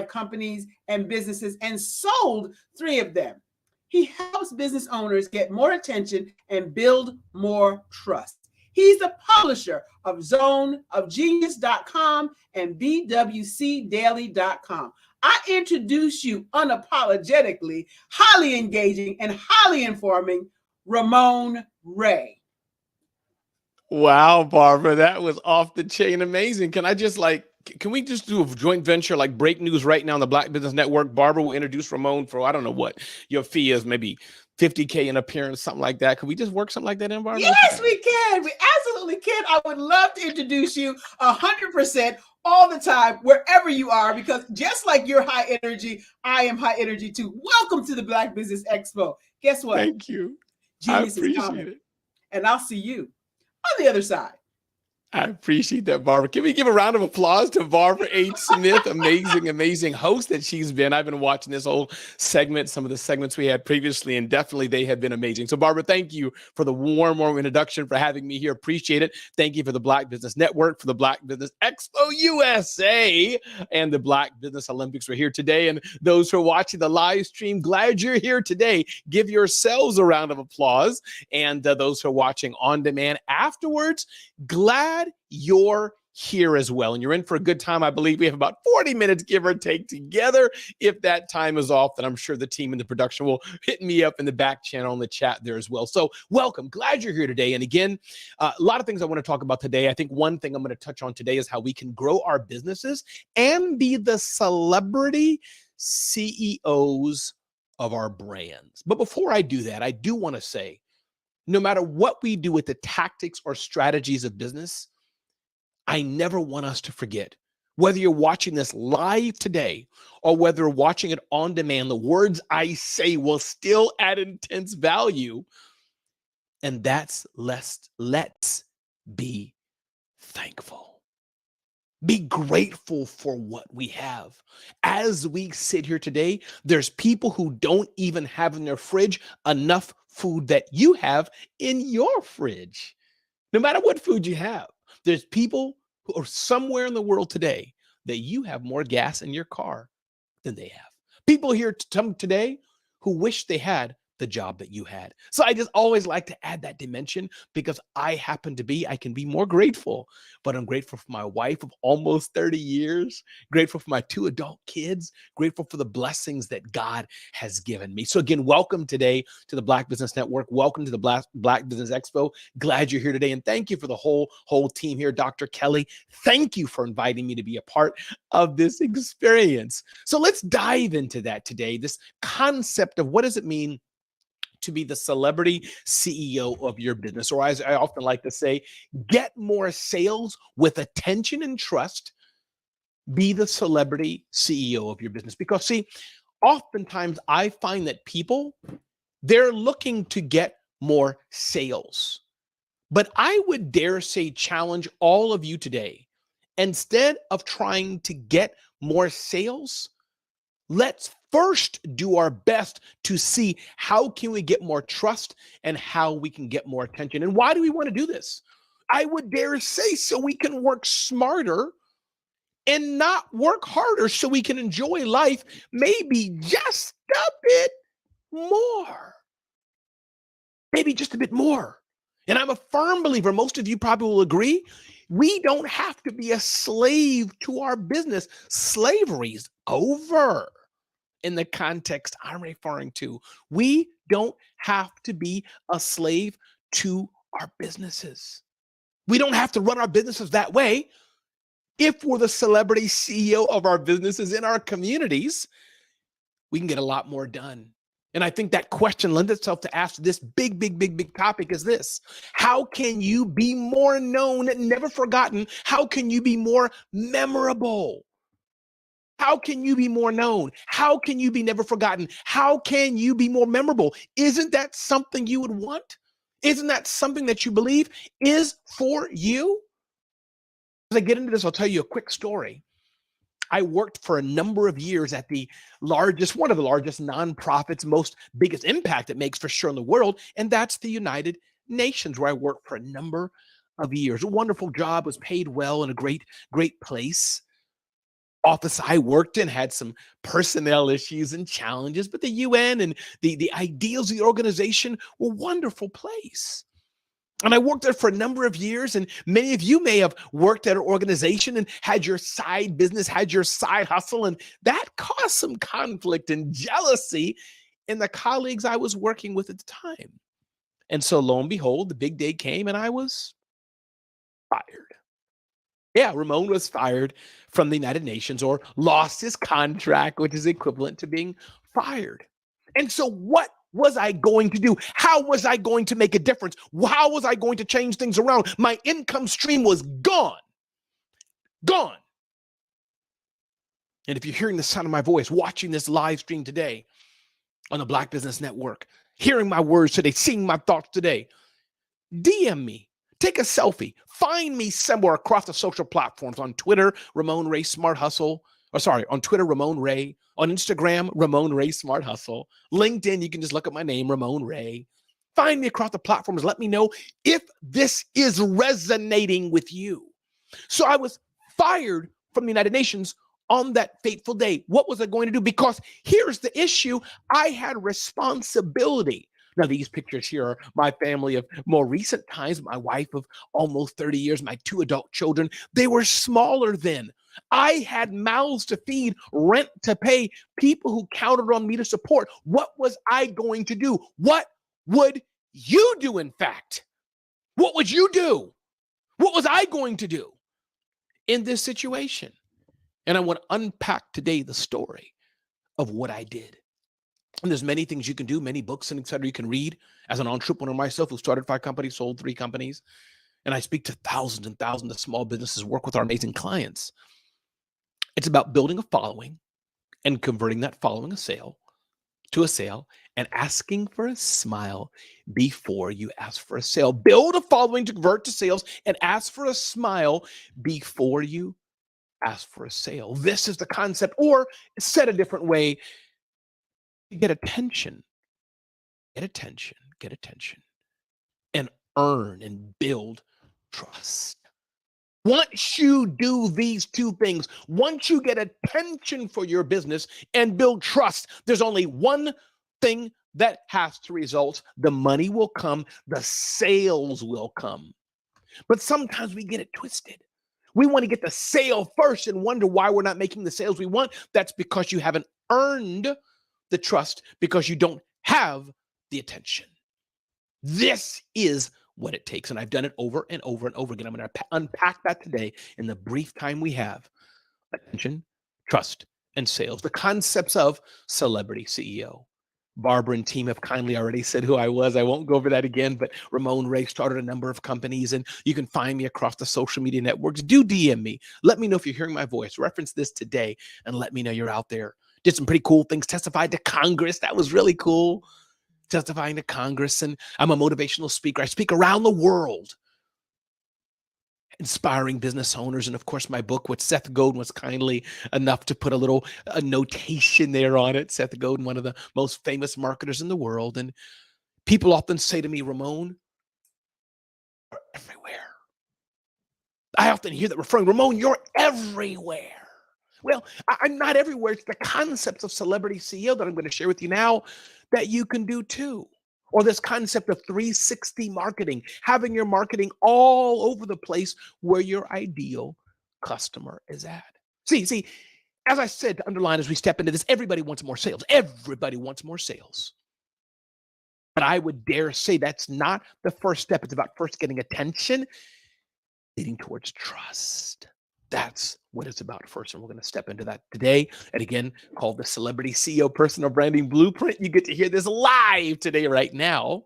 companies and businesses and sold 3 of them. He helps business owners get more attention and build more trust. He's the publisher of zoneofgenius.com and bwcdaily.com. I introduce you unapologetically, highly engaging, and highly informing Ramon Ray. Wow, Barbara, that was off the chain amazing. Can we just do a joint venture, like break news right now on the Black Business Network? Barbara will introduce Ramon for, I don't know what your fee is, maybe $50K an appearance, something like that. Could we just work something like that in, Barbara? Yes, we can. We absolutely can. I would love to introduce you 100% all the time, wherever you are, because just like you're high energy, I am high energy too. Welcome to the Black Business Expo. Guess what? Thank you. Genius I appreciate is coming. it. And I'll see you on the other side. I appreciate that, Barbara. Can we give a round of applause to Barbara H. Smith? Amazing host that she's been. I've been watching this whole segment, some of the segments we had previously, and definitely they have been amazing. So, Barbara, thank you for the warm introduction, for having me here. Appreciate it. Thank you for the Black Business Network, for the Black Business Expo USA, and the Black Business Olympics. We're here today. And those who are watching the live stream, glad you're here today. Give yourselves a round of applause. And those who are watching on demand afterwards, glad you're here as well. And you're in for a good time. I believe we have about 40 minutes, give or take, together. If that time is off, then I'm sure the team in the production will hit me up in the back channel in the chat there as well. So welcome. Glad you're here today. And again, a lot of things I want to talk about today. I think one thing I'm going to touch on today is how we can grow our businesses and be the celebrity CEOs of our brands. But before I do that, I do want to say, no matter what we do with the tactics or strategies of business, I never want us to forget, whether you're watching this live today or whether you're watching it on demand, the words I say will still add intense value. And that's let's be thankful. Be grateful for what we have. As we sit here today, there's people who don't even have in their fridge enough food that you have in your fridge. No matter what food you have, there's people who are somewhere in the world today that you have more gas in your car than they have. People here today who wish they had the job that you had. So I just always like to add that dimension because I can be more grateful, but I'm grateful for my wife of almost 30 years, grateful for my 2 adult kids, grateful for the blessings that God has given me. So again, welcome today to the Black Business Network. Welcome to the Black Business Expo. Glad you're here today. And thank you for the whole team here. Dr. Kelly, thank you for inviting me to be a part of this experience. So let's dive into that today, this concept of what does it mean to be the celebrity CEO of your business, or as I often like to say, get more sales with attention and trust. Be the celebrity CEO of your business. Because see, oftentimes I find that people, they're looking to get more sales. But I would dare say, challenge all of you today, instead of trying to get more sales, let's first do our best to see how can we get more trust and how we can get more attention. And why do we want to do this? I would dare say so we can work smarter and not work harder, so we can enjoy life maybe just a bit more. Maybe just a bit more. And I'm a firm believer, most of you probably will agree, we don't have to be a slave to our business. Slavery's over. In the context I'm referring to, we don't have to be a slave to our businesses. We don't have to run our businesses that way. If we're the celebrity CEO of our businesses in our communities, we can get a lot more done. And I think that question lends itself to ask this big topic is this: how can you be more known, never forgotten? How can you be more memorable? How can you be more known? How can you be never forgotten? How can you be more memorable? Isn't that something you would want? Isn't that something that you believe is for you? As I get into this, I'll tell you a quick story. I worked for a number of years at one of the largest nonprofits, biggest impact it makes for sure in the world, and that's the United Nations, where I worked for a number of years. A wonderful job, was paid well, in a great place. Office I worked in had some personnel issues and challenges, but the UN and the ideals of the organization were a wonderful place. And I worked there for a number of years, and many of you may have worked at an organization and had your side business, had your side hustle, and that caused some conflict and jealousy in the colleagues I was working with at the time. And so lo and behold, the big day came and I was fired. Yeah, Ramon was fired from the United Nations, or lost his contract, which is equivalent to being fired. And so what was I going to do? How was I going to make a difference? How was I going to change things around? My income stream was gone. Gone. And if you're hearing the sound of my voice, watching this live stream today on the Black Business Network, hearing my words today, seeing my thoughts today, DM me. Take a selfie. Find me somewhere across the social platforms. On Twitter, Ramon Ray Smart Hustle. On Twitter, Ramon Ray. On Instagram, Ramon Ray Smart Hustle. LinkedIn, you can just look at my name, Ramon Ray. Find me across the platforms. Let me know if this is resonating with you. So I was fired from the United Nations on that fateful day. What was I going to do? Because here's the issue. I had responsibility. Now, these pictures here are my family of more recent times, my wife of almost 30 years, my 2 adult children. They were smaller then. I had mouths to feed, rent to pay, people who counted on me to support. What was I going to do? What would you do, in fact? What would you do? What was I going to do in this situation? And I want to unpack today the story of what I did. And there's many things you can do, many books and et cetera you can read as an entrepreneur myself, who started 5 companies, sold 3 companies. And I speak to thousands and thousands of small businesses, work with our amazing clients. It's about building a following and converting that following to a sale and asking for a smile before you ask for a sale. Build a following to convert to sales and ask for a smile before you ask for a sale. This is the concept, or said a different way, get attention, and earn and build trust. Once you do these 2 things, once you get attention for your business and build trust, there's only one thing that has to result. The money will come, the sales will come. But sometimes we get it twisted. We want to get the sale first and wonder why we're not making the sales we want. That's because you haven't earned the trust, because you don't have the attention. This is what it takes. And I've done it over and over and over again. I'm going to unpack that today in the brief time we have. Attention, trust, and sales. The concepts of celebrity CEO. Barbara and team have kindly already said who I was. I won't go over that again, but Ramon Ray started a number of companies, and you can find me across the social media networks. Do DM me. Let me know if you're hearing my voice. Reference this today and let me know you're out there. Did some pretty cool things. Testified to Congress. That was really cool. Testifying to Congress, and I'm a motivational speaker. I speak around the world, inspiring business owners. And of course, my book, which Seth Godin was kindly enough to put a notation there on it. Seth Godin, one of the most famous marketers in the world. And people often say to me, Ramon, you're everywhere. I often hear that refrain, Ramon, you're everywhere. Well, I'm not everywhere. It's the concepts of celebrity CEO that I'm going to share with you now that you can do too. Or this concept of 360 marketing, having your marketing all over the place where your ideal customer is at. See, as I said, to underline as we step into this, everybody wants more sales. Everybody wants more sales. But I would dare say that's not the first step. It's about first getting attention, leading towards trust. That's what it's about first. And we're going to step into that today. And again, called the Celebrity CEO Personal Branding Blueprint. You get to hear this live today, right now.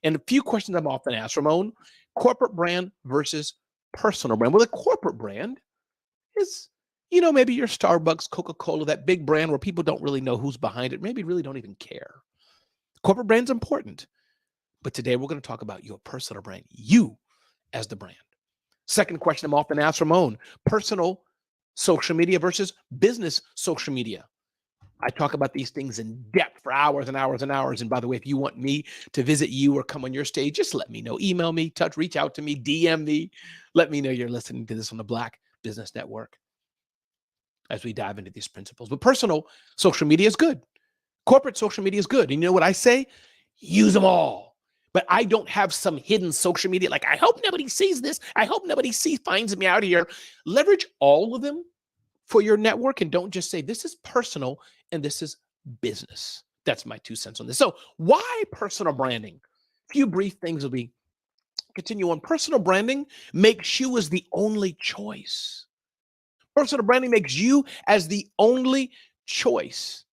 And a few questions I'm often asked, Ramon, corporate brand versus personal brand. Well, the corporate brand is, maybe your Starbucks, Coca-Cola, that big brand where people don't really know who's behind it. Maybe really don't even care. Corporate brand's important. But today we're going to talk about your personal brand, you as the brand. Second question I'm often asked, Ramon, personal social media versus business social media. I talk about these things in depth for hours and hours and hours. And by the way, if you want me to visit you or come on your stage, just let me know. Email me, reach out to me, DM me. Let me know you're listening to this on the Black Business Network as we dive into these principles. But personal social media is good. Corporate social media is good. And you know what I say? Use them all. But I don't have some hidden social media. Like, I hope nobody sees this. I hope nobody finds me out here. Leverage all of them for your network. And don't just say, this is personal and this is business. That's my 2 cents on this. So why personal branding? A few brief things will be continue on. Personal branding makes you as the only choice. Personal branding makes you as the only choice.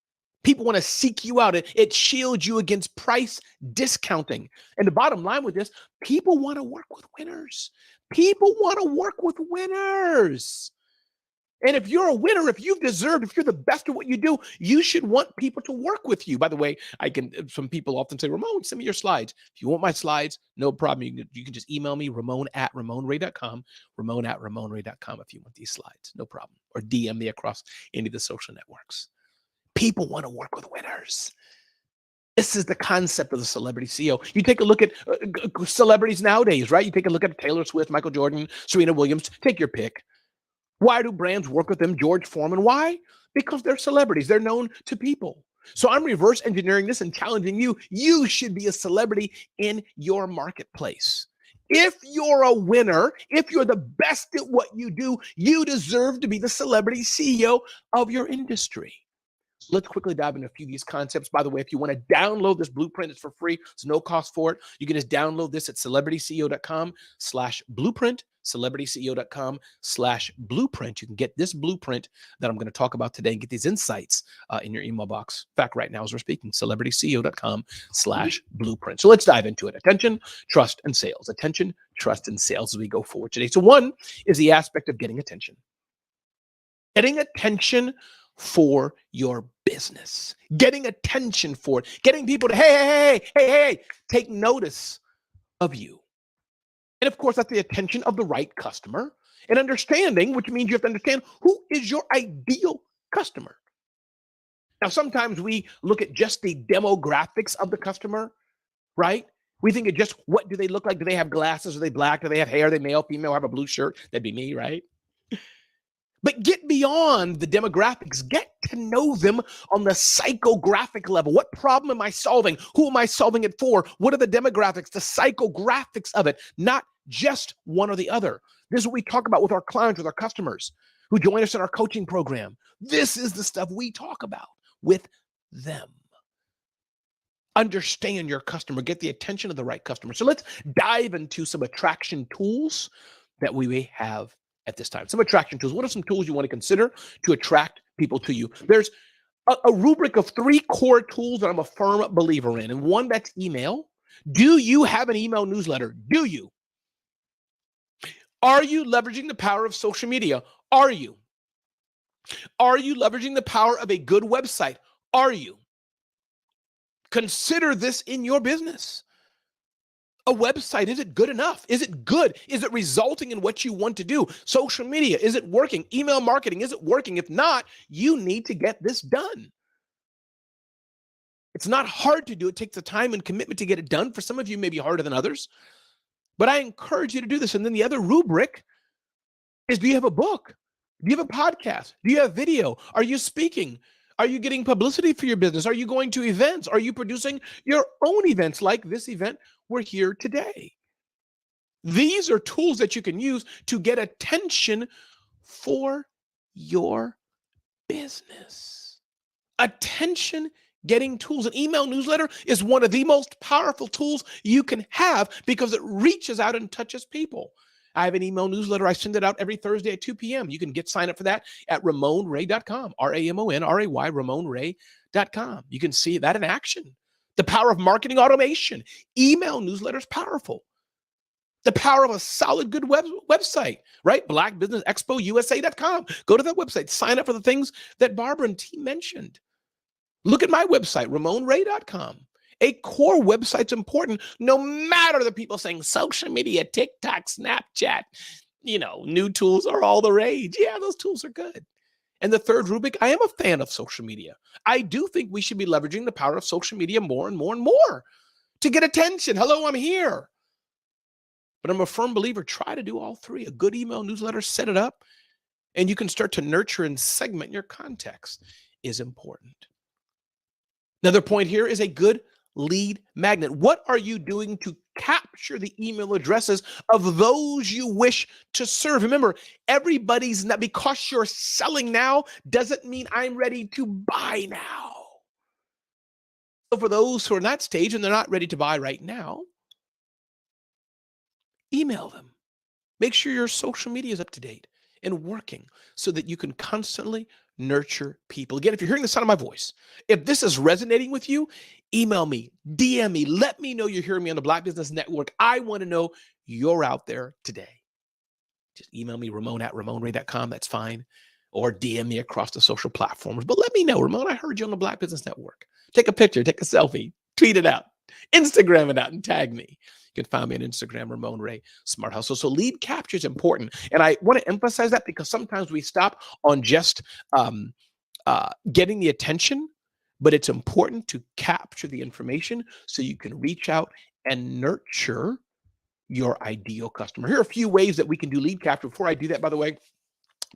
People want to seek you out. It shields you against price discounting. And the bottom line with this, people want to work with winners. People want to work with winners. And if you're a winner, if you're the best at what you do, you should want people to work with you. By the way, some people often say, Ramon, send me your slides. If you want my slides, no problem. You can just email me, Ramon@RamonRay.com, Ramon@RamonRay.com if you want these slides, no problem. Or DM me across any of the social networks. People want to work with winners. This is the concept of the celebrity CEO. You take a look at celebrities nowadays, right? You take a look at Taylor Swift, Michael Jordan, Serena Williams. Take your pick. Why do brands work with them? George Foreman. Why? Because they're celebrities. They're known to people. So I'm reverse engineering this and challenging you. You should be a celebrity in your marketplace. If you're a winner, if you're the best at what you do, you deserve to be the celebrity CEO of your industry. Let's quickly dive into a few of these concepts. By the way, if you want to download this blueprint, it's for free. There's no cost for it. You can just download this at celebrityceo.com/blueprint, celebrityceo.com/blueprint. You can get this blueprint that I'm going to talk about today and get these insights in your email box. In fact, right now as we're speaking, celebrityceo.com/blueprint. So let's dive into it. Attention, trust, and sales. Attention, trust, and sales as we go forward today. So one is the aspect of getting attention. Getting attention for your business, getting attention for it, getting people to, hey, take notice of you. And of course, that's the attention of the right customer and understanding, which means you have to understand who is your ideal customer. Now, sometimes we look at just the demographics of the customer, right? We think of just what do they look like? Do they have glasses? Are they black? Do they have hair? Are they male, female, have a blue shirt? That'd be me, right? But get beyond the demographics. Get to know them on the psychographic level. What problem am I solving? Who am I solving it for? What are the demographics, the psychographics of it, not just one or the other. This is what we talk about with our clients, with our customers who join us in our coaching program. This is the stuff we talk about with them. Understand your customer, get the attention of the right customer. So let's dive into some attraction tools that we may have at this time. Some attraction tools. What are some tools you want to consider to attract people to you? There's a rubric of 3 core tools that I'm a firm believer in, and one that's email. Do you have an email newsletter? Do you? Are you leveraging the power of social media? Are you? Are you leveraging the power of a good website? Are you? Consider this in your business. A website, is it good enough? Is it good? Is it resulting in what you want to do? Social media, is it working? Email marketing, is it working? If not, you need to get this done. It's not hard to do. It takes the time and commitment to get it done. For some of you, maybe harder than others. But I encourage you to do this. And then the other rubric is, do you have a book? Do you have a podcast? Do you have video? Are you speaking? Are you getting publicity for your business? Are you going to events? Are you producing your own events like this event we're here today? These are tools that you can use to get attention for your business. Attention getting tools. An email newsletter is one of the most powerful tools you can have because it reaches out and touches people. I have an email newsletter. I send it out every Thursday at 2 p.m. You can sign up for that at RamonRay.com, RamonRay, RamonRay.com. You can see that in action. The power of marketing automation. Email newsletters powerful. The power of a solid, good website, right? BlackBusinessExpoUSA.com. Go to that website. Sign up for the things that Barbara and team mentioned. Look at my website, RamonRay.com. A core website's important, no matter the people saying social media, TikTok, Snapchat, new tools are all the rage. Yeah, those tools are good. And the third rubric, I am a fan of social media. I do think we should be leveraging the power of social media more and more and more to get attention. Hello, I'm here. But I'm a firm believer, try to do all 3. A good email newsletter, set it up, and you can start to nurture and segment your context is important. Another point here is a good lead magnet. What are you doing to capture the email addresses of those you wish to serve? Remember, everybody's not, because you're selling now doesn't mean I'm ready to buy now. So for those who are in that stage and they're not ready to buy right now, email them. Make sure your social media is up to date and working so that you can constantly nurture people. Again, if you're hearing the sound of my voice, if this is resonating with you, email me, DM me, let me know you're hearing me on the Black Business Network. I want to know you're out there today. Just email me, Ramon@RamonRay.com. That's fine. Or DM me across the social platforms. But let me know, Ramon, I heard you on the Black Business Network. Take a picture, take a selfie, tweet it out, Instagram it out, and tag me. You can find me on Instagram, Ramon Ray Smart Hustle. So lead capture is important. And I want to emphasize that because sometimes we stop on just getting the attention, but it's important to capture the information so you can reach out and nurture your ideal customer. Here are a few ways that we can do lead capture. Before I do that, by the way,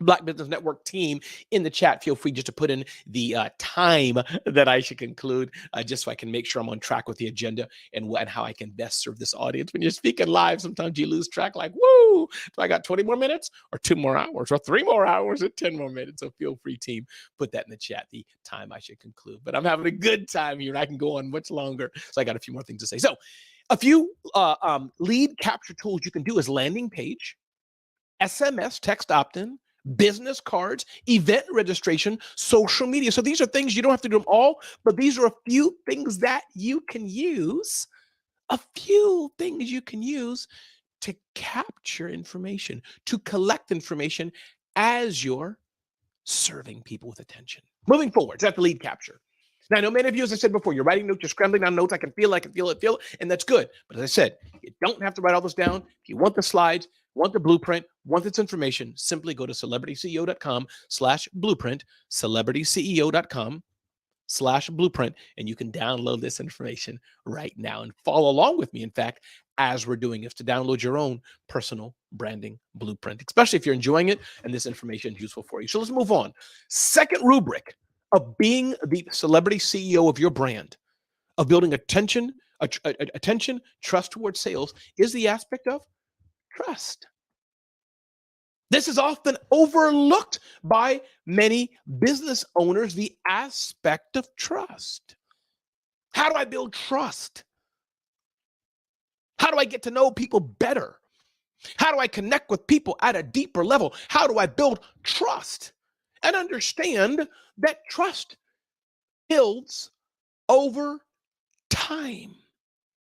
Black Business Network team in the chat, feel free just to put in the time that I should conclude, just so I can make sure I'm on track with the agenda and how I can best serve this audience. When you're speaking live, sometimes you lose track, like, woo, do I got 20 more minutes or 2 more hours or 3 more hours or 10 more minutes? So feel free, team, put that in the chat, the time I should conclude. But I'm having a good time here and I can go on much longer. So I got a few more things to say. So a few lead capture tools you can do is landing page, SMS, text opt-in, business cards, event registration, social media. So these are things you don't have to do them all, but these are a few things that you can use, to capture information, to collect information as you're serving people with attention. Moving forward, so that's the lead capture. Now, I know many of you, as I said before, you're writing notes, you're scrambling down notes. I can feel it, and that's good. But as I said, you don't have to write all this down. If you want the slides, want the blueprint, want this information, simply go to celebrityceo.com/blueprint, celebrityceo.com/blueprint, and you can download this information right now and follow along with me, in fact, as we're doing is to download your own personal branding blueprint, especially if you're enjoying it and this information is useful for you. So let's move on. Second rubric of being the celebrity CEO of your brand, of building attention, trust towards sales, is the aspect of trust. This is often overlooked by many business owners, the aspect of trust. How do I build trust? How do I get to know people better? How do I connect with people at a deeper level? How do I build trust? And understand that trust builds over time.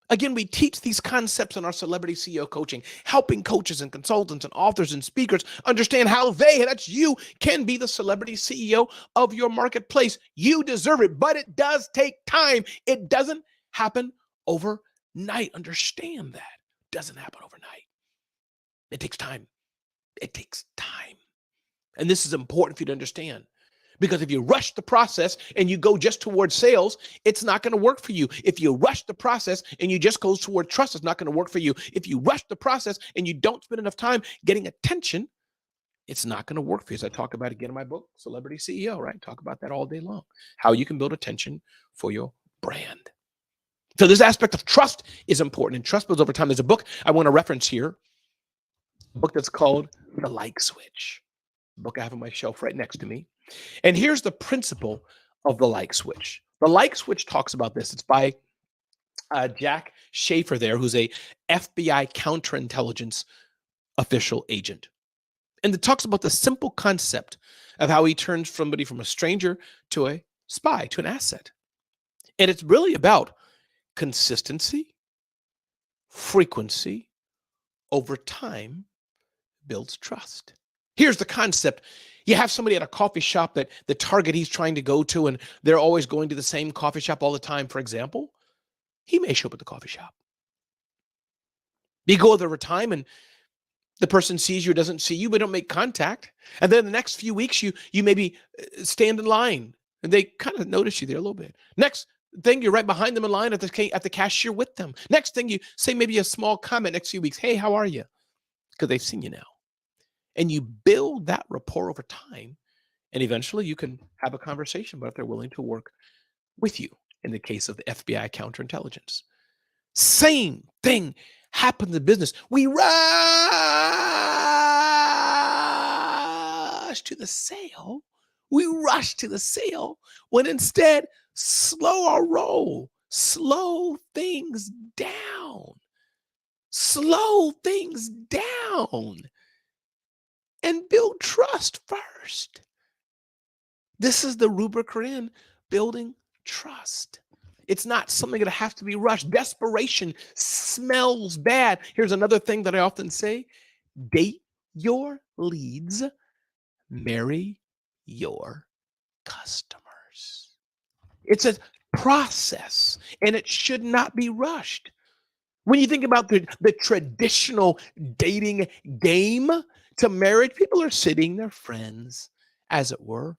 Again, we teach these concepts in our celebrity CEO coaching, helping coaches and consultants and authors and speakers understand how that's you, can be the celebrity CEO of your marketplace. You deserve it, but it does take time. It doesn't happen overnight. Understand that. It doesn't happen overnight. It takes time. It takes time. And this is important for you to understand. Because if you rush the process and you go just towards sales, it's not going to work for you. If you rush the process and you just go toward trust, it's not going to work for you. If you rush the process and you don't spend enough time getting attention, it's not going to work for you. As I talk about again in my book, Celebrity CEO, right? Talk about that all day long. How you can build attention for your brand. So this aspect of trust is important, and trust builds over time. There's a book I want to reference here, a book that's called The Like Switch. A book I have on my shelf right next to me. And here's the principle of the like switch. The like switch talks about this. It's by Jack Schaefer there, who's a FBI counterintelligence official agent. And it talks about the simple concept of how he turns somebody from a stranger to a spy, to an asset. And it's really about consistency, frequency, over time builds trust. Here's the concept. You have somebody at a coffee shop that the target he's trying to go to, and they're always going to the same coffee shop all the time, for example. He may show up at the coffee shop. You go there over time, and the person sees you or doesn't see you, but don't make contact. And then the next few weeks, you maybe stand in line, and they kind of notice you there a little bit. Next thing, you're right behind them in line at the cashier with them. Next thing, you say maybe a small comment next few weeks. Hey, how are you? Because they've seen you now. And you build that rapport over time, and eventually you can have a conversation about if they're willing to work with you in the case of the FBI counterintelligence. Same thing happens in business. We rush to the sale. We rush to the sale when instead, slow our roll. Slow things down. Slow things down. And build trust first. This is the rubric we're in, building trust. It's not something that has to be rushed. Desperation smells bad. Here's another thing that I often say: date your leads, marry your customers. It's a process, and it should not be rushed. When you think about the traditional dating game, to marriage, people are sitting, they're friends, as it were.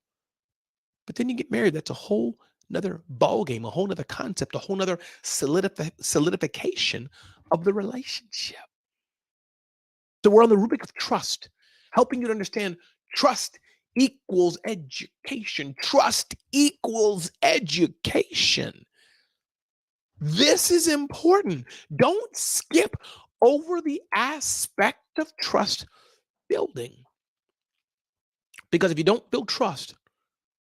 But then you get married, that's a whole nother ball game, a whole nother concept, a whole nother solidification of the relationship. So we're on the rubric of trust, helping you to understand trust equals education. Trust equals education. This is important. Don't skip over the aspect of trust building. Because if you don't build trust,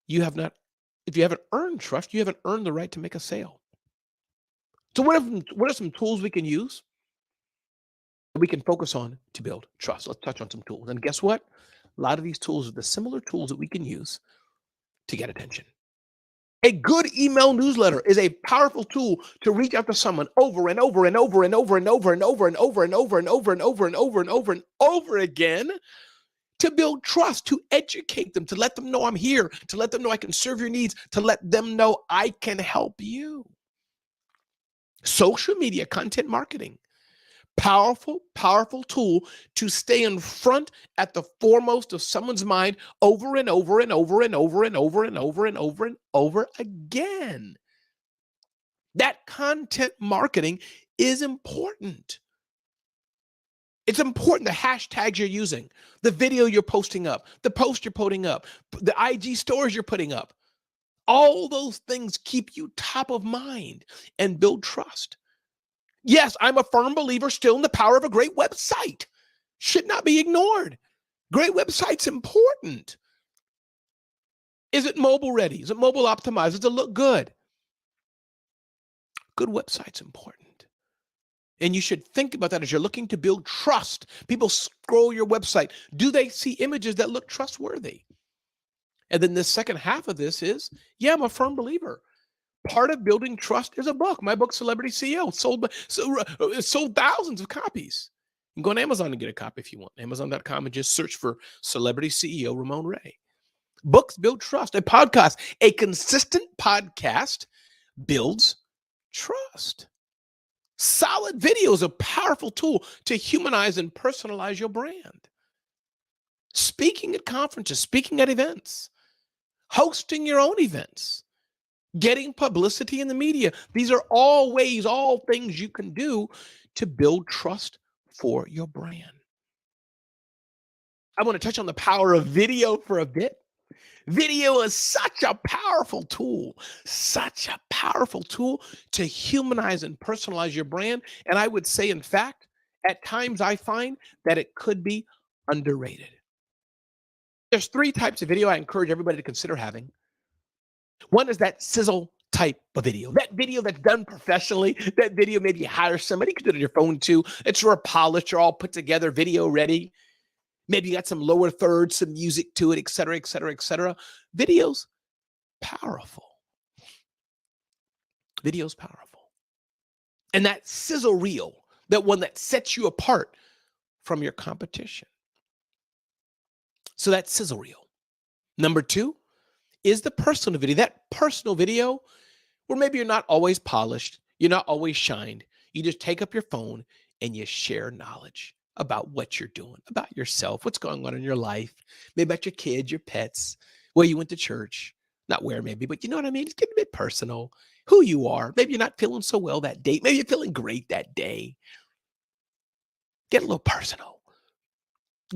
if you haven't earned trust, you haven't earned the right to make a sale. So what are some tools we can use that we can focus on to build trust? Let's touch on some tools. And guess what? A lot of these tools are the similar tools that we can use to get attention. A good email newsletter is a powerful tool to reach out to someone over and over and over and over and over and over and over and over and over and over and over and over and over again, to build trust, to educate them, to let them know I'm here, to let them know I can serve your needs, to let them know I can help you. Social media content marketing. Powerful, powerful tool to stay in front at the foremost of someone's mind over and over and over and over and over and over and over and over again. That content marketing is important. It's important the hashtags you're using, the video you're posting up, the post you're putting up, the IG stories you're putting up. All those things keep you top of mind and build trust. Yes, I'm a firm believer still in the power of a great website. Should not be ignored. Great website's important. Is it mobile ready? Is it mobile optimized? Does it look good? Good website's important. And you should think about that as you're looking to build trust. People scroll your website. Do they see images that look trustworthy? And then the second half of this is, yeah, I'm a firm believer. Part of building trust is a book. My book, Celebrity CEO, sold thousands of copies. You can go on Amazon and get a copy if you want. Amazon.com and just search for Celebrity CEO Ramon Ray. Books build trust. A podcast, a consistent podcast builds trust. Solid video is a powerful tool to humanize and personalize your brand. Speaking at conferences, speaking at events, hosting your own events, getting publicity in the media. These are all ways, all things you can do to build trust for your brand. I want to touch on the power of video for a bit. Video is such a powerful tool to humanize and personalize your brand. And I would say, in fact, at times I find that it could be underrated. There's 3 types of video I encourage everybody to consider having. One is that sizzle type of video. That video that's done professionally. That video, maybe you hire somebody, you can do it on your phone too. It's real polished or all put together, video ready. Maybe you got some lower thirds, some music to it, et cetera, et cetera, et cetera. Video's powerful. Video's powerful. And that sizzle reel, that one that sets you apart from your competition. So that's sizzle reel. Number 2 is the personal video. That personal video where maybe you're not always polished, you're not always shined. You just take up your phone and you share knowledge about what you're doing, about yourself, what's going on in your life, maybe about your kids, your pets, where you went to church, not where maybe, but you know what I mean? It's getting a bit personal, who you are. Maybe you're not feeling so well that day. Maybe you're feeling great that day. Get a little personal.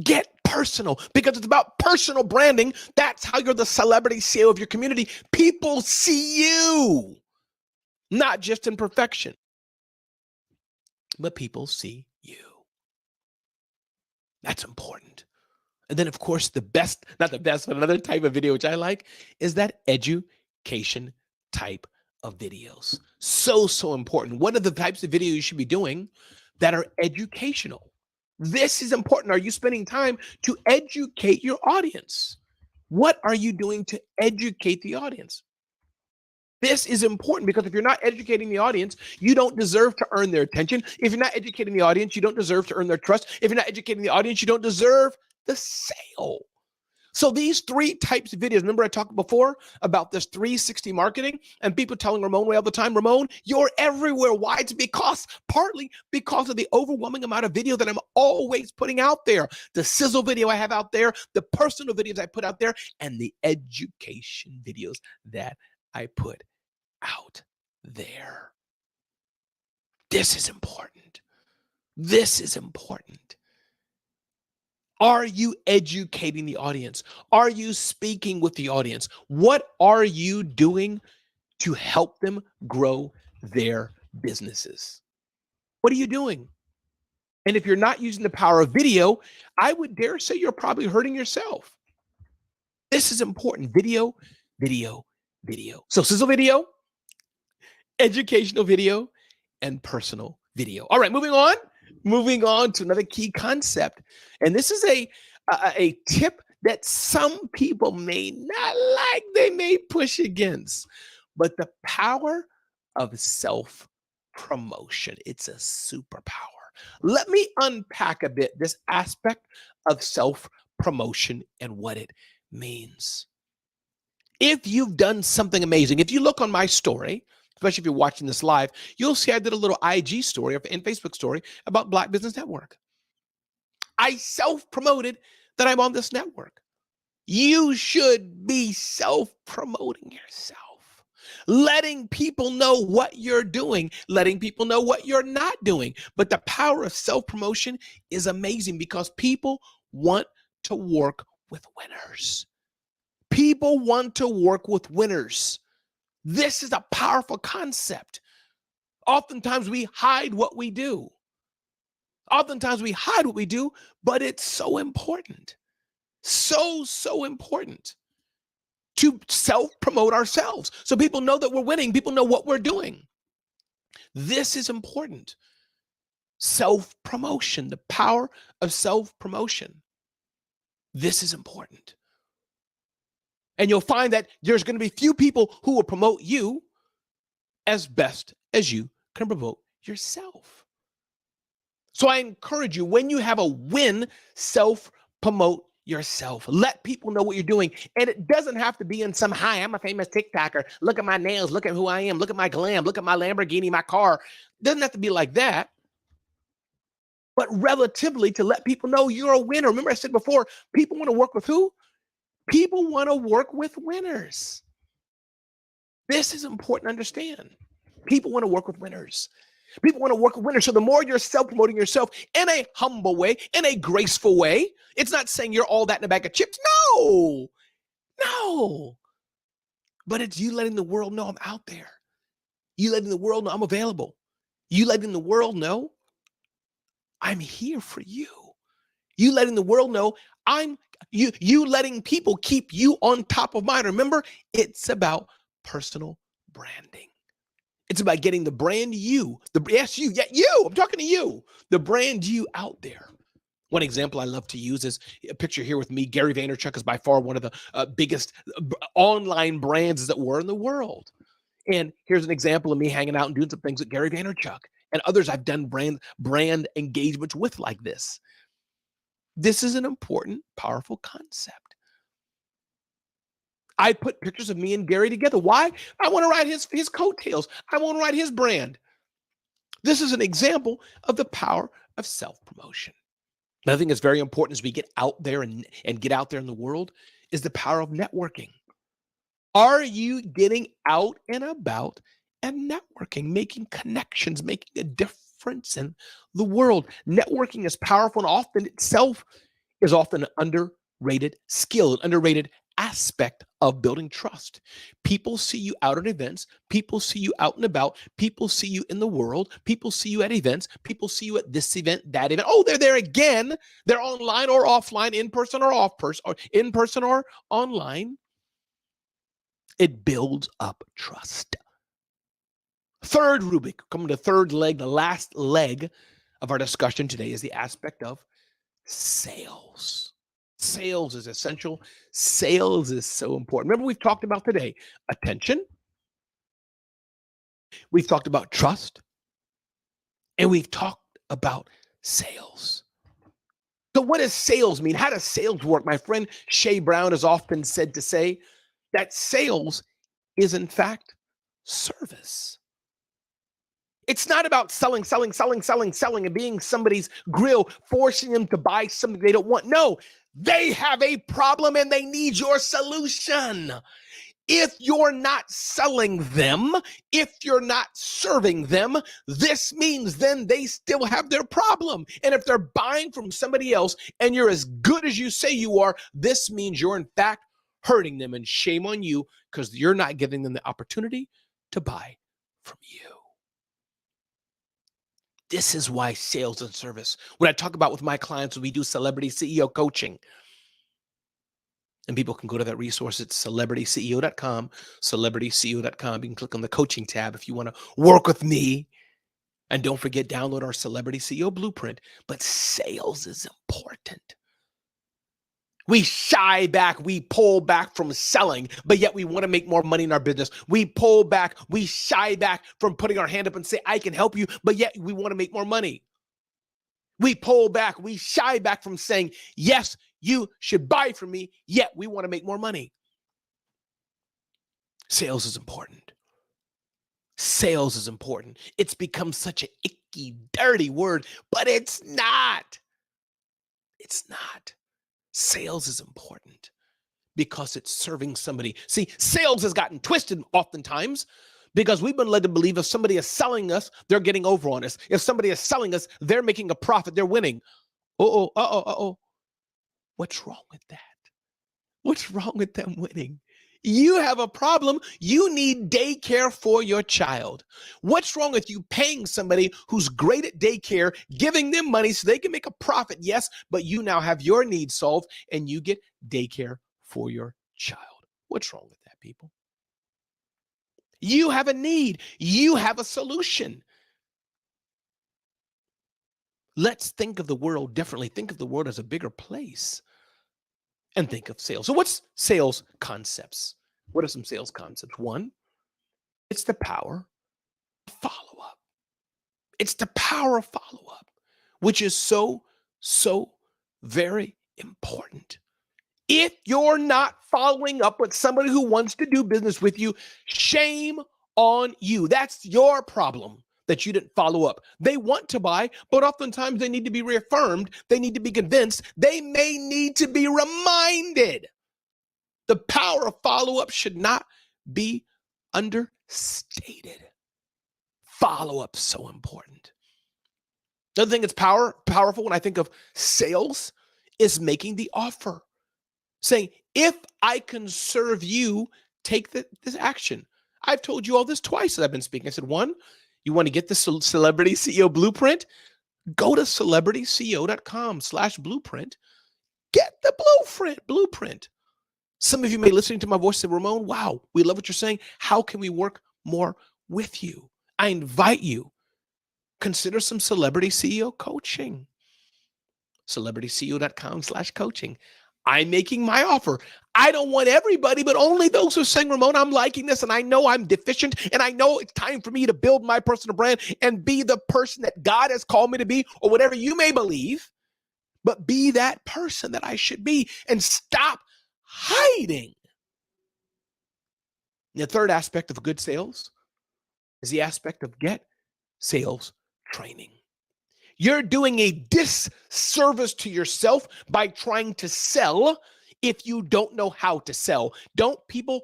Get personal, because it's about personal branding. That's how you're the celebrity CEO of your community. People see you, not just in perfection, but people see you. That's important. And then, of course, the best, not the best, but another type of video which I like is that education type of videos. So important. What are the types of videos you should be doing that are educational? This is important. Are you spending time to educate your audience? What are you doing to educate the audience? This is important because if you're not educating the audience, you don't deserve to earn their attention. If you're not educating the audience, you don't deserve to earn their trust. If you're not educating the audience, you don't deserve the sale. So these 3 types of videos, remember I talked before about this 360 marketing and people telling Ramon Ray all the time, Ramon, you're everywhere. Why? It's partly because of the overwhelming amount of video that I'm always putting out there. The sizzle video I have out there, the personal videos I put out there, and the education videos that I put out there. This is important. This is important. Are you educating the audience? Are you speaking with the audience? What are you doing to help them grow their businesses? What are you doing? And if you're not using the power of video, I would dare say you're probably hurting yourself. This is important. Video, video, video. So sizzle video, educational video, and personal video. All right, moving on to another key concept. And this is a tip that some people may not like, they may push against, but the power of self-promotion. It's a superpower. Let me unpack a bit this aspect of self-promotion and what it means. If you've done something amazing, if you look on my story, especially if you're watching this live, you'll see I did a little IG story and Facebook story about Black Business Network. I self-promoted that I'm on this network. You should be self-promoting yourself. letting people know what you're doing, letting people know what you're not doing. But the power of self-promotion is amazing because people want to work with winners. People want to work with winners. This is a powerful concept. Oftentimes we hide what we do. Oftentimes we hide what we do, but it's so important. So important to self-promote ourselves. So people know that we're winning. People know what we're doing. This is important. Self-promotion, the power of self-promotion. This is important. And you'll find that there's going to be few people who will promote you as best as you can promote yourself. So I encourage you, when you have a win, self-promote yourself. Let people know what you're doing. And it doesn't have to be in some, hi, I'm a famous TikToker. Look at my nails. Look at who I am. Look at my glam. Look at my Lamborghini, my car. It doesn't have to be like that. But relatively to let people know you're a winner. Remember I said before, people want to work with who? People want to work with winners. This is important to understand. People want to work with winners. People want to work with winners. So the more you're self-promoting yourself in a humble way, in a graceful way, it's not saying you're all that in a bag of chips. No. But it's you letting the world know I'm out there. You letting the world know I'm available. You letting the world know I'm here for you. You letting the world know you letting people keep you on top of mind. Remember, it's about personal branding. It's about getting the brand you, I'm talking to you, the brand you out there. One example I love to use is a picture here with me. Gary Vaynerchuk is by far one of the biggest online brands that were in the world. And here's an example of me hanging out and doing some things with Gary Vaynerchuk and others I've done brand engagements with like this. This is an important, powerful concept. I put pictures of me and Gary together. Why? I want to ride his coattails. I want to ride his brand. This is an example of the power of self-promotion. Another thing that's very important as we get out there and get out there in the world is the power of networking. Are you getting out and about and networking, making connections, making a difference in the world? Networking is powerful and often itself is often an underrated skill, an underrated aspect of building trust. People see you out at events. People see you out and about. People see you in the world. People see you at events. People see you at this event, that event. Oh, they're there again. They're online or offline, in person or off person, or in person or online. It builds up trust. Third rubric, coming to third leg, the last leg of our discussion today is the aspect of sales. Sales is essential. Sales is so important. Remember, we've talked about today attention. We've talked about trust. And we've talked about sales. So what does sales mean? How does sales work? My friend Shay Brown has often said to say that sales is, in fact, service. It's not about selling, and being somebody's grill, forcing them to buy something they don't want. No, they have a problem and they need your solution. If you're not selling them, if you're not serving them, this means then they still have their problem. And if they're buying from somebody else and you're as good as you say you are, this means you're in fact hurting them, and shame on you because you're not giving them the opportunity to buy from you. This is why sales and service, when I talk about with my clients, when we do celebrity CEO coaching, and people can go to that resource. It's celbrityceo.com, celbrityceo.com. You can click on the coaching tab if you want to work with me. And don't forget, download our Celebrity CEO Blueprint. But sales is important. We shy back, we pull back from selling, but yet we want to make more money in our business. We pull back, we shy back from putting our hand up and say, I can help you, but yet we want to make more money. We pull back, we shy back from saying, yes, you should buy from me, yet we want to make more money. Sales is important. Sales is important. It's become such an icky, dirty word, but it's not. It's not. Sales is important because it's serving somebody. See, sales has gotten twisted oftentimes because we've been led to believe if somebody is selling us, they're getting over on us. If somebody is selling us, they're making a profit, they're winning. What's wrong with that? What's wrong with them winning? You have a problem. You need daycare for your child. What's wrong with you paying somebody who's great at daycare, giving them money so they can make a profit? Yes, but you now have your needs solved and you get daycare for your child. What's wrong with that, people? You have a need. You have a solution. Let's think of the world differently. Think of the world as a bigger place. And think of sales. So what's sales concepts? What are some sales concepts? One, it's the power of follow-up. It's the power of follow-up, which is so very important. If you're not following up with somebody who wants to do business with you, shame on you. That's your problem, that you didn't follow up. They want to buy, but oftentimes they need to be reaffirmed. They need to be convinced. They may need to be reminded. The power of follow-up should not be understated. Follow-up is so important. The other thing that's powerful when I think of sales is making the offer. Saying, if I can serve you, take this action. I've told you all this twice as I've been speaking. I said, one, you want to get the Celebrity CEO Blueprint? Go to celebrityceo.com/blueprint. Get the blueprint. Some of you may be listening to my voice say, Ramon, wow, we love what you're saying. How can we work more with you? I invite you. Consider some Celebrity CEO coaching. celebrityceo.com/coaching. I'm making my offer. I don't want everybody, but only those who are saying, Ramon, I'm liking this, and I know I'm deficient, and I know it's time for me to build my personal brand and be the person that God has called me to be, or whatever you may believe, but be that person that I should be and stop hiding. And the third aspect of good sales is the aspect of get sales training. You're doing a disservice to yourself by trying to sell if you don't know how to sell.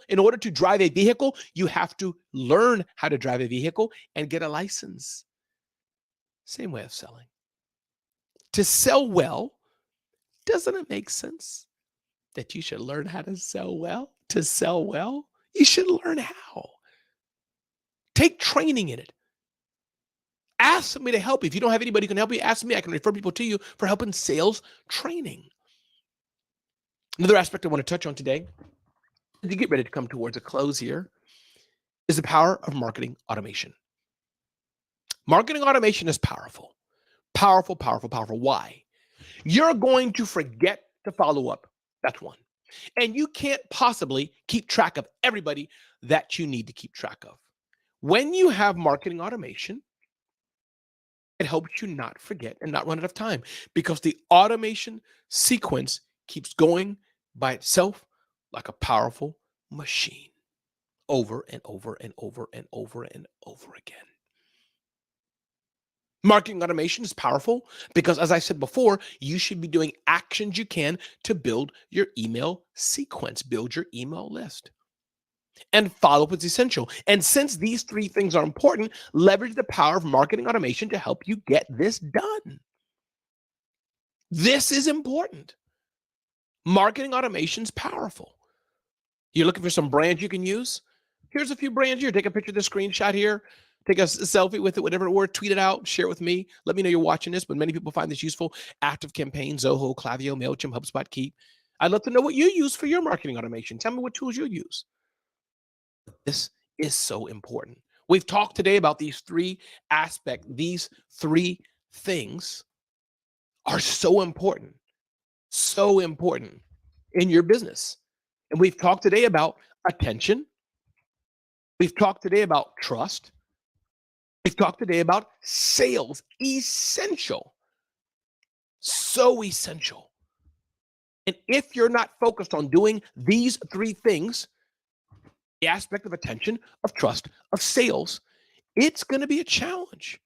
In order to drive a vehicle, you have to learn how to drive a vehicle and get a license. Same way of selling. To sell well, doesn't it make sense that you should learn how to sell well? To sell well, you should learn how. Take training in it. Ask somebody to help you. If you don't have anybody who can help you, ask me. I can refer people to you for help in sales training. Another aspect I want to touch on today, as you get ready to come towards a close here, is the power of marketing automation. Marketing automation is powerful. Powerful. Why? You're going to forget to follow up. That's one. And you can't possibly keep track of everybody that you need to keep track of. When you have marketing automation, it helps you not forget and not run out of time, because the automation sequence keeps going by itself like a powerful machine over and over and over and over and over again. Marketing automation is powerful because, as I said before, you should be doing actions you can to build your email sequence, build your email list. And follow-up is essential. And since these three things are important, leverage the power of marketing automation to help you get this done. This is important. Marketing automation is powerful. You're looking for some brands you can use? Here's a few brands here. Take a picture of the screenshot here. Take a selfie with it, whatever it were. Tweet it out. Share it with me. Let me know you're watching this, but many people find this useful. ActiveCampaign, Zoho, Klaviyo, MailChimp, HubSpot, Keep. I'd love to know what you use for your marketing automation. Tell me what tools you use. This is so important. We've talked today about these three aspects. These three things are so important in your business. And we've talked today about attention. We've talked today about trust. We've talked today about sales. Essential. So essential. And if you're not focused on doing these three things, the aspect of attention, of trust, of sales, it's going to be a challenge.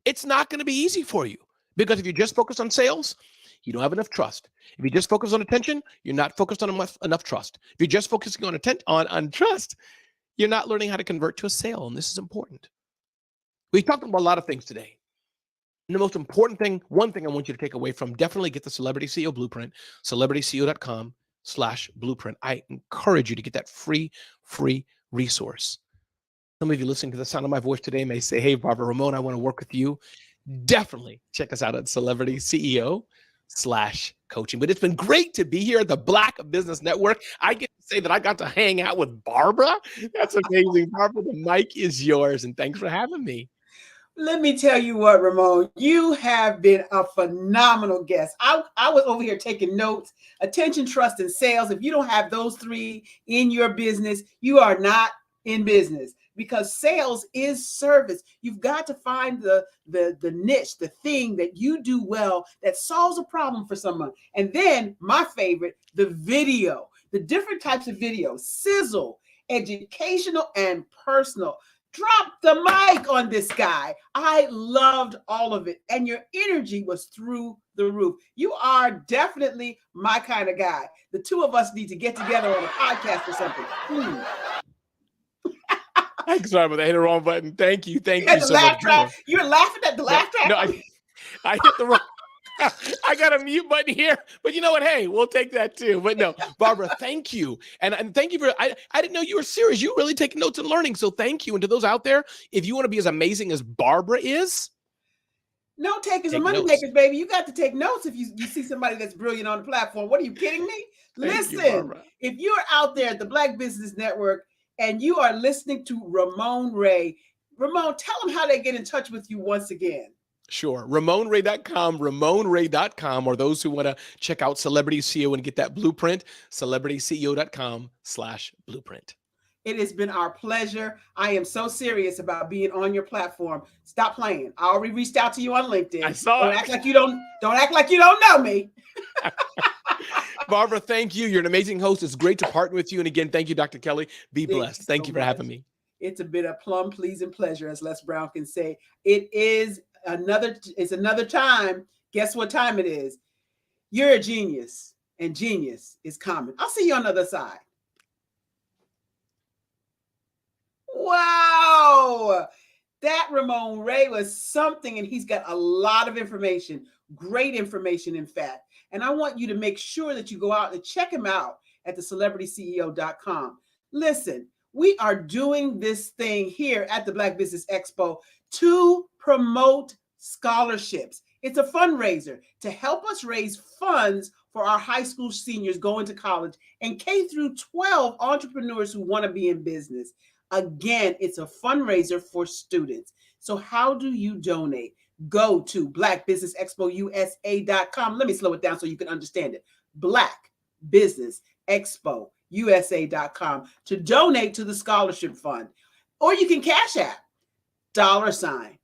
It's not going to be easy for you. Because if you just focus on sales, you don't have enough trust. If you just focus on attention, you're not focused on enough trust. If you're just focusing on trust, you're not learning how to convert to a sale, and this is important. We've talked about a lot of things today. And the most important thing, one thing I want you to take away from, definitely get the Celebrity CEO Blueprint, celebrityceo.com/blueprint. I encourage you to get that free resource. Some of you listening to the sound of my voice today may say, hey, Barbara Ramon, I want to work with you. Definitely check us out at Celebrity CEO/coaching. But it's been great to be here at the Black Business Network. I get to say that I got to hang out with Barbara. That's amazing. Barbara, the mic is yours, and thanks for having me. Let me tell you what, Ramon, you have been a phenomenal guest. I was over here taking notes. Attention, trust, and sales. If you don't have those three in your business, you are not in business, because sales is service. You've got to find the niche, the thing that you do well that solves a problem for someone. And then my favorite, the video, the different types of video, sizzle, educational and personal. Drop the mic on this guy. I loved all of it. And your energy was through the roof. You are definitely my kind of guy. The two of us need to get together on a podcast or something. I'm sorry, but I hit the wrong button. Thank you so much. You were laughing at the laugh track? No, I hit the wrong. I got a mute button here, but you know what? Hey, we'll take that too. But no, Barbara, thank you. And thank you for, I didn't know you were serious. You really taking notes and learning. So thank you. And to those out there, if you want to be as amazing as Barbara is, note takers and money makers, baby. You got to take notes if you see somebody that's brilliant on the platform. What are you kidding me? Listen, if you're out there at the Black Business Network and you are listening to Ramon Ray, Ramon, tell them how they get in touch with you once again. Sure. RamonRay.com, or those who want to check out Celebrity CEO and get that blueprint, celebrityceo.com/blueprint. It has been our pleasure. I am so serious about being on your platform. Stop playing. I already reached out to you on LinkedIn. I saw don't it. Act like you don't act like you don't know me. Barbara, thank you. You're an amazing host. It's great to partner with you. And again, thank you, Dr. Kelly. Be blessed. Thank you for having me. It's a bit of plum, pleasing pleasure, as Les Brown can say. It's another time. Guess what time it is? You're a genius, and genius is common. I'll see you on the other side. Wow. That Ramon Ray was something, and he's got a lot of information, great information, in fact. And I want you to make sure that you go out and check him out at the celebrityceo.com. Listen, we are doing this thing here at the Black Business Expo to promote scholarships. It's a fundraiser to help us raise funds for our high school seniors going to college and K through 12 entrepreneurs who want to be in business. Again, it's a fundraiser for students. So how do you donate? Go to blackbusinessexpousa.com. Let me slow it down so you can understand it. blackbusinessexpousa.com to donate to the scholarship fund. Or you can Cash App $BBXUSA.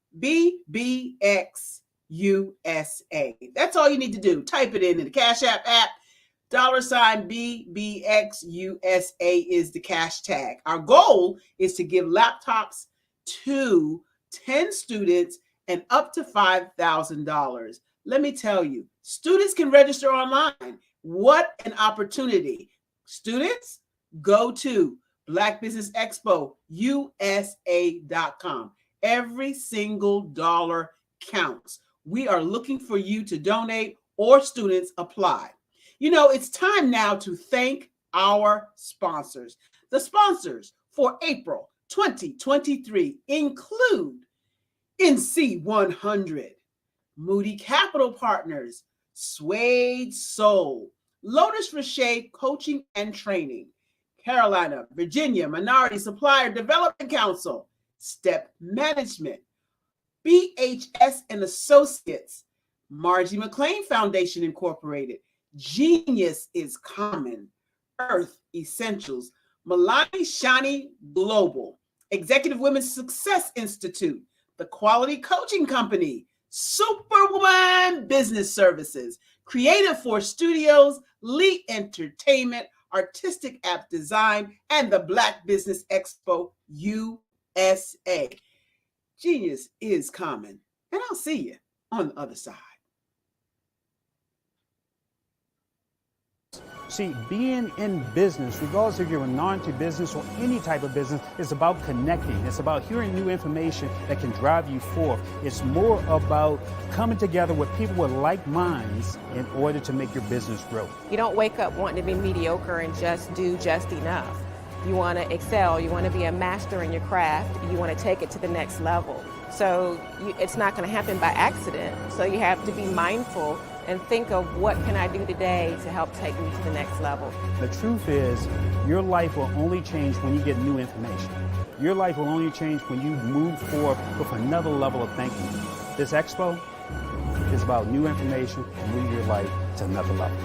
That's all you need to do. Type it in the Cash App $BBXUSA is the cash tag. Our goal is to give laptops to 10 students and up to $5,000. Let me tell you, students can register online. What an opportunity. Students, go to blackbusinessexpousa.com. Every single dollar counts. We are looking for you to donate, or students apply. You know, it's time now to thank our sponsors. The sponsors for April 2023 include NC100, Moody Capital Partners, Suede Soul, Lotus Rocher Coaching and Training, Carolina, Virginia Minority Supplier Development Council, Step Management, BHS and Associates, Margie McLean Foundation Incorporated, Genius is Common, Earth Essentials, Milani Shani Global, Executive Women's Success Institute, The Quality Coaching Company, Superwoman Business Services, Creative Force Studios, Lee Entertainment, Artistic App Design, and the Black Business Expo USA. Genius is common, and I'll see you on the other side. See, being in business, regardless if you're a minority business or any type of business, is about connecting. It's about hearing new information that can drive you forth. It's more about coming together with people with like minds in order to make your business grow. You don't wake up wanting to be mediocre and just do just enough. You want to excel. You want to be a master in your craft. You want to take it to the next level. So it's not going to happen by accident. So you have to be mindful and think of what can I do today to help take me to the next level. The truth is, your life will only change when you get new information. Your life will only change when you move forward with another level of thinking. This expo is about new information and moving your life to another level.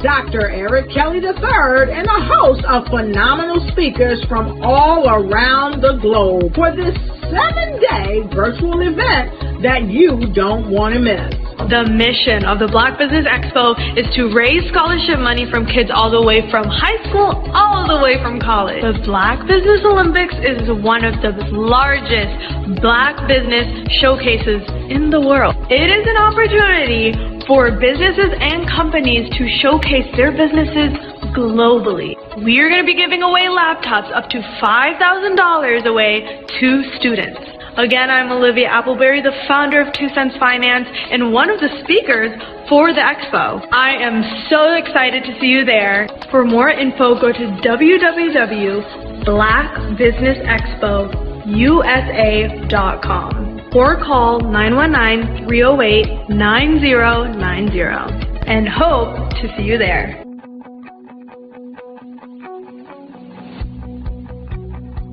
Dr. Eric Kelly III and the host of phenomenal speakers from all around the globe for this 7-day virtual event that you don't want to miss. The mission of the Black Business Expo is to raise scholarship money from kids all the way from high school all the way from college. The Black Business Olympics is one of the largest Black business showcases in the world. It is an opportunity for businesses and companies to showcase their businesses globally. We are going to be giving away laptops up to $5,000 away to students. Again, I'm Olivia Appleberry, the founder of 2 Cents Finance and one of the speakers for the expo. I am so excited to see you there. For more info, go to www.blackbusinessexpousa.com or call 919-308-9090 and hope to see you there.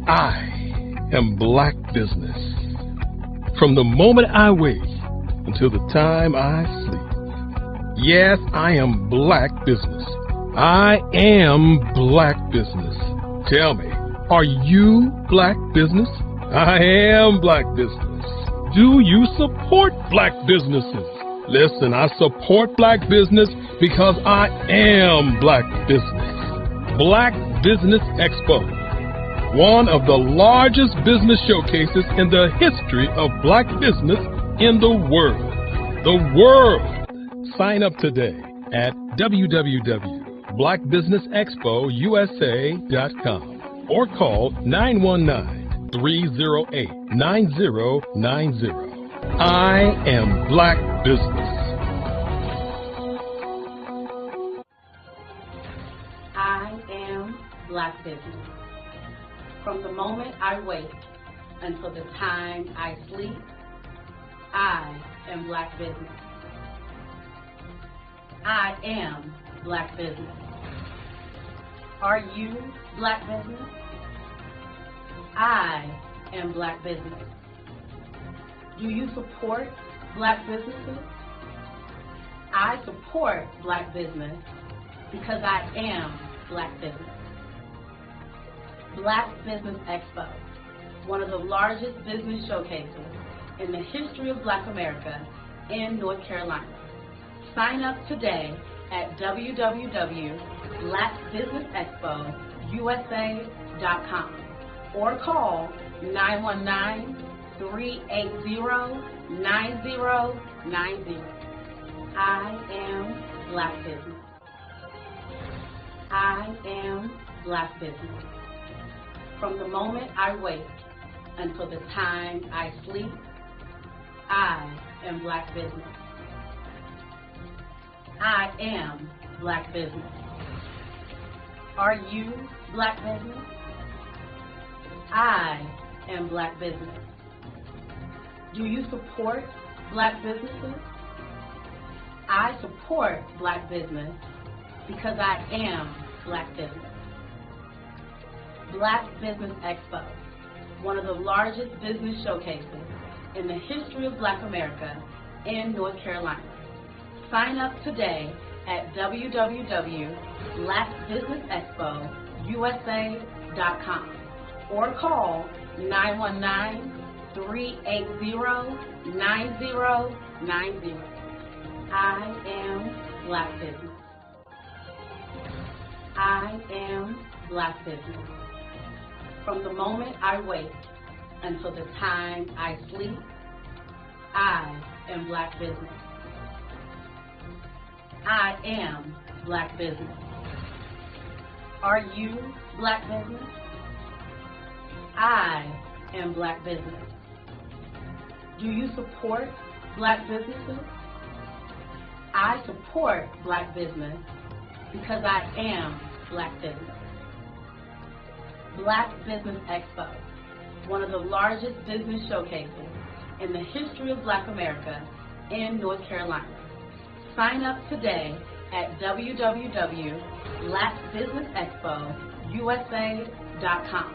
I am Black business. From the moment I wake until the time I sleep. Yes, I am Black business. I am Black business. Tell me, are you Black business? I am Black business. Do you support Black businesses? Listen, I support Black business because I am Black business. Black Business Expo, one of the largest business showcases in the history of Black business in the world. The world! Sign up today at www.blackbusinessexpousa.com or call 919-308-9090. I am Black business. I am Black business. From the moment I wake until the time I sleep, I am Black business. I am Black business. Are you Black business? I am Black business. Do you support Black businesses? I support Black business because I am Black business. Black Business Expo, one of the largest business showcases in the history of Black America in North Carolina. Sign up today at www.blackbusinessexpousa.com or call 919-380-9090. I am Black business. I am Black business. From the moment I wake until the time I sleep, I am Black business. I am Black business. Are you Black business? I am Black business. Do you support Black businesses? I support Black business because I am Black business. Black Business Expo, one of the largest business showcases in the history of Black America in North Carolina. Sign up today at www.blackbusinessexpousa.com or call 919-380-9090. I am Black business. I am Black business. From the moment I wake until the time I sleep, I am Black business. I am Black business. Are you Black business? I am Black business. Do you support Black businesses? I support Black business because I am Black business. Black Business Expo, one of the largest business showcases in the history of Black America in North Carolina. Sign up today at www.blackbusinessexpousa.com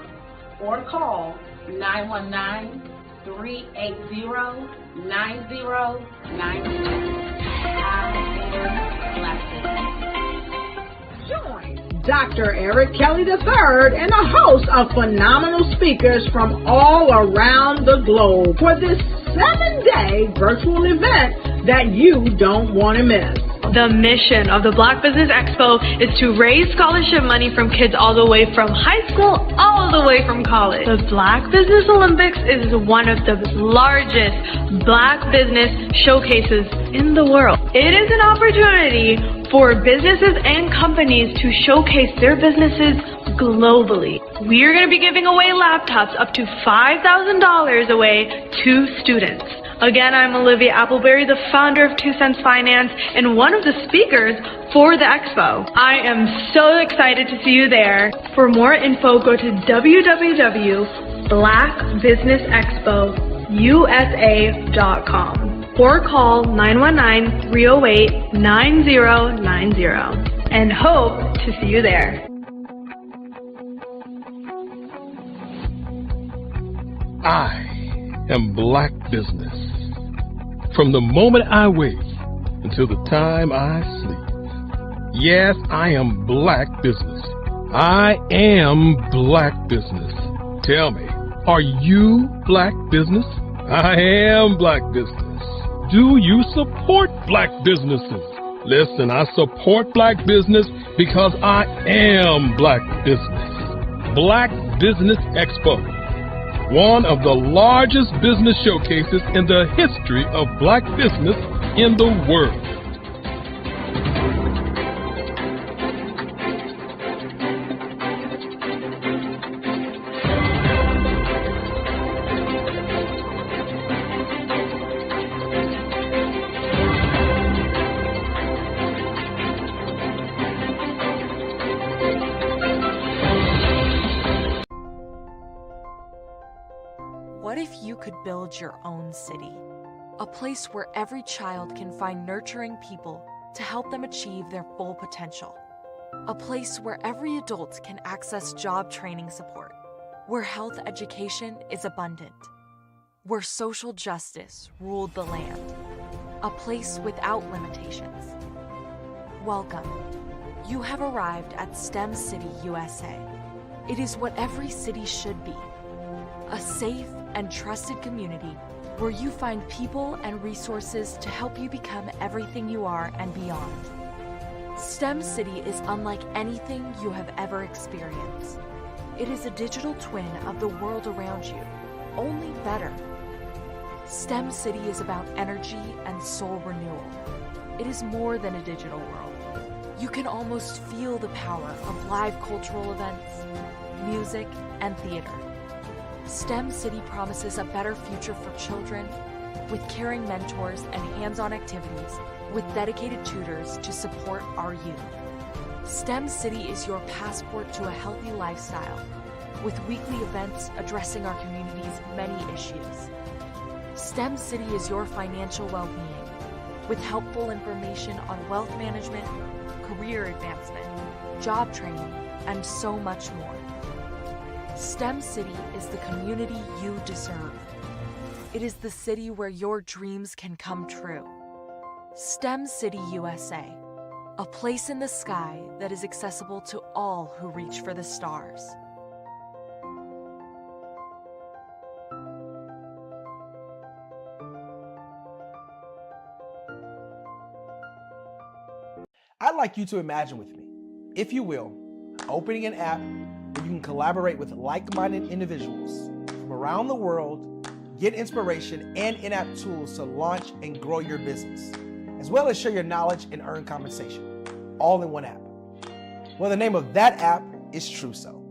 or call 919-380-9090. Join Dr. Eric Kelly III and a host of phenomenal speakers from all around the globe for this 7-day virtual event that you don't want to miss. The mission of the Black Business Expo is to raise scholarship money from kids all the way from high school all the way from college. The Black Business Olympics is one of the largest Black business showcases in the world. It is an opportunity for businesses and companies to showcase their businesses globally. We are going to be giving away laptops up to $5,000 away to students. Again, I'm Olivia Appleberry, the founder of 2 Cents Finance and one of the speakers for the expo. I am so excited to see you there. For more info, go to www.blackbusinessexpousa.com or call 919-308-9090 and hope to see you there. I am Black business. From the moment I wake until the time I sleep. Yes, I am Black business. I am Black business. Tell me, are you Black business? I am Black business. Do you support Black businesses? Listen, I support Black business because I am Black business. Black Business Expo, one of the largest business showcases in the history of Black business in the world. What if you could build your own city? A place where every child can find nurturing people to help them achieve their full potential. A place where every adult can access job training support. Where health education is abundant. Where social justice ruled the land. A place without limitations. Welcome. You have arrived at STEM City, USA. It is what every city should be. A safe and trusted community where you find people and resources to help you become everything you are and beyond. STEM City is unlike anything you have ever experienced. It is a digital twin of the world around you, only better. STEM City is about energy and soul renewal. It is more than a digital world. You can almost feel the power of live cultural events, music, and theater. STEM City promises a better future for children with caring mentors and hands-on activities with dedicated tutors to support our youth. STEM City is your passport to a healthy lifestyle with weekly events addressing our community's many issues. STEM City is your financial well-being with helpful information on wealth management, career advancement, job training, and so much more. STEM City is the community you deserve. It is the city where your dreams can come true. STEM City USA, a place in the sky that is accessible to all who reach for the stars. I'd like you to imagine with me, if you will, opening an app where you can collaborate with like-minded individuals from around the world, get inspiration and in-app tools to launch and grow your business, as well as share your knowledge and earn compensation, all in one app. Well, the name of that app is Truso,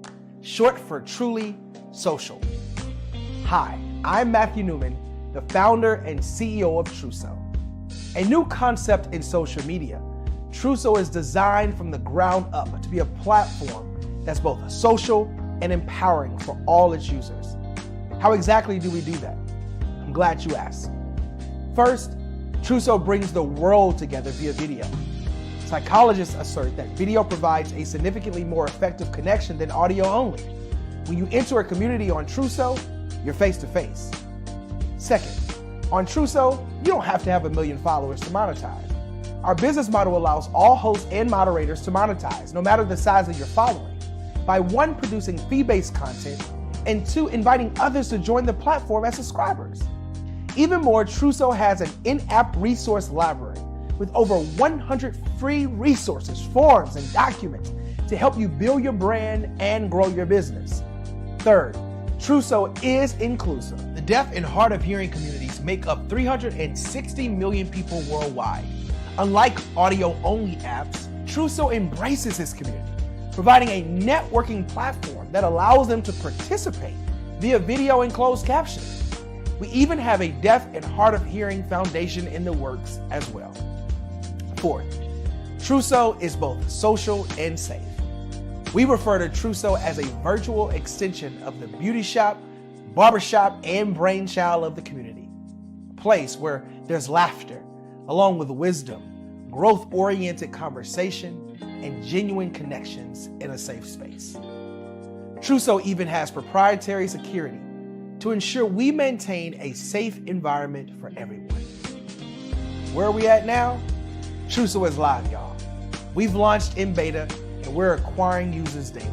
short for Truly Social. Hi, I'm Matthew Newman, the founder and CEO of Truso, a new concept in social media. Truso is designed from the ground up to be a platform that's both social and empowering for all its users. How exactly do we do that? I'm glad you asked. First, Truso brings the world together via video. Psychologists assert that video provides a significantly more effective connection than audio only. When you enter a community on Truso, you're face to face. Second, on Truso, you don't have to have 1 million followers to monetize. Our business model allows all hosts and moderators to monetize, no matter the size of your following, by 1, producing fee-based content, and 2, inviting others to join the platform as subscribers. Even more, Truso has an in-app resource library with over 100 free resources, forms, and documents to help you build your brand and grow your business. Third, Truso is inclusive. The deaf and hard of hearing communities make up 360 million people worldwide. Unlike audio-only apps, Truso embraces its community, providing a networking platform that allows them to participate via video and closed captioning. We even have a deaf and hard of hearing foundation in the works as well. Fourth, Truso is both social and safe. We refer to Truso as a virtual extension of the beauty shop, barbershop, and brainchild of the community. A place where there's laughter, along with wisdom, growth-oriented conversation, and genuine connections in a safe space. Truso even has proprietary security to ensure we maintain a safe environment for everyone. Where are we at now? Truso is live, y'all. We've launched in beta and we're acquiring users daily.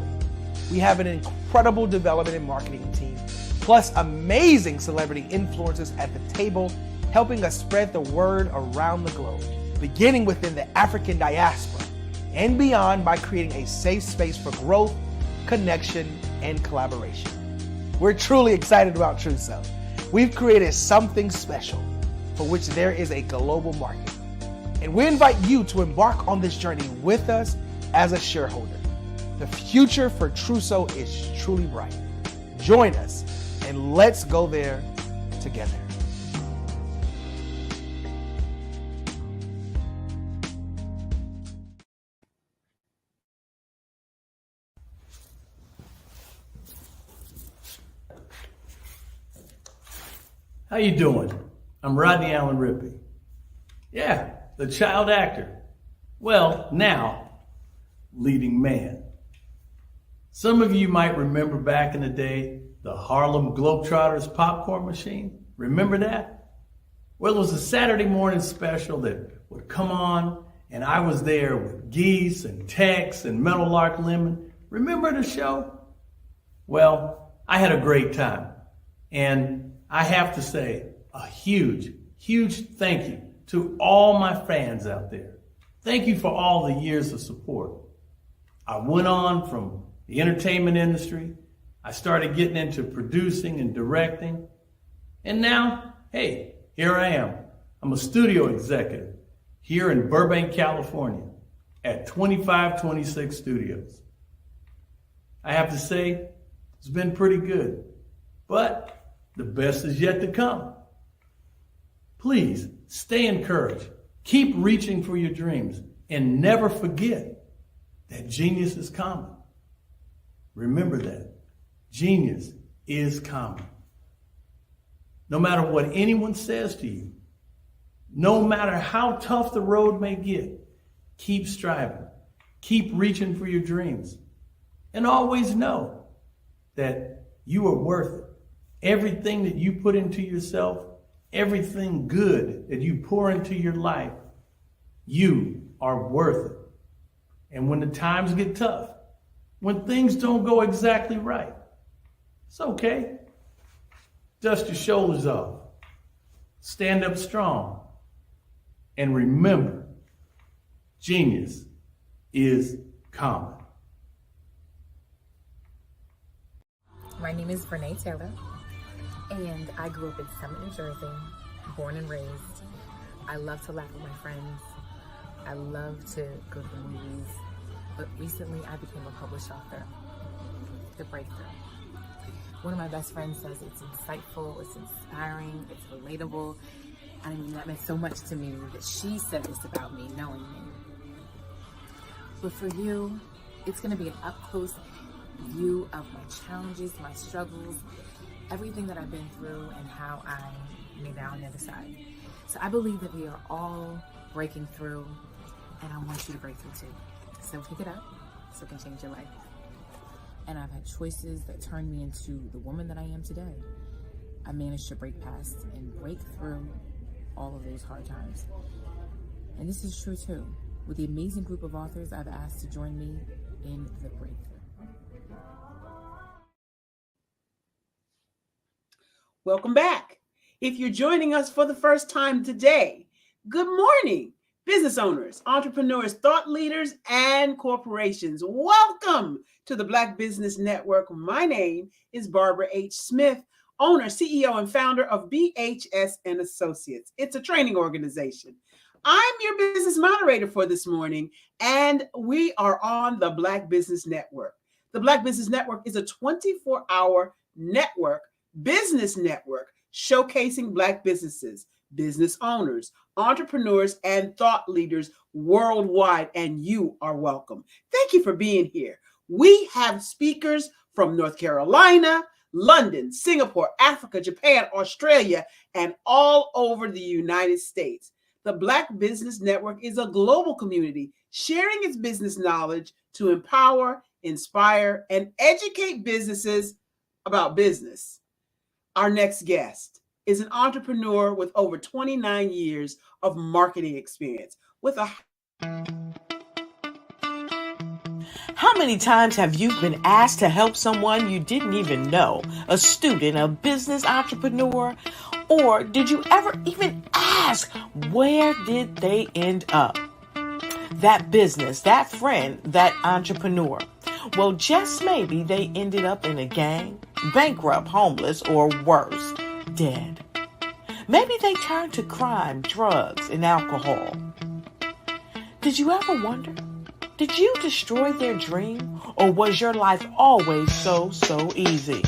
We have an incredible development and marketing team, plus amazing celebrity influencers at the table, helping us spread the word around the globe, beginning within the African diaspora and beyond by creating a safe space for growth, connection, and collaboration. We're truly excited about Truso. We've created something special for which there is a global market. And we invite you to embark on this journey with us as a shareholder. The future for Truso is truly bright. Join us and let's go there together. How you doing? I'm Rodney Allen Rippey. Yeah, the child actor. Well, now, leading man. Some of you might remember back in the day, the Harlem Globetrotters popcorn machine. Remember that? Well, it was a Saturday morning special that would come on, and I was there with Geese and Tex and Meadowlark Lemon. Remember the show? Well, I had a great time. And I have to say a huge, huge thank you to all my fans out there. Thank you for all the years of support. I went on from the entertainment industry. I started getting into producing and directing. And now, hey, here I am. I'm a studio executive here in Burbank, California at 2526 Studios. I have to say, it's been pretty good. But the best is yet to come. Please stay encouraged. Keep reaching for your dreams and never forget that genius is common. Remember that. Genius is common. No matter what anyone says to you, no matter how tough the road may get, keep striving. Keep reaching for your dreams. And always know that you are worth it. Everything that you put into yourself, everything good that you pour into your life, you are worth it. And when the times get tough, when things don't go exactly right, it's okay. Dust your shoulders off. Stand up strong. And remember, genius is common. My name is Renee Taylor, and I grew up in Summit, New Jersey, born and raised. I love to laugh with my friends. I love to go to the movies, but recently I became a published author. The Breakthrough. One of my best friends says it's insightful, it's inspiring, it's relatable. I mean, that meant so much to me that she said this about me, knowing me. But for you, it's going to be an up-close view of my challenges, my struggles, everything that I've been through, and how I made it out on the other side. So I believe that we are all breaking through, and I want you to break through too. So pick it up so it can change your life. And I've had choices that turned me into the woman that I am today. I managed to break past and break through all of those hard times. And this is true too. With the amazing group of authors I've asked to join me in The Breakthrough. Welcome back. If you're joining us for the first time today, good morning, business owners, entrepreneurs, thought leaders, and corporations. Welcome to the Black Business Network. My name is Barbara H. Smith, owner, CEO, and founder of BHS & Associates. It's a training organization. I'm your business moderator for this morning, and we are on the Black Business Network. The Black Business Network is a 24-hour network, business network, showcasing Black businesses, business owners, entrepreneurs, and thought leaders worldwide, and you are welcome. Thank you for being here. We have speakers from North Carolina, London, Singapore, Africa, Japan, Australia, and all over the United States. The Black Business Network is a global community sharing its business knowledge to empower, inspire, and educate businesses about business. Our next guest is an entrepreneur with over 29 years of marketing experience with a... How many times have you been asked to help someone you didn't even know? A student, a business entrepreneur? Or did you ever even ask, where did they end up? That business, that friend, that entrepreneur. Well, just maybe they ended up in a gang, bankrupt, homeless, or worse, dead. Maybe they turned to crime, drugs, and alcohol. Did you ever wonder? Did you destroy their dream, or was your life always so easy?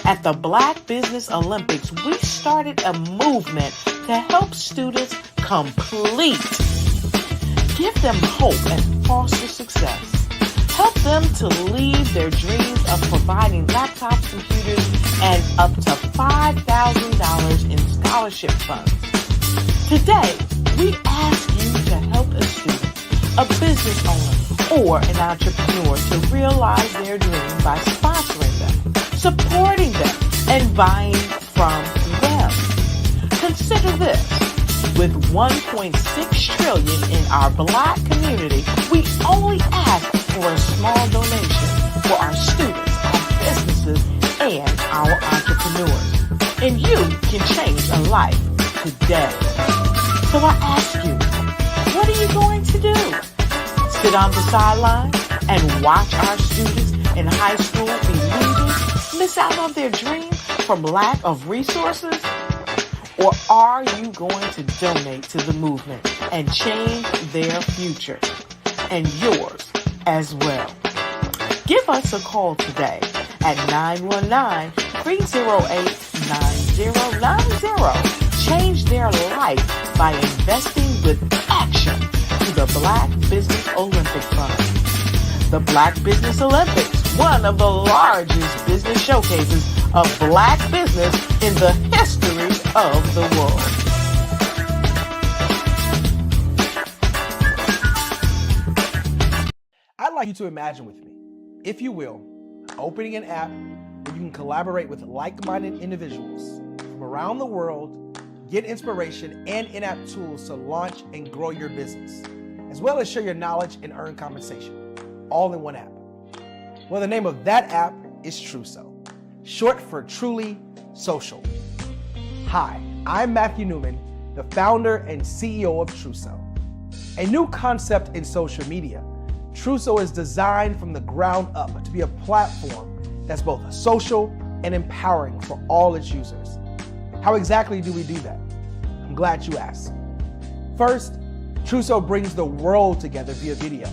At the Black Business Olympics, we started a movement to help students complete. Give them hope and foster success. Help them to leave their dreams of providing laptops, computers, and up to $5,000 in scholarship funds. Today, we ask you to help a student, a business owner, or an entrepreneur to realize their dream by sponsoring them, supporting them, and buying from them. Consider this. With $1.6 trillion in our Black community, we only ask for a small donation for our students, our businesses, and our entrepreneurs. And you can change a life today. So I ask you, what are you going to do? Sit on the sidelines and watch our students in high school be leaving, miss out on their dream from lack of resources? Or are you going to donate to the movement and change their future and yours as well? Give us a call today at 919-308-9090. Change their life by investing with action to the Black Business Olympic Fund. The Black Business Olympics, one of the largest business showcases of Black business in the history of the world. I'd like you to imagine with me, if you will, opening an app where you can collaborate with like-minded individuals from around the world, get inspiration and in-app tools to launch and grow your business, as well as share your knowledge and earn compensation, all in one app. Well, the name of that app is Truso, short for Truly Social. Hi, I'm Matthew Newman, the founder and CEO of Truso. A new concept in social media, Truso is designed from the ground up to be a platform that's both social and empowering for all its users. How exactly do we do that? I'm glad you asked. First, Truso brings the world together via video.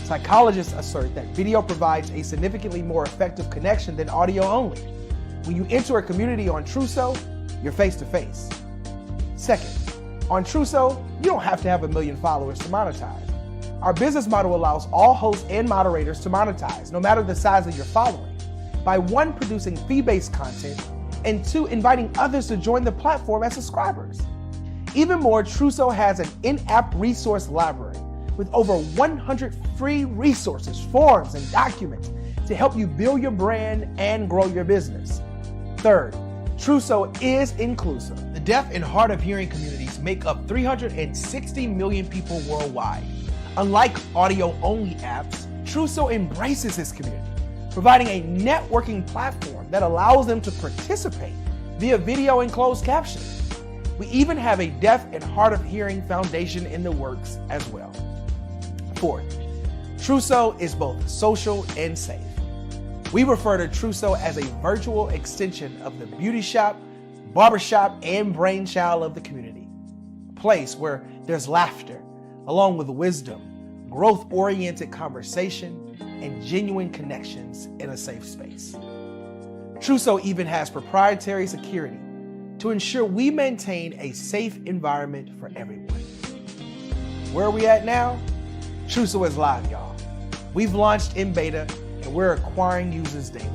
Psychologists assert that video provides a significantly more effective connection than audio only. When you enter a community on Truso, you're face to face. Second, on Truso, you don't have to have 1 million followers to monetize. Our business model allows all hosts and moderators to monetize, no matter the size of your following, by 1, producing fee-based content, and 2, inviting others to join the platform as subscribers. Even more, Truso has an in-app resource library with over 100 free resources, forms, and documents to help you build your brand and grow your business. Third, Truso is inclusive. The deaf and hard of hearing communities make up 360 million people worldwide. Unlike audio-only apps, Truso embraces this community, providing a networking platform that allows them to participate via video and closed captioning. We even have a deaf and hard of hearing foundation in the works as well. Fourth, Truso is both social and safe. We refer to Truso as a virtual extension of the beauty shop, barbershop, and brainchild of the community. A place where there's laughter, along with wisdom, growth-oriented conversation, and genuine connections in a safe space. Truso even has proprietary security to ensure we maintain a safe environment for everyone. Where are we at now? Truso is live, y'all. We've launched in beta and we're acquiring users daily.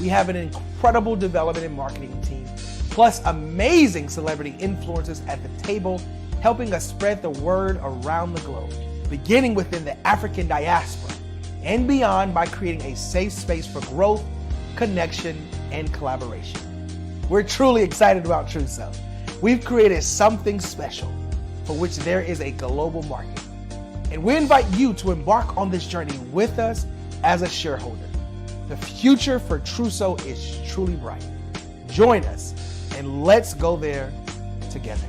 We have an incredible development and marketing team, plus amazing celebrity influencers at the table, helping us spread the word around the globe, beginning within the African diaspora and beyond by creating a safe space for growth, connection, and collaboration. We're truly excited about Truso. We've created something special for which there is a global market. And we invite you to embark on this journey with us as a shareholder. The future for Truso is truly bright. Join us and let's go there together.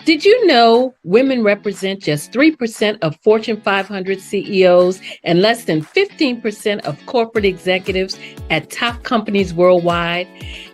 Did you know women represent just 3% of Fortune 500 CEOs and less than 15% of corporate executives at top companies worldwide?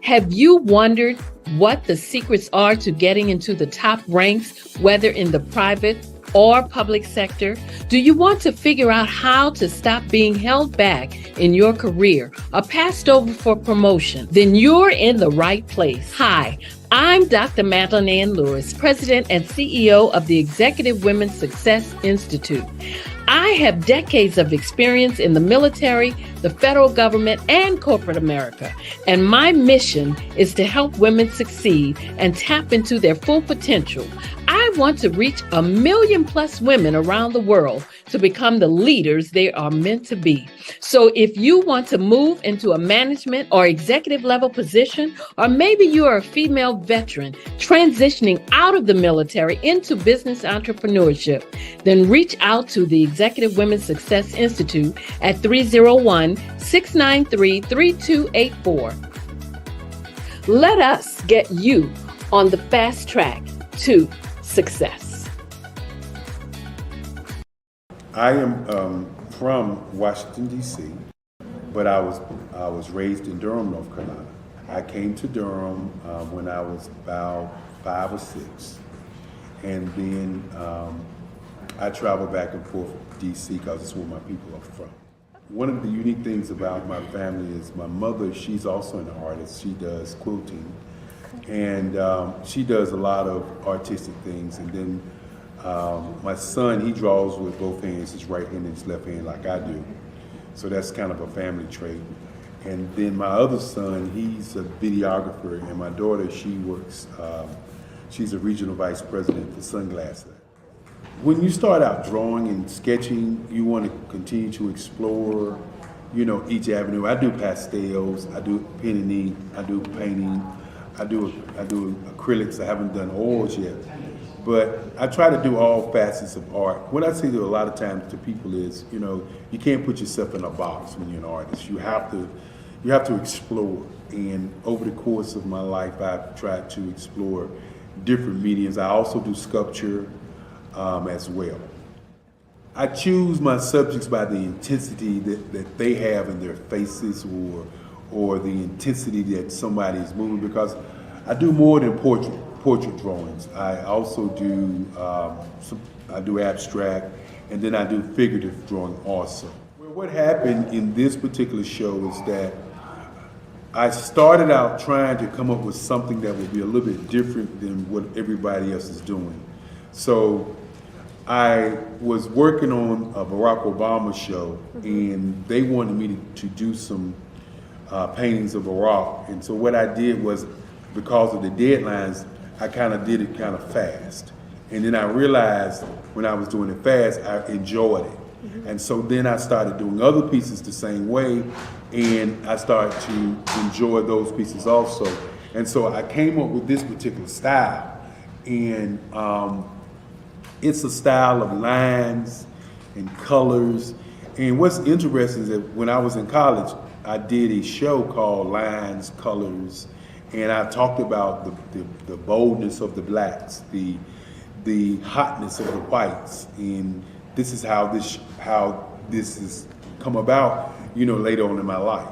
Have you wondered what the secrets are to getting into the top ranks, whether in the private or public sector? Do you want to figure out how to stop being held back in your career or passed over for promotion? Then you're in the right place. Hi, I'm Dr. Madeline Ann Lewis, President and CEO of the Executive Women's Success Institute. I have decades of experience in the military, the federal government, and corporate America, and my mission is to help women succeed and tap into their full potential. I want to reach 1 million plus women around the world to become the leaders they are meant to be. So if you want to move into a management or executive level position, or maybe you are a female veteran transitioning out of the military into business entrepreneurship, then reach out to the Executive Women's Success Institute at 301-693-3284. Let us get you on the fast track to success. I am from Washington, D.C., but I was raised in Durham, North Carolina. I came to Durham when I was about 5 or 6, and then I travel back and forth to DC because it's where my people are from. One of the unique things about my family is my mother, she's also an artist. She does quilting, and she does a lot of artistic things. And then my son, he draws with both hands, his right hand and his left hand like I do. So that's kind of a family trait. And then my other son, he's a videographer, and my daughter, she works, she's a regional vice president for Sunglass Lab. When you start out drawing and sketching, you want to continue to explore, you know, each avenue. I do pastels, I do pen and ink, I do painting, I do acrylics. I haven't done oils yet, but I try to do all facets of art. What I say to a lot of times to people is, you know, you can't put yourself in a box when you're an artist. You have to explore. And over the course of my life, I've tried to explore different mediums. I also do sculpture as well. I choose my subjects by the intensity that they have in their faces, or the intensity that somebody is moving, because I do more than portrait drawings. I also do I do abstract, and then I do figurative drawing also. Well, what happened in this particular show is that I started out trying to come up with something that would be a little bit different than what everybody else is doing. So I was working on a Barack Obama show, and they wanted me to do some paintings of Barack. And so what I did was, because of the deadlines, I kind of did it kind of fast. And then I realized when I was doing it fast, I enjoyed it. And so then I started doing other pieces the same way, and I started to enjoy those pieces also. And so I came up with this particular style, and it's a style of lines and colors. And what's interesting is that when I was in college, I did a show called Lines, Colors, and I talked about the boldness of the blacks, the hotness of the whites, and this is how this has come about, you know, later on in my life.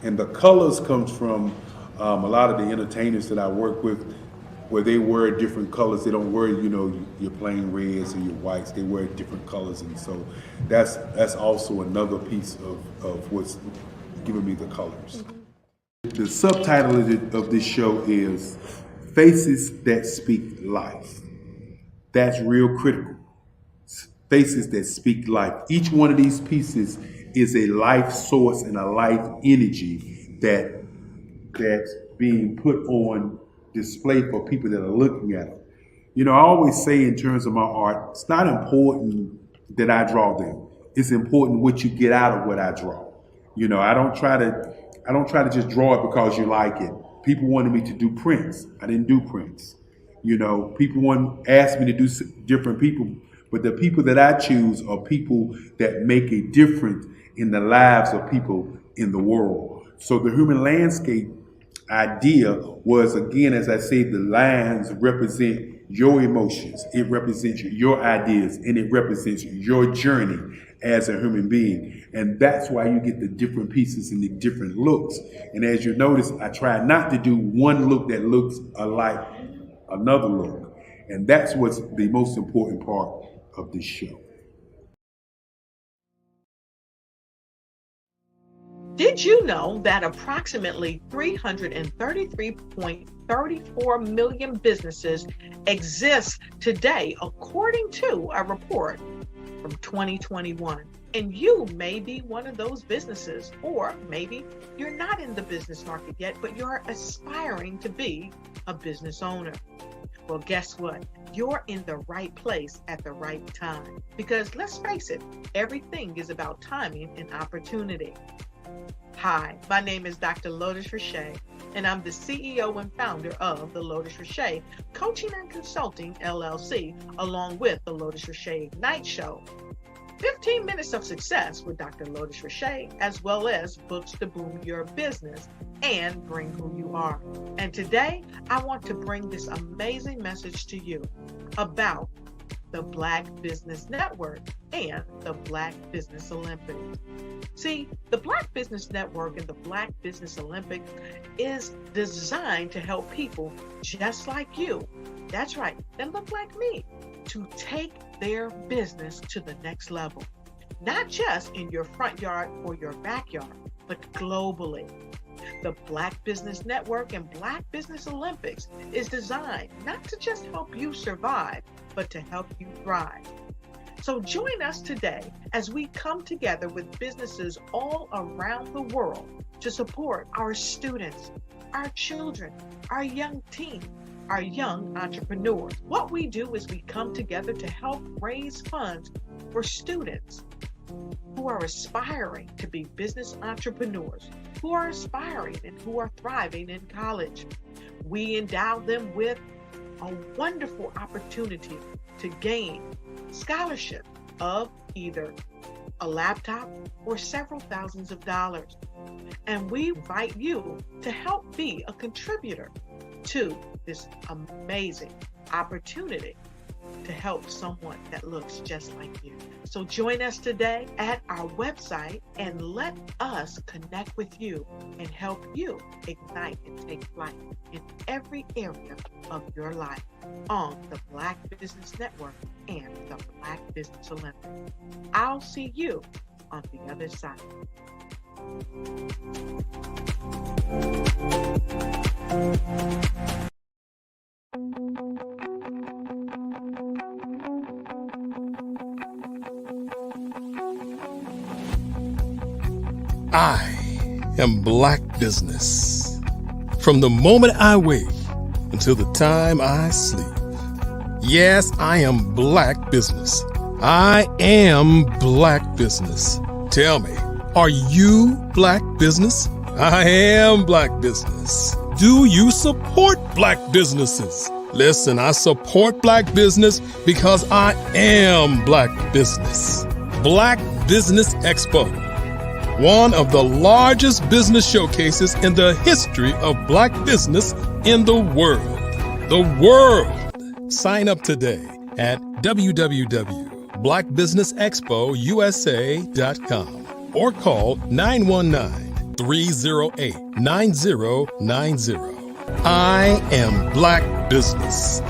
And the colors comes from a lot of the entertainers that I work with, where they wear different colors. They don't wear, you know, your plain reds or your whites. They wear different colors, and so that's also another piece of what's giving me the colors. The subtitle of this show is Faces That Speak Life. That's real critical. Faces that speak life. Each one of these pieces is a life source and a life energy that's being put on display for people that are looking at them. You know, I always say in terms of my art, it's not important that I draw them. It's important what you get out of what I draw. You know, I don't try to just draw it because you like it. People wanted me to do prints. I didn't do prints. You know, people asked me to do different people, but the people that I choose are people that make a difference in the lives of people in the world. So the human landscape idea was, again, as I say, the lines represent your emotions, it represents your ideas, and it represents your journey as a human being. And that's why you get the different pieces and the different looks. And as you notice, I try not to do one look that looks alike another look. And that's what's the most important part of this show. Did you know that approximately 333.34 million businesses exist today, according to a report from 2021? And you may be one of those businesses, or maybe you're not in the business market yet, but you're aspiring to be a business owner. Well, guess what? You're in the right place at the right time. Because let's face it, everything is about timing and opportunity. Hi, my name is Dr. Lotus Richer, and I'm the CEO and founder of the Lotus Richer Coaching and Consulting LLC, along with the Lotus Richer Ignite Show. 15 minutes of success with Dr. Lotus Richer, as well as books to boom your business and bring who you are. And today, I want to bring this amazing message to you about the Black Business Network and the Black Business Olympics. See, the Black Business Network and the Black Business Olympics is designed to help people just like you. That's right, that look like me. to take their business to the next level, not just in your front yard or your backyard, but globally. The Black Business Network and Black Business Olympics is designed not to just help you survive, but to help you thrive. So join us today as we come together with businesses all around the world to support our students, our children, our young teens, our young entrepreneurs. What we do is we come together to help raise funds for students who are aspiring to be business entrepreneurs, who are aspiring and who are thriving in college. We endow them with a wonderful opportunity to gain scholarship of either a laptop or several thousands of dollars. And we invite you to help be a contributor to this amazing opportunity to help someone that looks just like you. So join us today at our website and let us connect with you and help you ignite and take flight in every area of your life on the Black Business Network and the Black Business Olympics. I'll see you on the other side. I am Black business. From the moment I wake until the time I sleep. Yes, I am Black business. I am Black business. Tell me, are you Black business? I am Black business. Do you support Black businesses? Listen, I support Black business because I am Black business. Black Business Expo, one of the largest business showcases in the history of Black business in the world. The world! Sign up today at www.blackbusinessexpousa.com or call 919-308-9090. I am Black business.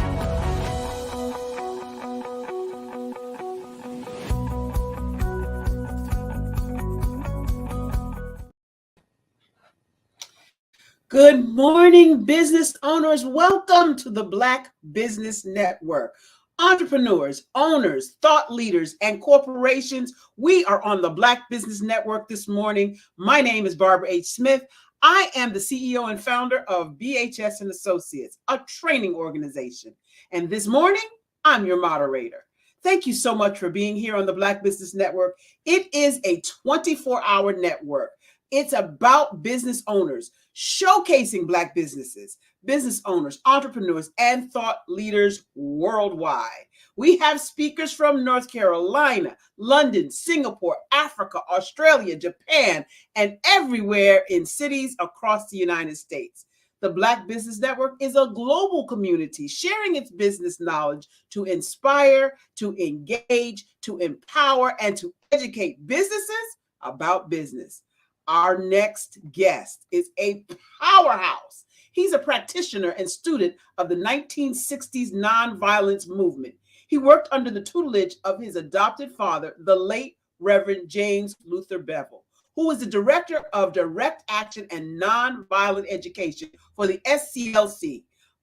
Good morning, business owners. Welcome to the Black Business Network. Entrepreneurs, owners, thought leaders, and corporations, we are on the Black Business Network this morning. My name is Barbara H. Smith. I am the CEO and founder of BHS & Associates, a training organization. And this morning, I'm your moderator. Thank you so much for being here on the Black Business Network. It is a 24-hour network. It's about business owners, showcasing Black businesses, business owners, entrepreneurs, and thought leaders worldwide. We have speakers from North Carolina, London, Singapore, Africa, Australia, Japan, and everywhere in cities across the United States. The Black Business Network is a global community sharing its business knowledge to inspire, to engage, to empower, and to educate businesses about business. Our next guest is a powerhouse. He's a practitioner and student of the 1960s nonviolence movement. He worked under the tutelage of his adopted father, the late Reverend James Luther Bevel, who was the director of direct action and nonviolent education for the SCLC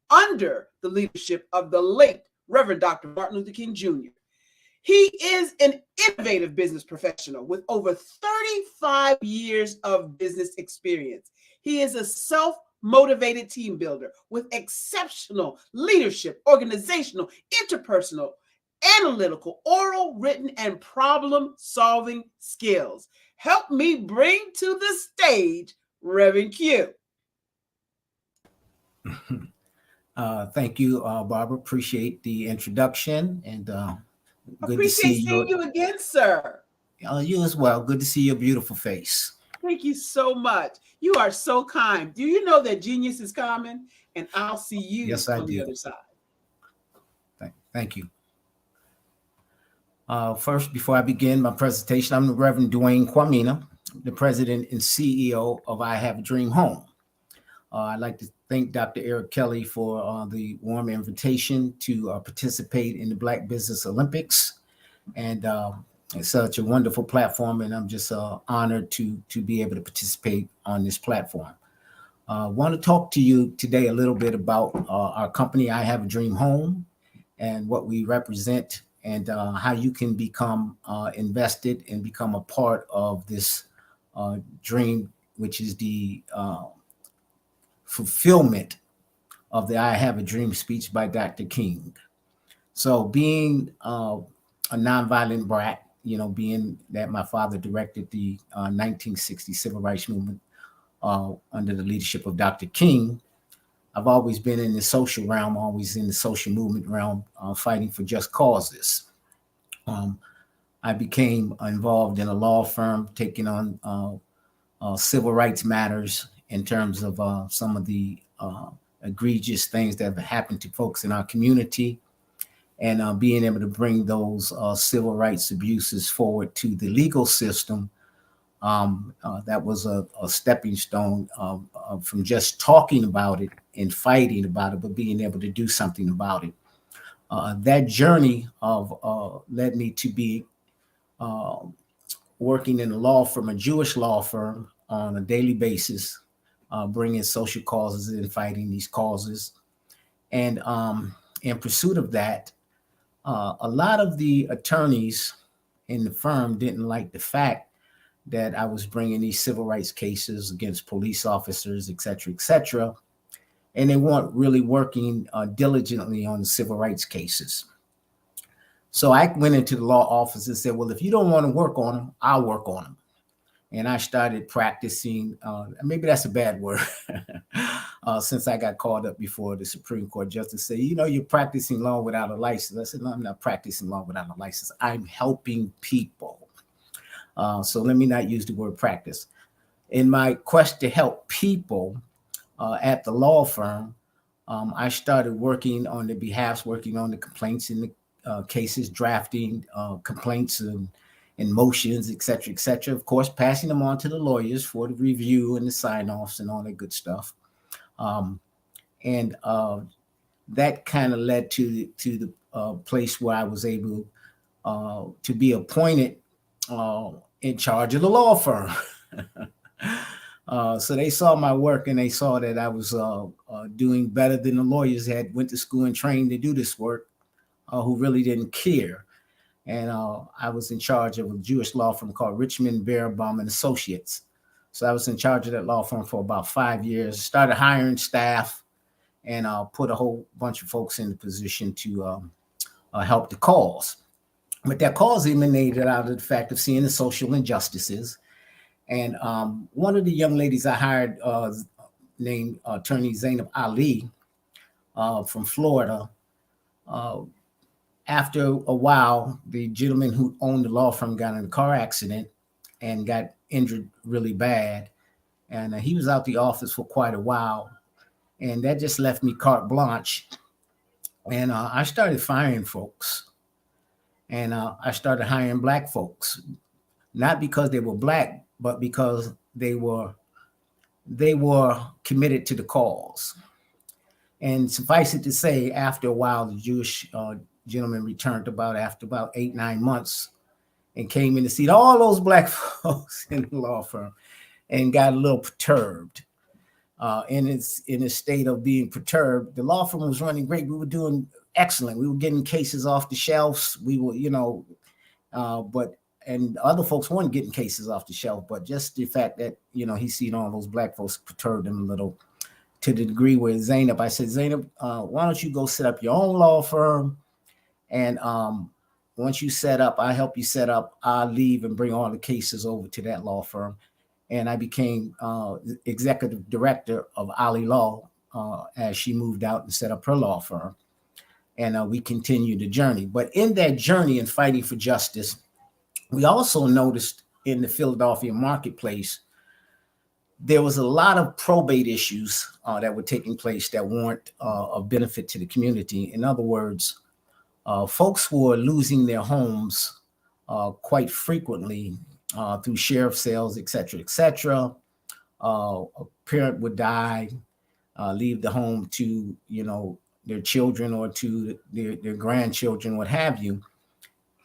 under the leadership of the late Reverend Dr. Martin Luther King Jr. He is an innovative business professional with over 35 years of business experience. He is a self-motivated team builder with exceptional leadership, organizational, interpersonal, analytical, oral, written, and problem-solving skills. Help me bring to the stage Reverend Q. Thank you, Barbara. Appreciate the introduction, and good Appreciate to see seeing you again, sir. You as well. Good to see your beautiful face. Thank you so much. You are so kind. Do you know that genius is common? And I'll see you Yes, I on the do. other side. Thank you. First, before I begin my presentation, I'm the Reverend Dwayne Kwamina, the president and CEO of I Have a Dream Home. I'd like to thank Dr. Eric Kelly for the warm invitation to participate in the Black Business Olympics. And it's such a wonderful platform, and I'm just honored to be able to participate on this platform. I want to talk to you today a little bit about our company, I Have a Dream Home, and what we represent, and how you can become invested and become a part of this dream, which is the fulfillment of the I Have a Dream speech by Dr. King. So being a nonviolent brat, being that my father directed the 1960 Civil Rights Movement under the leadership of Dr. King, I've always been in the social realm, always in the social movement realm, fighting for just causes. I became involved in a law firm, taking on civil rights matters in terms of some of the egregious things that have happened to folks in our community, and being able to bring those civil rights abuses forward to the legal system. That was a stepping stone from just talking about it and fighting about it, but being able to do something about it. That journey led me to be working in a law firm, a Jewish law firm, on a daily basis, bringing social causes and fighting these causes. And in pursuit of that, a lot of the attorneys in the firm didn't like the fact that I was bringing these civil rights cases against police officers, et cetera, and they weren't really working diligently on the civil rights cases. So I went into the law office and said, well, if you don't want to work on them, I'll work on them. And I started practicing, maybe that's a bad word, since I got called up before the Supreme Court justice said, you're practicing law without a license. I said, no, I'm not practicing law without a license. I'm helping people. So let me not use the word practice. In my quest to help people at the law firm, I started working on the behalfs, working on the complaints in the cases, drafting complaints and motions, et cetera, of course, passing them on to the lawyers for the review and the sign-offs and all that good stuff. And that kind of led to the place where I was able to be appointed in charge of the law firm. So they saw my work, and they saw that I was doing better than the lawyers that went to school and trained to do this work, who really didn't care. And I was in charge of a Jewish law firm called Richmond, Beerbaum and Associates. So I was in charge of that law firm for about 5 years, started hiring staff, and put a whole bunch of folks in the position to help the cause. But that cause emanated out of the fact of seeing the social injustices. And one of the young ladies I hired, named attorney Zainab Ali from Florida, after a while, the gentleman who owned the law firm got in a car accident and got injured really bad. And he was out the office for quite a while. And that just left me carte blanche. And I started firing folks. And I started hiring Black folks, not because they were Black, but because they were committed to the cause. And suffice it to say, after a while, the Jewish gentleman returned after about 8-9 months and came in to see all those Black folks in the law firm and got a little perturbed. In its state of being perturbed, the law firm was running great. We were doing excellent. We were getting cases off the shelves. We were, and other folks weren't getting cases off the shelf, but just the fact that, he's seen all those Black folks perturbed him a little, to the degree where Zainab, I said, Zainab, why don't you go set up your own law firm? And once you set up, I help you set up, I'll leave and bring all the cases over to that law firm. And I became executive director of Ali Law as she moved out and set up her law firm. And we continued the journey. But in that journey in fighting for justice, we also noticed in the Philadelphia marketplace, there was a lot of probate issues that were taking place that weren't of benefit to the community. In other words, folks were losing their homes quite frequently through sheriff sales, et cetera, et cetera. A parent would die, leave the home to, their children or to their grandchildren, what have you.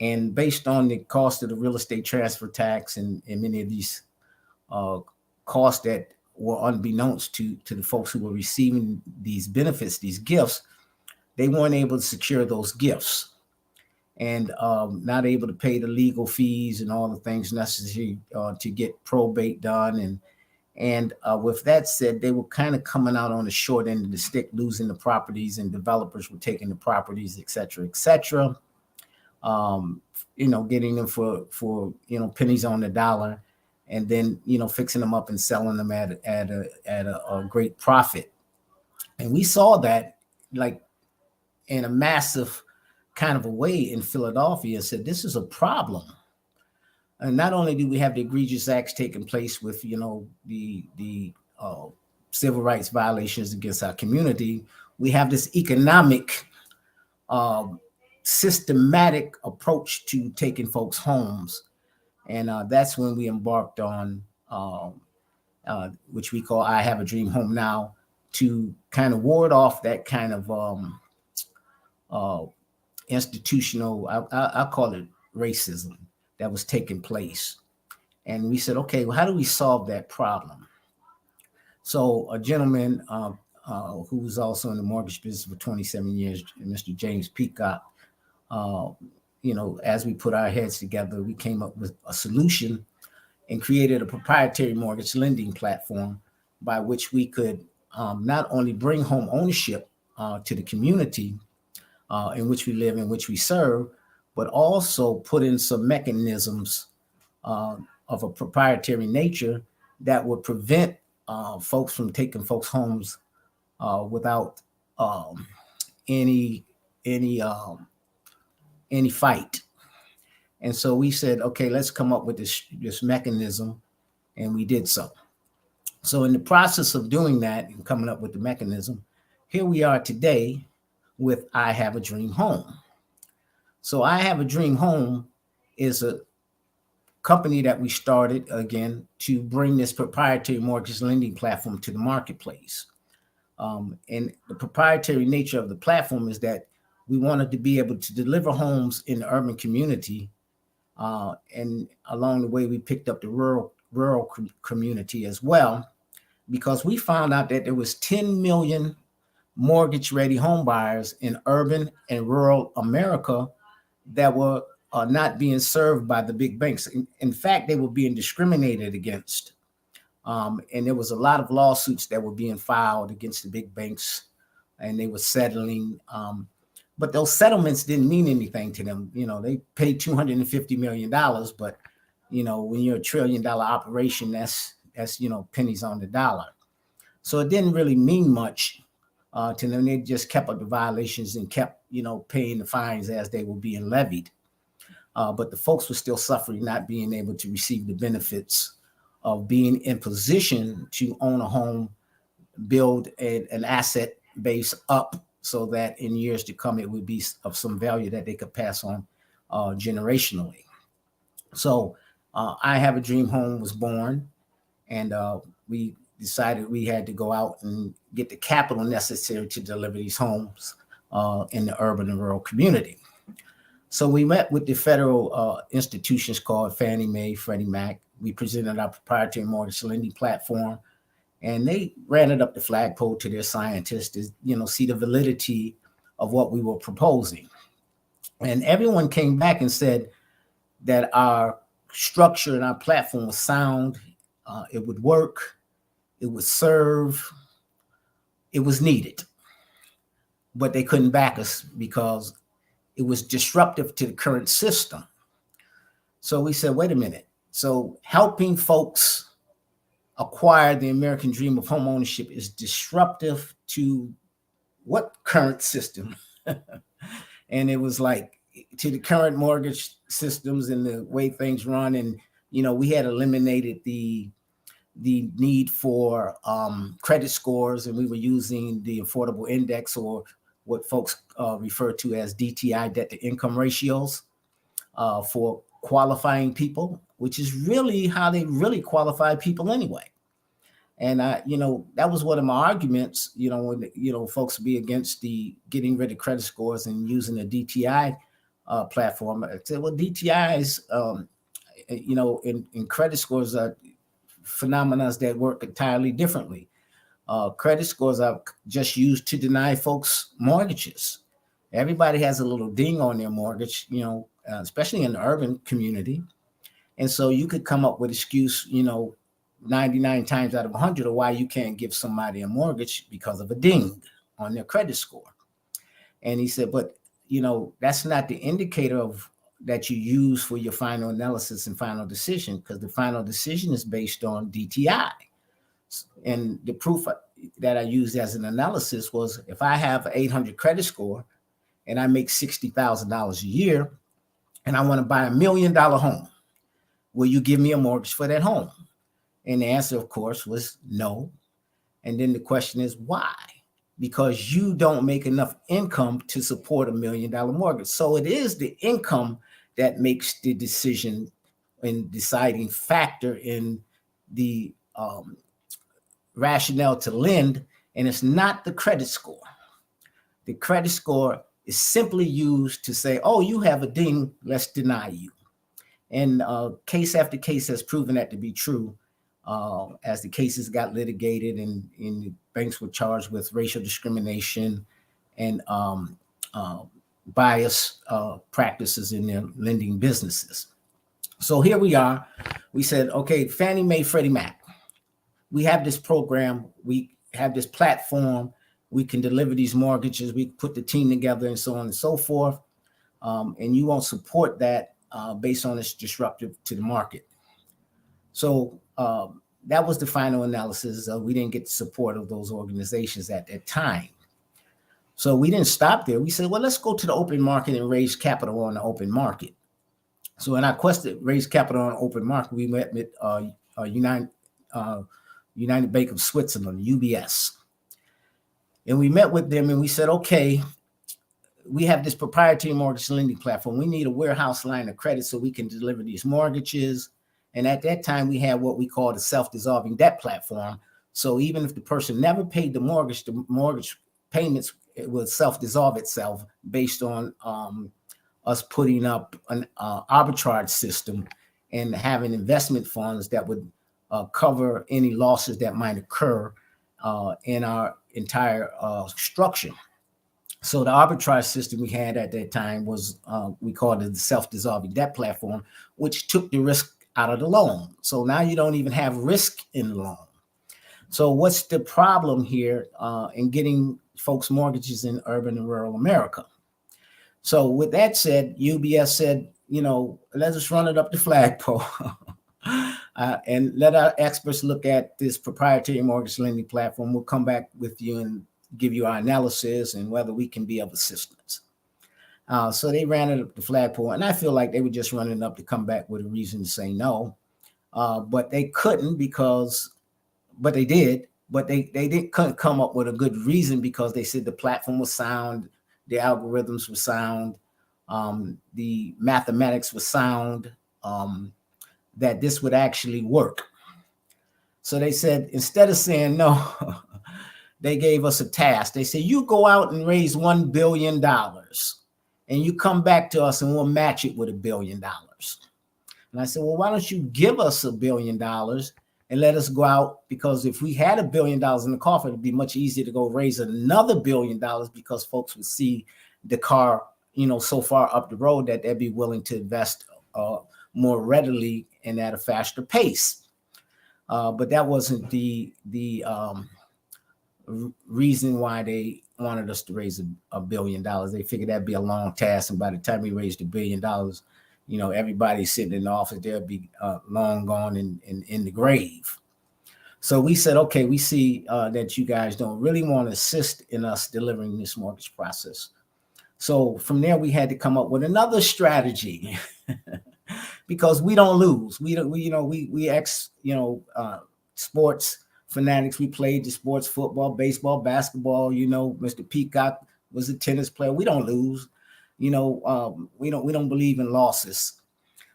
And based on the cost of the real estate transfer tax and many of these costs that were unbeknownst to the folks who were receiving these benefits, these gifts, they weren't able to secure those gifts, and not able to pay the legal fees and all the things necessary to get probate done. And with that said, they were kind of coming out on the short end of the stick, losing the properties, and developers were taking the properties, et cetera, et cetera. Getting them for pennies on the dollar, and then fixing them up and selling them at a great profit. And we saw that like in a massive kind of a way in Philadelphia, and said this is a problem. And not only do we have the egregious acts taking place with the civil rights violations against our community, we have this economic systematic approach to taking folks' homes. And that's when we embarked on, which we call I Have a Dream Home Now, to kind of ward off that kind of institutional, I call it racism, that was taking place. And we said, okay, well, how do we solve that problem? So a gentleman who was also in the mortgage business for 27 years, Mr. James Peacock, as we put our heads together, we came up with a solution and created a proprietary mortgage lending platform by which we could not only bring home ownership to the community in which we live, in which we serve, but also put in some mechanisms of a proprietary nature that would prevent folks from taking folks' homes without any fight. And so we said, okay, let's come up with this mechanism, and we did so. So in the process of doing that and coming up with the mechanism, here we are today with I Have a Dream Home. So I Have a Dream Home is a company that we started, again, to bring this proprietary mortgage lending platform to the marketplace. And the proprietary nature of the platform is that we wanted to be able to deliver homes in the urban community. And along the way, we picked up the rural community as well, because we found out that there was 10 million mortgage-ready home buyers in urban and rural America that were not being served by the big banks. In fact, they were being discriminated against. And there was a lot of lawsuits that were being filed against the big banks, and they were settling. But those settlements didn't mean anything to them. They paid $250 million, but, when you're $1 trillion operation, that's pennies on the dollar. So it didn't really mean much to them. They just kept up the violations and kept, paying the fines as they were being levied. But the folks were still suffering, not being able to receive the benefits of being in position to own a home, build an asset base up, so that in years to come, it would be of some value that they could pass on generationally. So I Have a Dream Home was born, and we decided we had to go out and get the capital necessary to deliver these homes in the urban and rural community. So we met with the federal institutions called Fannie Mae, Freddie Mac. We presented our proprietary mortgage lending platform, and they ran it up the flagpole to their scientists to, see the validity of what we were proposing. And everyone came back and said that our structure and our platform was sound, it would work, it would serve, it was needed. But they couldn't back us because it was disruptive to the current system. So we said, wait a minute. So helping folks acquire the American dream of home ownership is disruptive to what current system? And it was like to the current mortgage systems and the way things run. And, we had eliminated the need for credit scores, and we were using the affordable index, or what folks refer to as DTI, debt to income ratios, for qualifying people, which is really how they really qualify people anyway. And that was one of my arguments, when, folks be against the getting rid of credit scores and using the DTI platform. I said, well, DTIs, in credit scores are phenomena that work entirely differently. Credit scores are just used to deny folks mortgages. Everybody has a little ding on their mortgage, especially in the urban community. And so you could come up with excuse, 99 times out of 100 of why you can't give somebody a mortgage because of a ding on their credit score. And he said, but, that's not the indicator of that you use for your final analysis and final decision, because the final decision is based on DTI. And the proof that I used as an analysis was if I have an 800 credit score and I make $60,000 a year and I want to buy $1 million home, will you give me a mortgage for that home? And the answer, of course, was no. And then the question is why? Because you don't make enough income to support $1 million mortgage. So it is the income that makes the decision in deciding factor in the rationale to lend, and it's not the credit score. The credit score is simply used to say, oh, you have a ding, let's deny you. And case after case has proven that to be true. As the cases got litigated and the banks were charged with racial discrimination and bias practices in their lending businesses. So here we are. We said, okay, Fannie Mae, Freddie Mac. We have this program. We have this platform. We can deliver these mortgages. We put the team together and so on and so forth. And you won't support that based on it's disruptive to the market. So that was the final analysis. We didn't get the support of those organizations at that time. So we didn't stop there. We said, well, let's go to the open market and raise capital on the open market. So in our quest to raise capital on the open market, we met with United Bank of Switzerland, UBS. And we met with them and we said, okay, we have this proprietary mortgage lending platform. We need a warehouse line of credit so we can deliver these mortgages. And at that time, we had what we called a self-dissolving debt platform. So even if the person never paid the mortgage payments, it would self-dissolve itself based on us putting up an arbitrage system and having investment funds that would cover any losses that might occur in our entire structure. So the arbitrage system we had at that time was, we called it the self-dissolving debt platform, which took the risk out of the loan. So now you don't even have risk in the loan. So what's the problem here in getting folks mortgages in urban and rural America? So with that said, UBS said, let us run it up the flagpole and let our experts look at this proprietary mortgage lending platform. We'll come back with you and give you our analysis and whether we can be of assistance. So they ran it up the flagpole, and I feel like they were just running up to come back with a reason to say no. But they couldn't but they did, but they couldn't come up with a good reason because they said the platform was sound, the algorithms were sound, the mathematics was sound, that this would actually work. So they said, instead of saying no, they gave us a task. They said, you go out and raise $1 billion and you come back to us and we'll match it with $1 billion. And I said, well, why don't you give us $1 billion and let us go out? Because if we had $1 billion in the coffer, it'd be much easier to go raise another $1 billion because folks would see the car, so far up the road that they'd be willing to invest more readily and at a faster pace. But that wasn't the reason why they wanted us to raise $1 billion. They figured that'd be a long task, and by the time we raised $1 billion, everybody sitting in the office, they'll be long gone in the grave. So we said, okay, we see that you guys don't really want to assist in us delivering this mortgage process. So from there, we had to come up with another strategy because we don't lose. We sports fanatics. We played the sports, football, baseball, basketball. Mr. Peacock was a tennis player. We don't lose. We don't believe in losses.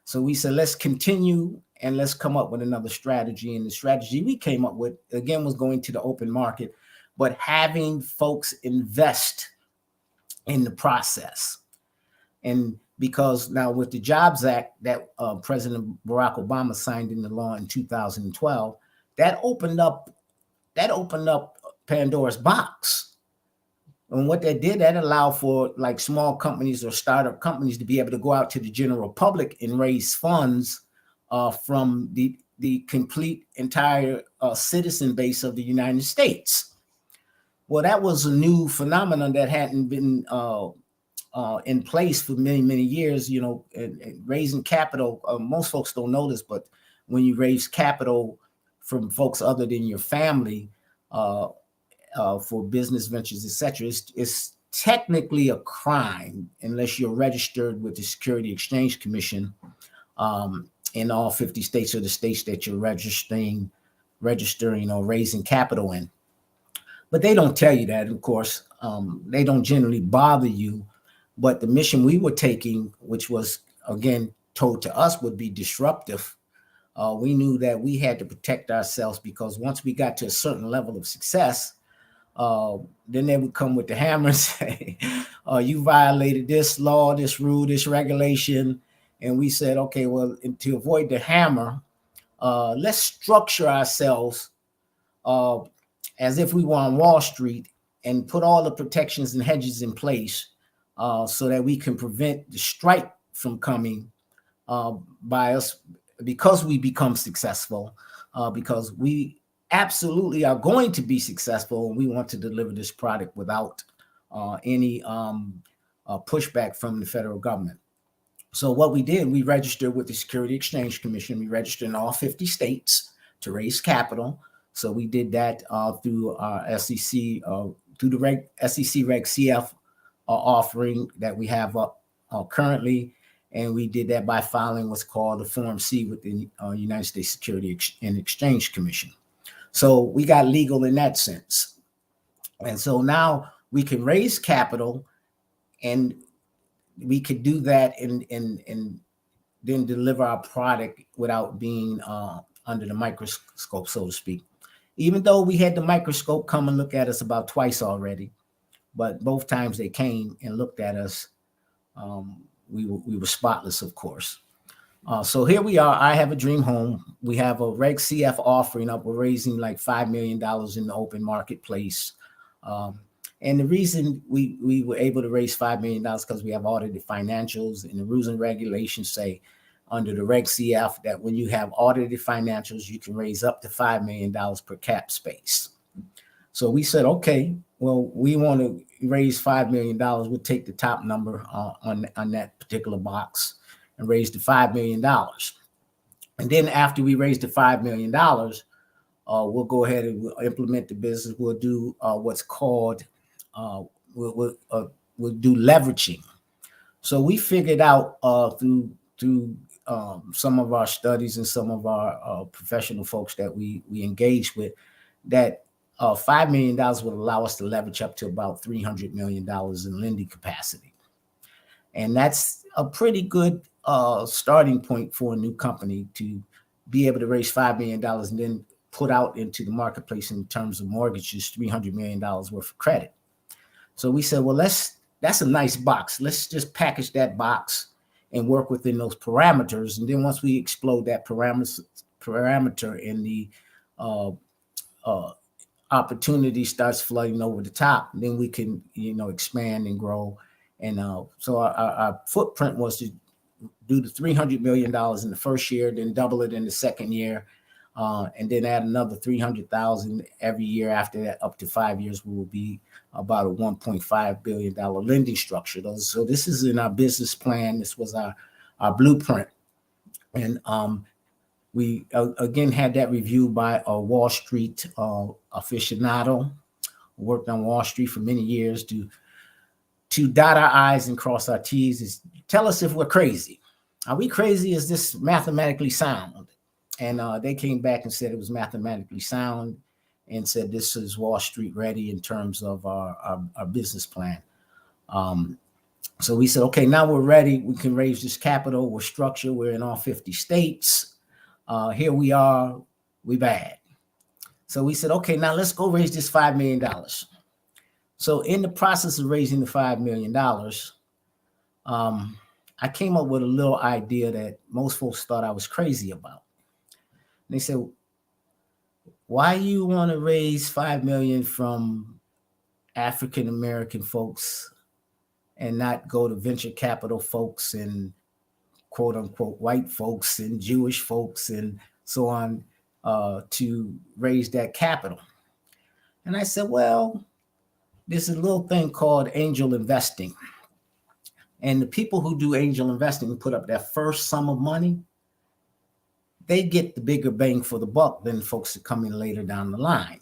So we said, let's continue and let's come up with another strategy. And the strategy we came up with, again, was going to the open market, but having folks invest in the process. And because now with the Jobs Act that President Barack Obama signed into law in 2012, that opened up Pandora's box. And what that did, that allowed for like small companies or startup companies to be able to go out to the general public and raise funds from the complete entire citizen base of the United States. Well, that was a new phenomenon that hadn't been in place for many, many years. You know, and raising capital, most folks don't know this, but when you raise capital from folks other than your family for business ventures, etc., it's technically a crime unless you're registered with the Security Exchange Commission in all 50 states or the states that you're registering or raising capital in. But they don't tell you that, of course. They don't generally bother you. But the mission we were taking, which was, again, told to us would be disruptive, we knew that we had to protect ourselves, because once we got to a certain level of success, then they would come with the hammer and say, you violated this law, this rule, this regulation. And we said, okay, well, to avoid the hammer, let's structure ourselves as if we were on Wall Street and put all the protections and hedges in place so that we can prevent the strike from coming by us, because we become successful, because we absolutely are going to be successful, and we want to deliver this product without any pushback from the federal government. So what we did, we registered with the Security Exchange Commission. We registered in all 50 states to raise capital. So we did that through our SEC, through the SEC Reg CF offering that we have currently. And we did that by filing what's called the Form C with the United States Security and Exchange Commission. So we got legal in that sense. And so now we can raise capital, and we could do that and then deliver our product without being under the microscope, so to speak. Even though we had the microscope come and look at us about twice already, but both times they came and looked at us, we were spotless, of course. So here we are. I have a dream home. We have a Reg CF offering up. We're raising like $5 million in the open marketplace. And the reason we were able to raise $5 million because we have audited financials, and the rules and regulations say under the Reg CF that when you have audited financials, you can raise up to $5 million per cap space. So we said, okay, well, we want to raise $5 million. We'll take the top number on that particular box and raise the $5 million. And then after we raise the $5 million, we'll go ahead and we'll implement the business. We'll do what's called, we'll do leveraging. So we figured out through some of our studies and some of our professional folks that we engage with, that $5 million would allow us to leverage up to about $300 million in lending capacity. And that's a pretty good starting point for a new company to be able to raise $5 million and then put out into the marketplace in terms of mortgages, $300 million worth of credit. So we said, well, that's a nice box. Let's just package that box and work within those parameters. And then once we explode that parameter in the opportunity starts flooding over the top, then we can, expand and grow. And so our footprint was to do the $300 million in the first year, then double it in the second year, and then add another $300,000 every year after that. Up to 5 years, we will be about a $1.5 billion lending structure. So this is in our business plan. This was our blueprint. And we, again, had that reviewed by a Wall Street aficionado, who worked on Wall Street for many years to dot our I's and cross our T's. Is tell us if we're crazy. Are we crazy? Is this mathematically sound? And they came back and said it was mathematically sound, and said this is Wall Street ready in terms of our business plan. So we said, okay, now we're ready. We can raise this capital. We're structured. We're in all 50 states. Here we are, we bad. So we said, okay, now let's go raise this $5 million. So in the process of raising the $5 million, I came up with a little idea that most folks thought I was crazy about. And they said, why you want to raise $5 million from African-American folks and not go to venture capital folks and quote unquote white folks and Jewish folks and so on to raise that capital? And I said, well, there's a little thing called angel investing. And the people who do angel investing and put up their first sum of money, they get the bigger bang for the buck than folks that come in later down the line.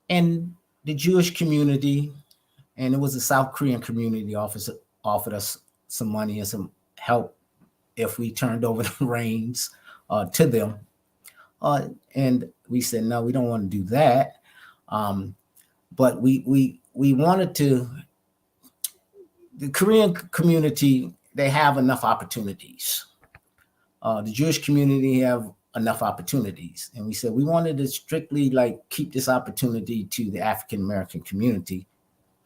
And the Jewish community, and it was the South Korean community offered us some money and some help if we turned over the reins to them. And we said, no, we don't want to do that. But we wanted to, the Korean community, they have enough opportunities. The Jewish community have enough opportunities. And we said we wanted to strictly keep this opportunity to the African-American community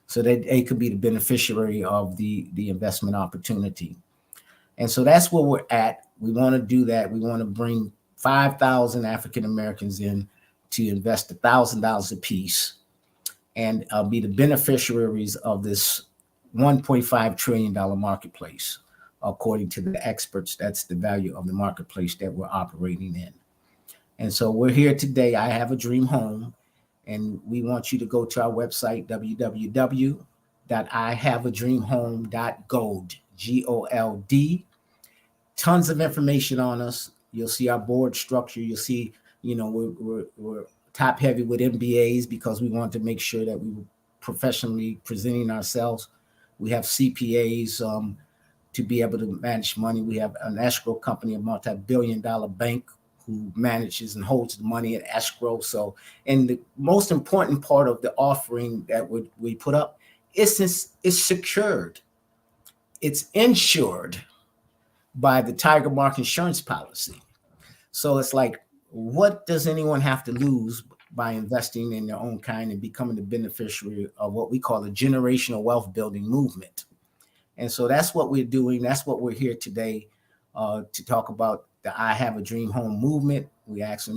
so that they could be the beneficiary of the investment opportunity. And so that's where we're at. We want to do that. We want to bring 5,000 African-Americans in to invest $1,000 a piece and be the beneficiaries of this $1.5 trillion marketplace. According to the experts, that's the value of the marketplace that we're operating in. And so we're here today. I Have a Dream Home, and we want you to go to our website, www.ihaveadreamhome.gold, G-O-L-D. Tons of information on us. You'll see our board structure. You'll see, we're top heavy with MBAs because we want to make sure that we were professionally presenting ourselves. We have CPAs to be able to manage money. We have an escrow company, a multi-billion-dollar bank who manages and holds the money in escrow. So, and the most important part of the offering that we put up is it's secured. It's insured by the Tiger Mark insurance policy. So it's like, what does anyone have to lose by investing in their own kind and becoming the beneficiary of what we call a generational wealth building movement? And so that's what we're doing. That's what we're here today to talk about, the I Have a Dream Home movement. We ask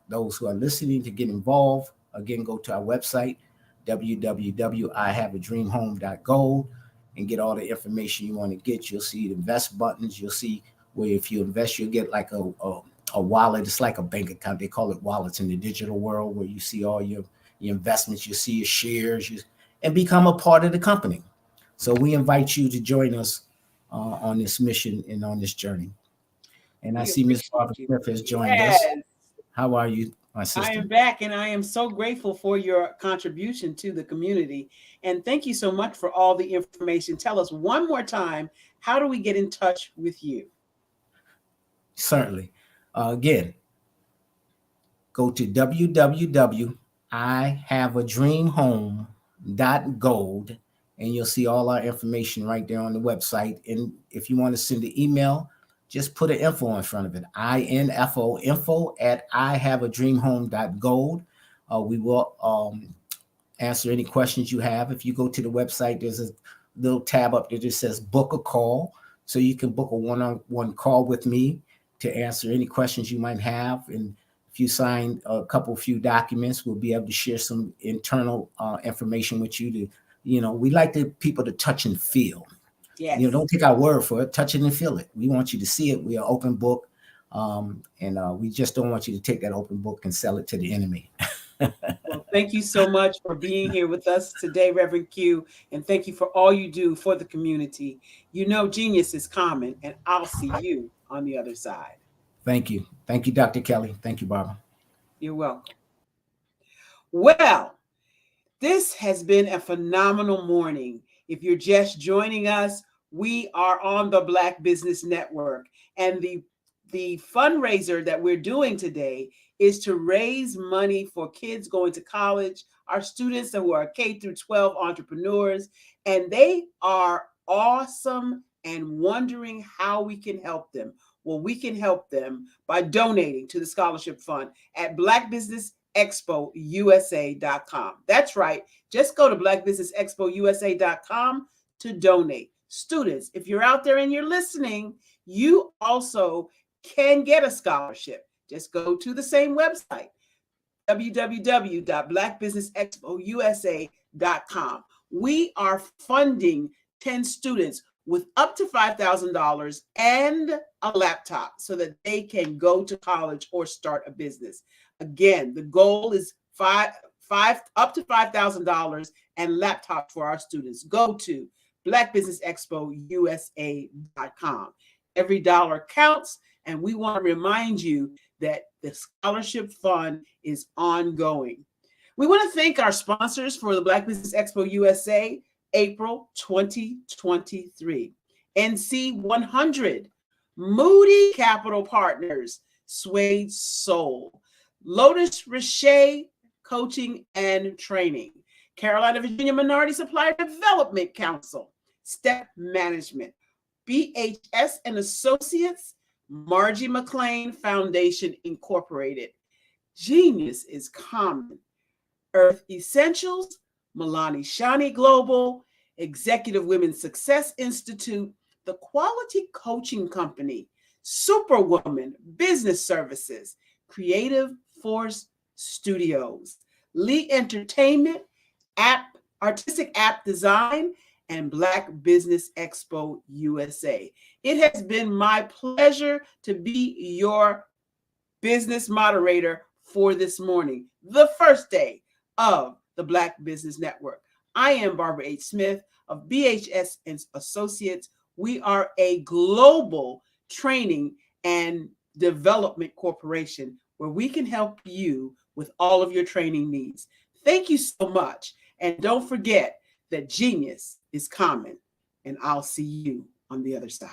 those who are listening to get involved. Again, go to our website, www.ihaveadreamhome.gold, and get all the information you want to get. You'll see the invest buttons. You'll see where if you invest, you'll get like a wallet. It's like a bank account. They call it wallets in the digital world, where you see all your investments. You see your shares, and become a part of the company. So we invite you to join us on this mission and on this journey. And I see Ms. Barbara Smith has joined us. How are you, my sister? I am back, and I am so grateful for your contribution to the community. And thank you so much for all the information. Tell us one more time, how do we get in touch with you? Certainly. Again, go to www.ihaveadreamhome.gold, and you'll see all our information right there on the website. And if you want to send an email, just put an info in front of it, info, info@ihaveadreamhome.gold. We will answer any questions you have. If you go to the website, there's a little tab up there that says book a call. So you can book a one-on-one call with me to answer any questions you might have. And if you sign a few documents, we'll be able to share some internal information with you to, we like people to touch and feel. Yes. Don't take our word for it, touch it and feel it. We want you to see it. We are an open book. And we just don't want you to take that open book and sell it to the enemy. Well, thank you so much for being here with us today, Reverend Q. And thank you for all you do for the community. Genius is common, and I'll see you on the other side. Thank you. Thank you, Dr. Kelly. Thank you, Barbara. You're welcome. Well, this has been a phenomenal morning. If you're just joining us, we are on the Black Business Network, and the fundraiser that we're doing today is to raise money for kids going to college, our students who are K through 12 entrepreneurs, and they are awesome and wondering how we can help them. Well, we can help them by donating to the scholarship fund at blackbusinessexpousa.com. That's right. Just go to blackbusinessexpousa.com to donate. Students, if you're out there and you're listening, you also can get a scholarship. Just go to the same website, www.blackbusinessexpousa.com. We are funding 10 students with up to $5,000 and a laptop so that they can go to college or start a business. Again, the goal is up to $5,000 and laptops for our students. Go to blackbusinessexpousa.com. Every dollar counts, and we want to remind you that the scholarship fund is ongoing. We want to thank our sponsors for the Black Business Expo USA April 2023. NC 100, Moody Capital Partners, Suede Soul, Lotus Richey Coaching and Training, Carolina, Virginia Minority Supplier Development Council, Step Management, BHS and Associates, Margie McLean Foundation Incorporated, Genius is Common, Earth Essentials, Milani Shani Global, Executive Women's Success Institute, The Quality Coaching Company, Superwoman Business Services, Creative Force Studios, Lee Entertainment, Artistic App Design, and Black Business Expo USA. It has been my pleasure to be your business moderator for this morning, the first day of the Black Business Network. I am Barbara H. Smith of BHS and Associates. We are a global training and development corporation where we can help you with all of your training needs. Thank you so much. And don't forget that genius is common, and I'll see you on the other side.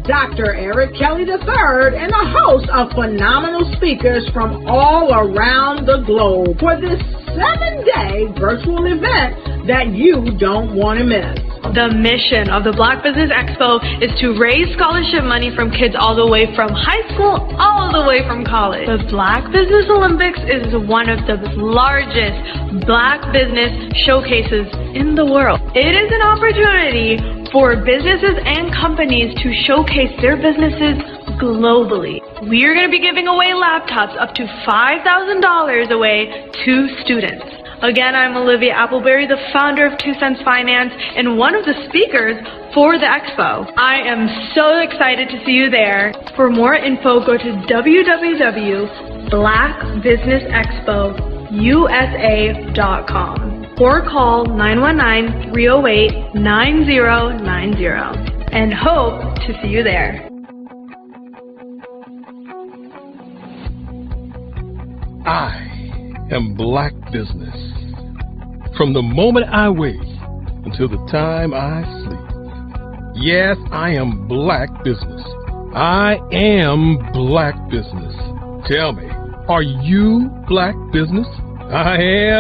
Dr. Eric Kelly III and a host of phenomenal speakers from all around the globe for this 7-day virtual event that you don't want to miss. The mission of the Black Business Expo is to raise scholarship money from kids all the way from high school, all the way from college. The Black Business Olympics is one of the largest Black business showcases in the world. It is an opportunity for businesses and companies to showcase their businesses globally. We are going to be giving away laptops up to $5,000 away to students. Again, I'm Olivia Appleberry, the founder of 2 Cents Finance and one of the speakers for the expo. I am so excited to see you there. For more info, go to www.blackbusinessexpousa.com or call 919-308-9090 and hope to see you there. I am Black Business. From the moment I wake until the time I sleep. Yes, I am Black Business. I am Black Business. Tell me, are you Black Business? I am.